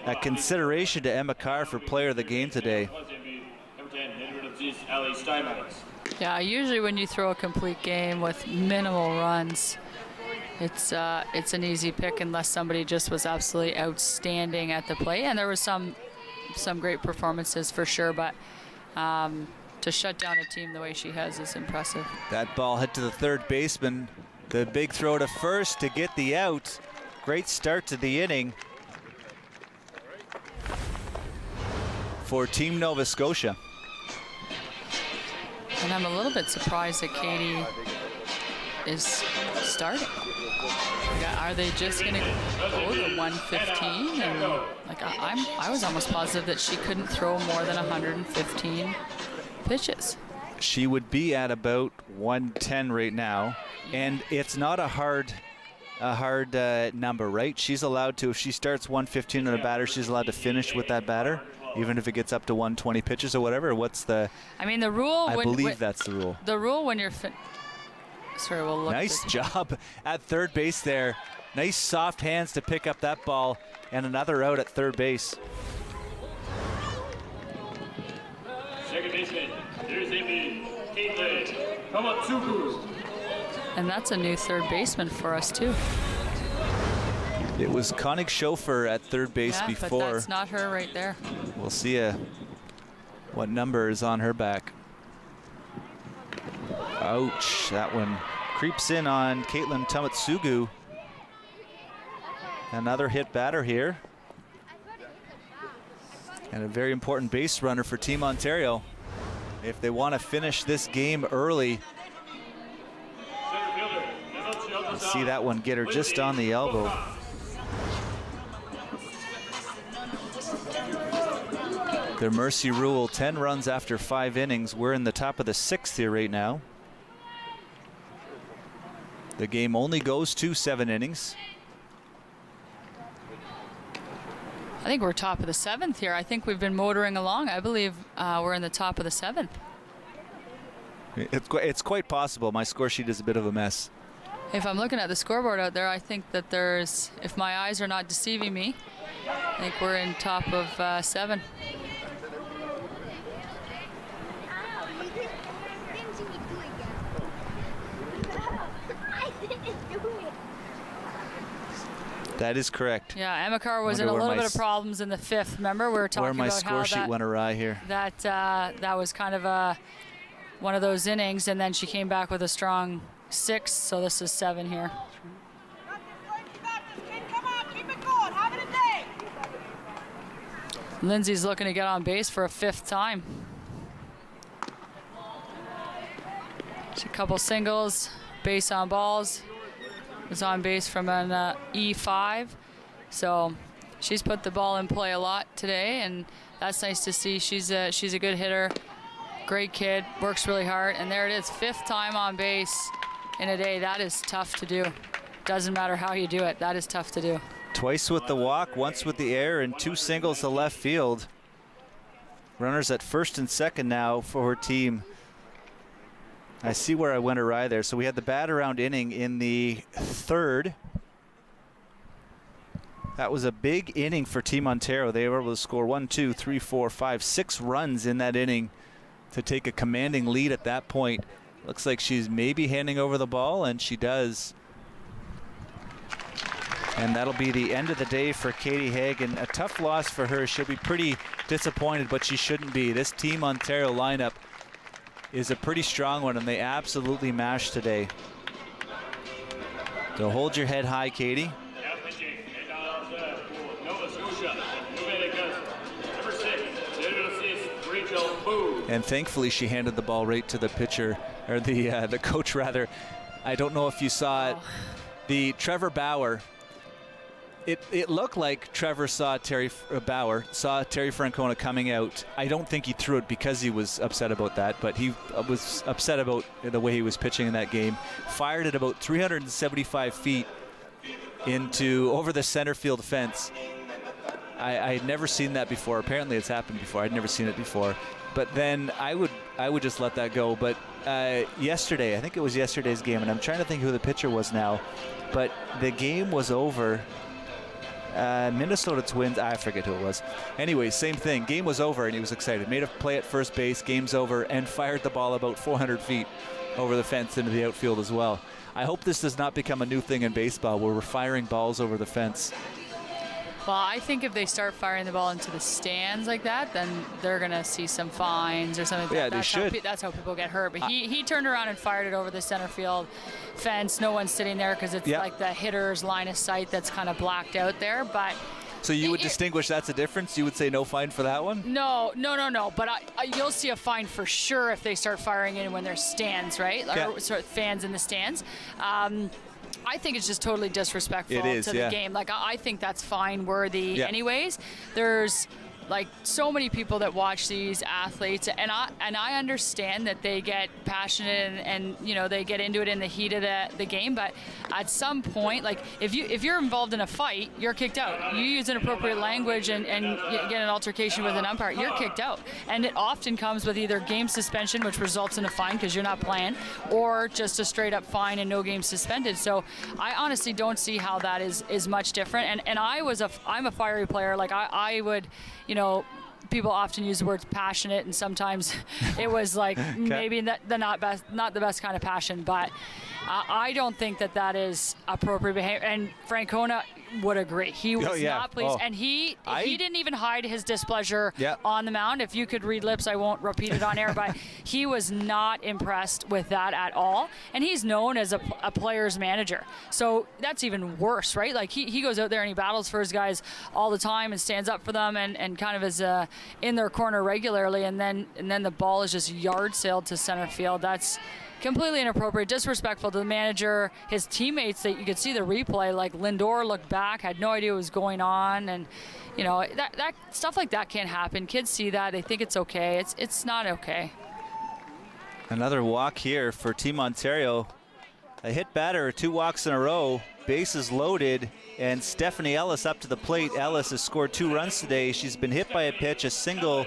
a consideration to Emma Carr for player of the game today. Yeah, usually when you throw a complete game with minimal runs, it's an easy pick unless somebody just was absolutely outstanding at the plate. And there was some great performances for sure, but to shut down a team the way she has is impressive. That ball hit to the 3rd baseman. The big throw to first to get the out. Great start to the inning for Team Nova Scotia. And I'm a little bit surprised that Katie is starting. Are they just going to go to 115? And like I was almost positive that she couldn't throw more than 115 pitches. She would be at about 110 right now, and it's not a hard number, right? She's allowed to, if she starts 115 on a batter, she's allowed to finish with that batter, even if it gets up to 120 pitches or whatever. What's the? I mean, the rule. I believe that's the rule. The rule when you're. Sorry, we'll look. Nice job at 3rd base there. Nice soft hands to pick up that ball, and another out at 3rd base. Second baseman, there's Amy Caitlin Kamatsugu. And that's a new 3rd baseman for us too. It was Connick Schofer at 3rd base before. But that's not her right there. We'll see what number is on her back. Ouch, that one creeps in on Caitlin Tamatsugu. Another hit batter here. And a very important base runner for Team Ontario if they want to finish this game early. See that one get her just on the elbow. Their mercy rule, 10 runs after 5 innings. We're in the top of the 6th here right now. The game only goes to 7 innings. I think we're top of the 7th here. I think we've been motoring along. I believe we're in the top of the 7th. It's quite possible. My score sheet is a bit of a mess. If I'm looking at the scoreboard out there, I think that there's, if my eyes are not deceiving me, I think we're in top of 7. That is correct. Yeah, Emma Carr was in a little bit of problems in the 5th. Remember, we were talking about where my score sheet went awry here. That was kind of one of those innings, and then she came back with a strong 6. So this is 7 here. Lindsay's looking to get on base for a 5th time. She a couple singles, base on balls. Was on base from an E5, so she's put the ball in play a lot today, and that's nice to see. She's a good hitter, great kid, works really hard, and there it is, 5th time on base in a day. That is tough to do. Doesn't matter how you do it, that is tough to do. Twice with the walk, once with the air, and 2 singles to left field. Runners at 1st and 2nd now for her team. I see where I went awry there. So we had the bat around inning in the 3rd. That was a big inning for Team Ontario. They were able to score 1, 2, 3, 4, 5, 6 runs in that inning to take a commanding lead at that point. Looks like she's maybe handing over the ball, and she does. And that'll be the end of the day for Katie Hagan. A tough loss for her. She'll be pretty disappointed, but she shouldn't be. This Team Ontario lineup is a pretty strong one, and they absolutely mashed today. So hold your head high, Katie. And thankfully she handed the ball right to the pitcher, or the coach rather. I don't know if you saw it. The Trevor Bauer It looked like Trevor saw Terry Francona coming out. I don't think he threw it because he was upset about that, but he was upset about the way he was pitching in that game. Fired it about 375 feet over the center field fence. I had never seen that before. Apparently it's happened before. I'd never seen it before. But then I would just let that go. But yesterday, I think it was yesterday's game, and I'm trying to think who the pitcher was now, but the game was over. Minnesota Twins, I forget who it was. Anyway, same thing. Game was over, and he was excited. Made a play at first base, game's over, and fired the ball about 400 feet over the fence into the outfield as well. I hope this does not become a new thing in baseball where we're firing balls over the fence. Well, I think if they start firing the ball into the stands like that, then they're going to see some fines or something. Yeah, they should. That's how people get hurt. But he turned around and fired it over the center field fence. No one's sitting there because it's like the hitter's line of sight that's kind of blacked out there. But so you would distinguish that's a difference? You would say no fine for that one? No. But you'll see a fine for sure if they start firing it when there's stands, right? Or sort of fans in the stands. I think it's just totally disrespectful to the game. Like, I think that's fine worthy anyways. There's like so many people that watch these athletes, and I understand that they get passionate and you know, they get into it in the heat of the game, but at some point, like if you're involved in a fight, you're kicked out. You use inappropriate language and you get an altercation with an umpire, you're kicked out. And it often comes with either game suspension, which results in a fine because you're not playing, or just a straight up fine and no game suspended. So I honestly don't see how that is much different. And I'm a fiery player. Like I would, you know, people often use the words passionate, and sometimes it was like maybe not the best kind of passion, but I don't think that is appropriate behavior. And Francona would agree. He was not pleased, and he didn't even hide his displeasure on the mound. If you could read lips, I won't repeat it on air, but he was not impressed with that at all. And he's known as a player's manager, so that's even worse, right? Like he goes out there and he battles for his guys all the time and stands up for them and kind of is in their corner regularly, and then the ball is just yard sailed to center field. That's completely inappropriate, disrespectful to the manager, his teammates. That you could see the replay, like Lindor looked back, had no idea what was going on, and you know that stuff like that can't happen. Kids see that, they think it's okay. It's not okay. Another walk here for Team Ontario. A hit batter, 2 walks in a row, bases loaded, and Stephanie Ellis up to the plate. Ellis has scored 2 runs today. She's been hit by a pitch, a single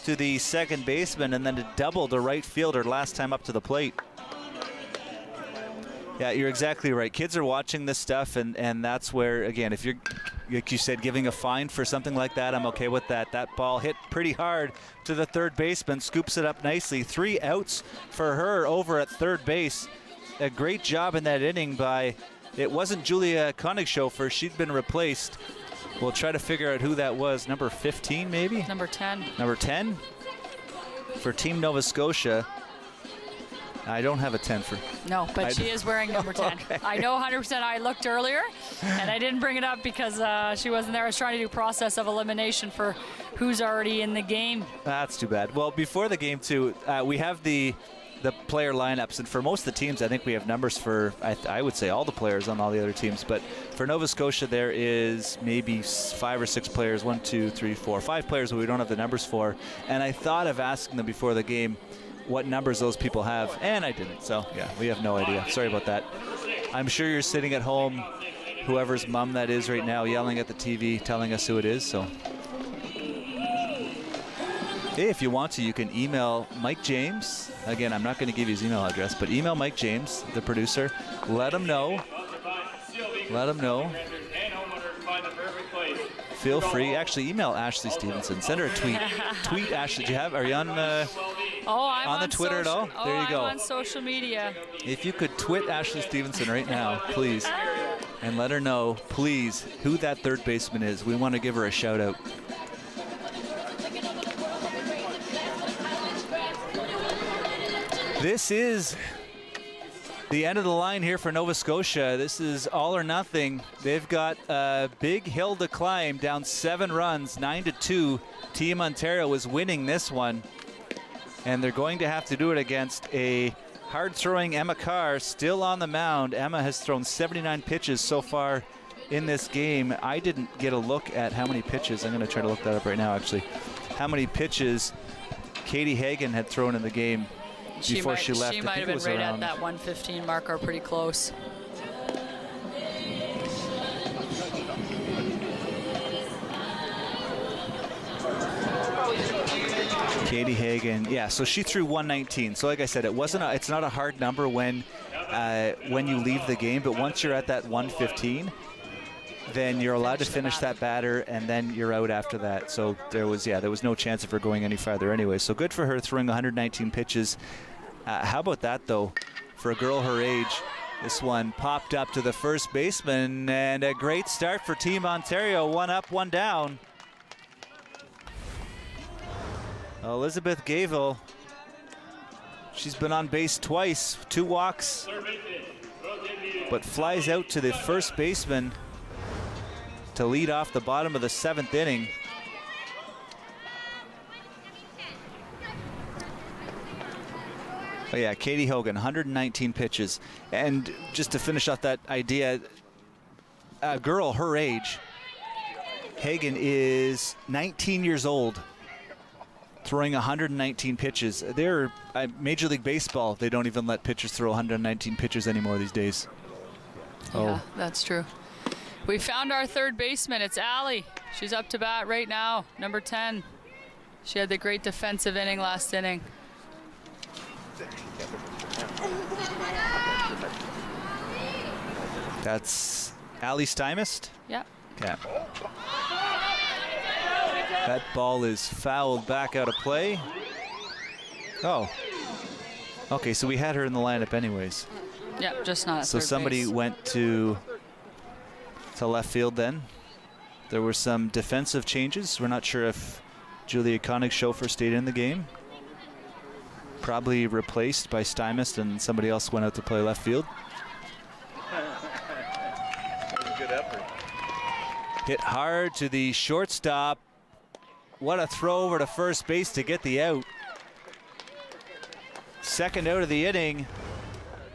to the second baseman, and then a double to right fielder last time up to the plate. Yeah, you're exactly right. Kids are watching this stuff, and that's where, again, if you're, like you said, giving a fine for something like that, I'm okay with that. That ball hit pretty hard to the third baseman, scoops it up nicely. 3 outs for her over at third base. A great job in that inning by, it wasn't Julia Konigshofer, she'd been replaced. We'll try to figure out who that was. Number 15, maybe? Number 10. Number 10 for Team Nova Scotia. I don't have a 10 for. No, but she is wearing number 10. Okay. I know 100%. I looked earlier, and I didn't bring it up because she wasn't there. I was trying to do process of elimination for who's already in the game. That's too bad. Well, before the game, too, we have the player lineups, and for most of the teams, I think we have numbers for, I would say, all the players on all the other teams. But for Nova Scotia, there is maybe 5 or 6 players, 1, 2, 3, 4, 5 players that we don't have the numbers for. And I thought of asking them before the game what numbers those people have, and I didn't. So, yeah, we have no idea. Sorry about that. I'm sure you're sitting at home, whoever's mom that is right now, yelling at the TV, telling us who it is. So, hey, if you want to, you can email Mike James. Again, I'm not going to give you his email address, but email Mike James, the producer. Let him know. Let him know. Feel free. Actually, email Ashley Stevenson. Send her a tweet. Tweet Ashley. Are you on I'm on the Twitter at all? There you go. I'm on social media. If you could tweet Ashley Stevenson right now, please, and let her know, please, who that third baseman is. We want to give her a shout out. This is the end of the line here for Nova Scotia. This is all or nothing. They've got a big hill to climb, down 7 runs, 9-2. Team Ontario is winning this one, and they're going to have to do it against a hard-throwing Emma Carr, still on the mound. Emma has thrown 79 pitches so far in this game. I didn't get a look at how many pitches. I'm going to try to look that up right now, actually. How many pitches Katie Hagen had thrown in the game before she left. She might have been right at that 115 mark or pretty close. Katie Hagen, yeah, so she threw 119. So like I said, it's not a hard number when you leave the game, but once you're at that 115, then you're allowed to finish that batter, and then you're out after that. So there was no chance of her going any farther anyway. So good for her throwing 119 pitches. How about that, though, for a girl her age? This one popped up to the first baseman, and a great start for Team Ontario. One up, one down. Elizabeth Gavel, she's been on base twice, 2 walks, but flies out to the first baseman to lead off the bottom of the 7th inning. Oh yeah, Katie Hogan, 119 pitches. And just to finish off that idea, a girl her age, Hagen is 19 years old, throwing 119 pitches. They're Major League Baseball, they don't even let pitchers throw 119 pitches anymore these days. Yeah, that's true. We found our third baseman. It's Allie. She's up to bat right now, number 10. She had the great defensive inning last inning. That's Allie Stymist? Yeah. Okay. That ball is fouled back out of play. Oh. Okay, so we had her in the lineup anyways. Yeah, just not at so third somebody base. went to left field then. There were some defensive changes. We're not sure if Julia Koenig-Schofer stayed in the game. Probably replaced by Stymist, and somebody else went out to play left field. That was a good effort. Hit hard to the shortstop. What a throw over to first base to get the out. Second out of the inning.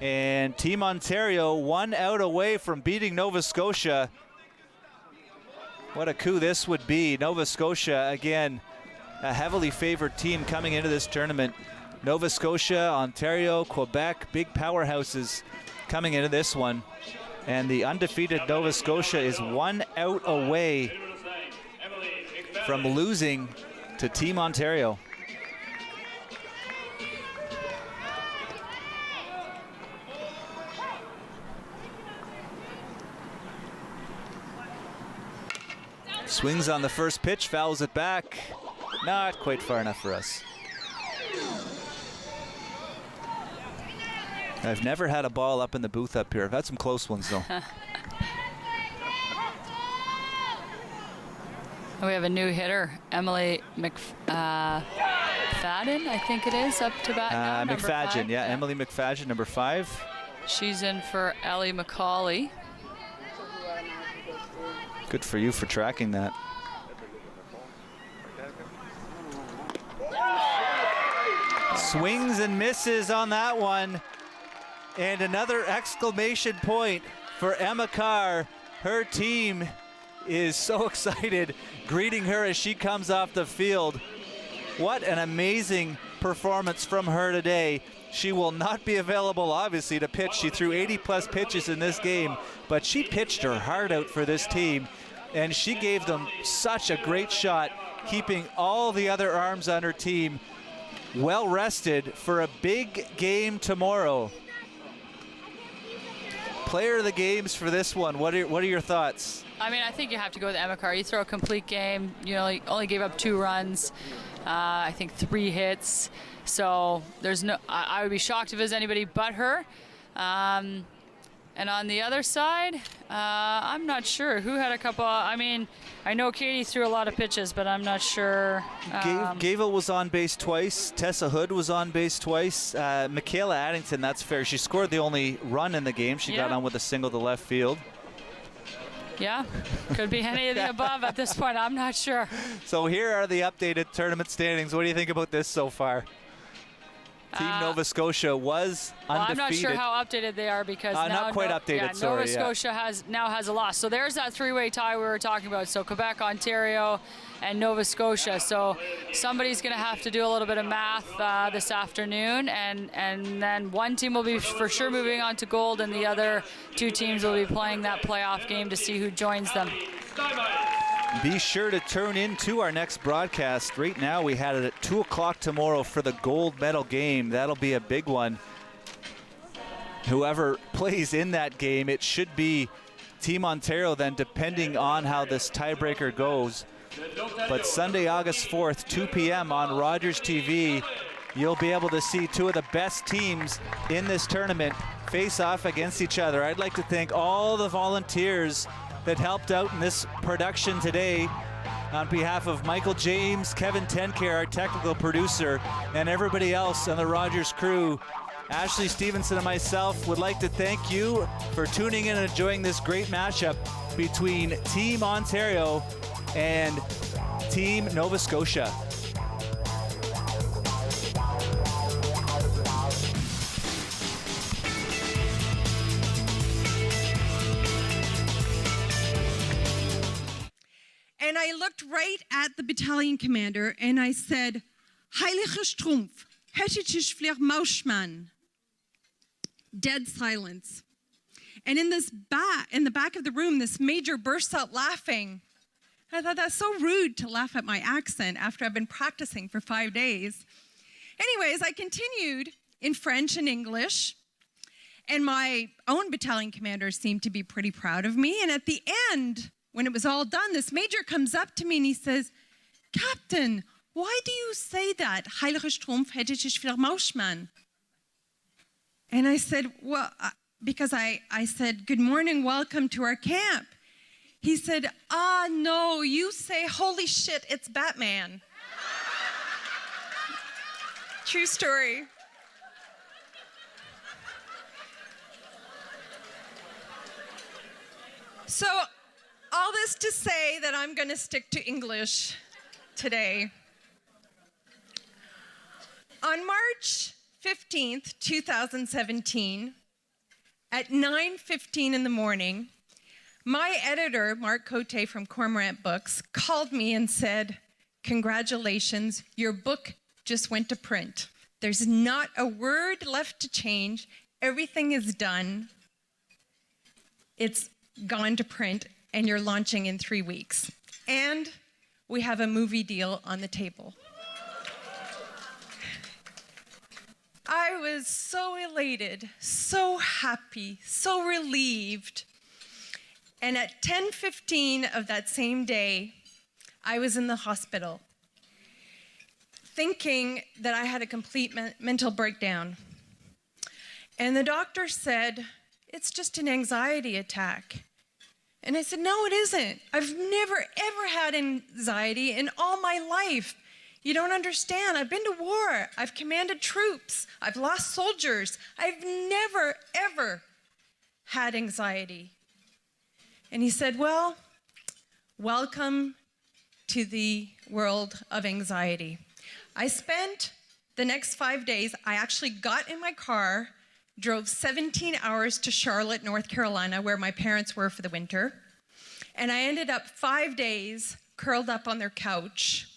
And Team Ontario 1 out away from beating Nova Scotia. What a coup this would be. Nova Scotia, again, a heavily favored team coming into this tournament. Nova Scotia, Ontario, Quebec, big powerhouses coming into this one. And the undefeated Nova Scotia is 1 out away from losing to Team Ontario. Swings on the first pitch, fouls it back. Not quite far enough for us. I've never had a ball up in the booth up here. I've had some close ones, though. We have a new hitter, Emily McFadden, I think it is, up to bat now, number 5. McFadgen, yeah, Emily McFadgen, number 5. She's in for Ellie McCauley. Good for you for tracking that. Swings and misses on that one. And another exclamation point for Emma Carr. Her team is so excited greeting her as she comes off the field. What an amazing performance from her today. She will not be available, obviously, to pitch. She threw 80-plus pitches in this game, but she pitched her heart out for this team, and she gave them such a great shot, keeping all the other arms on her team well rested for a big game tomorrow. Player of the games for this one. What are your thoughts? I mean, I think you have to go with Emma Carr. You throw a complete game. You know, only gave up 2 runs. I think 3 hits. So there's no. I would be shocked if it was anybody but her. And on the other side, I'm not sure who had a couple. I mean, I know Katie threw a lot of pitches, but I'm not sure. Gavel was on base twice. Tessa Hood was on base twice. Michaela Addington, that's fair. She scored the only run in the game. She got on with a single to left field. Yeah, could be any of the above at this point. I'm not sure. So here are the updated tournament standings. What do you think about this so far? Team Nova Scotia was undefeated. I'm not sure how updated they are because now not quite updated. Nova Scotia now has a loss. So there's that three-way tie we were talking about. So Quebec, Ontario, and Nova Scotia. So somebody's going to have to do a little bit of math this afternoon, and then one team will be for sure moving on to gold, and the other two teams will be playing that playoff game to see who joins them. Be sure to tune in to our next broadcast. Right now we had it at 2 o'clock tomorrow for the gold medal game. That'll be a big one. Whoever plays in that game, it should be Team Ontario then, depending on how this tiebreaker goes. But Sunday, August 4th, 2 p.m. on Rogers TV, you'll be able to see two of the best teams in this tournament face off against each other. I'd like to thank all the volunteers that helped out in this production today. On behalf of Michael James, Kevin Tencare, our technical producer, and everybody else on the Rogers crew, Ashley Stevenson and myself would like to thank you for tuning in and enjoying this great matchup between Team Ontario and Team Nova Scotia. And I looked right at the battalion commander and I said, Heilige Strumpf, hettisch vlieg Mauschmann. Dead silence. And in the back of the room, this major bursts out laughing. I thought that's so rude to laugh at my accent after I've been practicing for 5 days. Anyways, I continued in French and English, and my own battalion commander seemed to be pretty proud of me. And at the end, when it was all done, this major comes up to me and he says, Captain, why do you say that? Heilige Strumpf, hettisch vlieg Mauschmann. And I said, well, because I said, good morning, welcome to our camp. He said, no, you say, holy shit, it's Batman. True story. So, all this to say that I'm going to stick to English today. On March 15th, 2017, at 9:15 in the morning, my editor, Mark Cote from Cormorant Books, called me and said, congratulations, your book just went to print. There's not a word left to change. Everything is done. It's gone to print, and you're launching in 3 weeks. And we have a movie deal on the table. I was so elated, so happy, so relieved. And at 10:15 of that same day, I was in the hospital, thinking that I had a complete mental breakdown. And the doctor said, it's just an anxiety attack. And I said, no, it isn't. I've never, ever had anxiety in all my life. You don't understand. I've been to war. I've commanded troops. I've lost soldiers. I've never, ever had anxiety. And he said, well, welcome to the world of anxiety. I spent the next 5 days, I actually got in my car, drove 17 hours to Charlotte, North Carolina, where my parents were for the winter. And I ended up 5 days curled up on their couch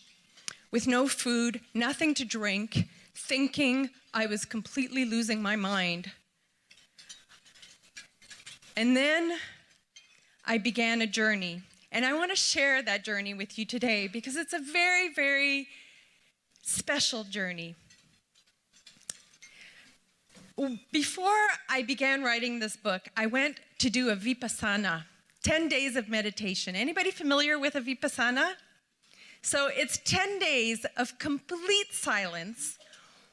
with no food, nothing to drink, thinking I was completely losing my mind. And then I began a journey. And I want to share that journey with you today because it's a very, very special journey. Before I began writing this book, I went to do a vipassana, 10 days of meditation. Anybody familiar with a vipassana? So it's 10 days of complete silence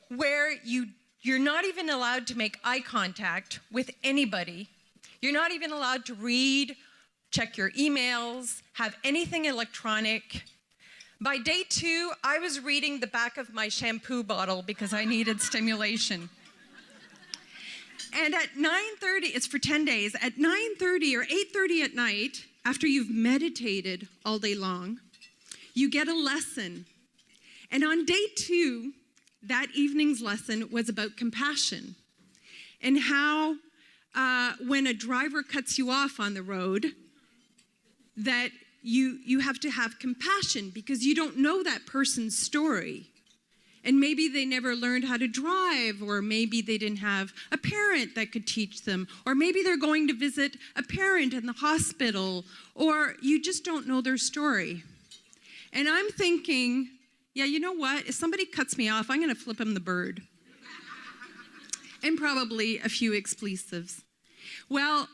where you're not even allowed to make eye contact with anybody. You're not even allowed to read, check your emails, have anything electronic. By day 2, I was reading the back of my shampoo bottle because I needed stimulation. And at 9:30, it's for 10 days, at 9:30 or 8:30 at night, after you've meditated all day long, you get a lesson. And on day 2, that evening's lesson was about compassion and how when a driver cuts you off on the road, that you have to have compassion because you don't know that person's story. And maybe they never learned how to drive, or maybe they didn't have a parent that could teach them, or maybe they're going to visit a parent in the hospital, or you just don't know their story. And I'm thinking, yeah, you know what? If somebody cuts me off, I'm going to flip them the bird. And probably a few expletives. Well,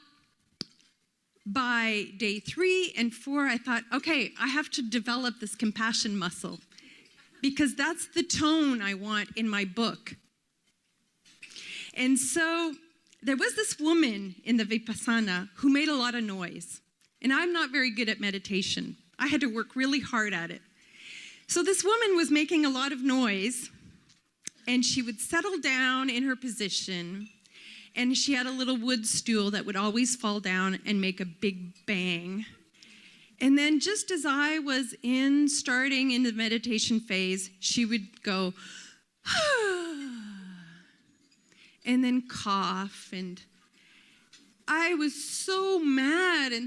by day 3 and 4, I thought, okay, I have to develop this compassion muscle because that's the tone I want in my book. And so there was this woman in the Vipassana who made a lot of noise. And I'm not very good at meditation. I had to work really hard at it. So this woman was making a lot of noise, and she would settle down in her position, and she had a little wood stool that would always fall down and make a big bang. And then just as I was starting in the meditation phase, she would go, and then cough. And I was so mad and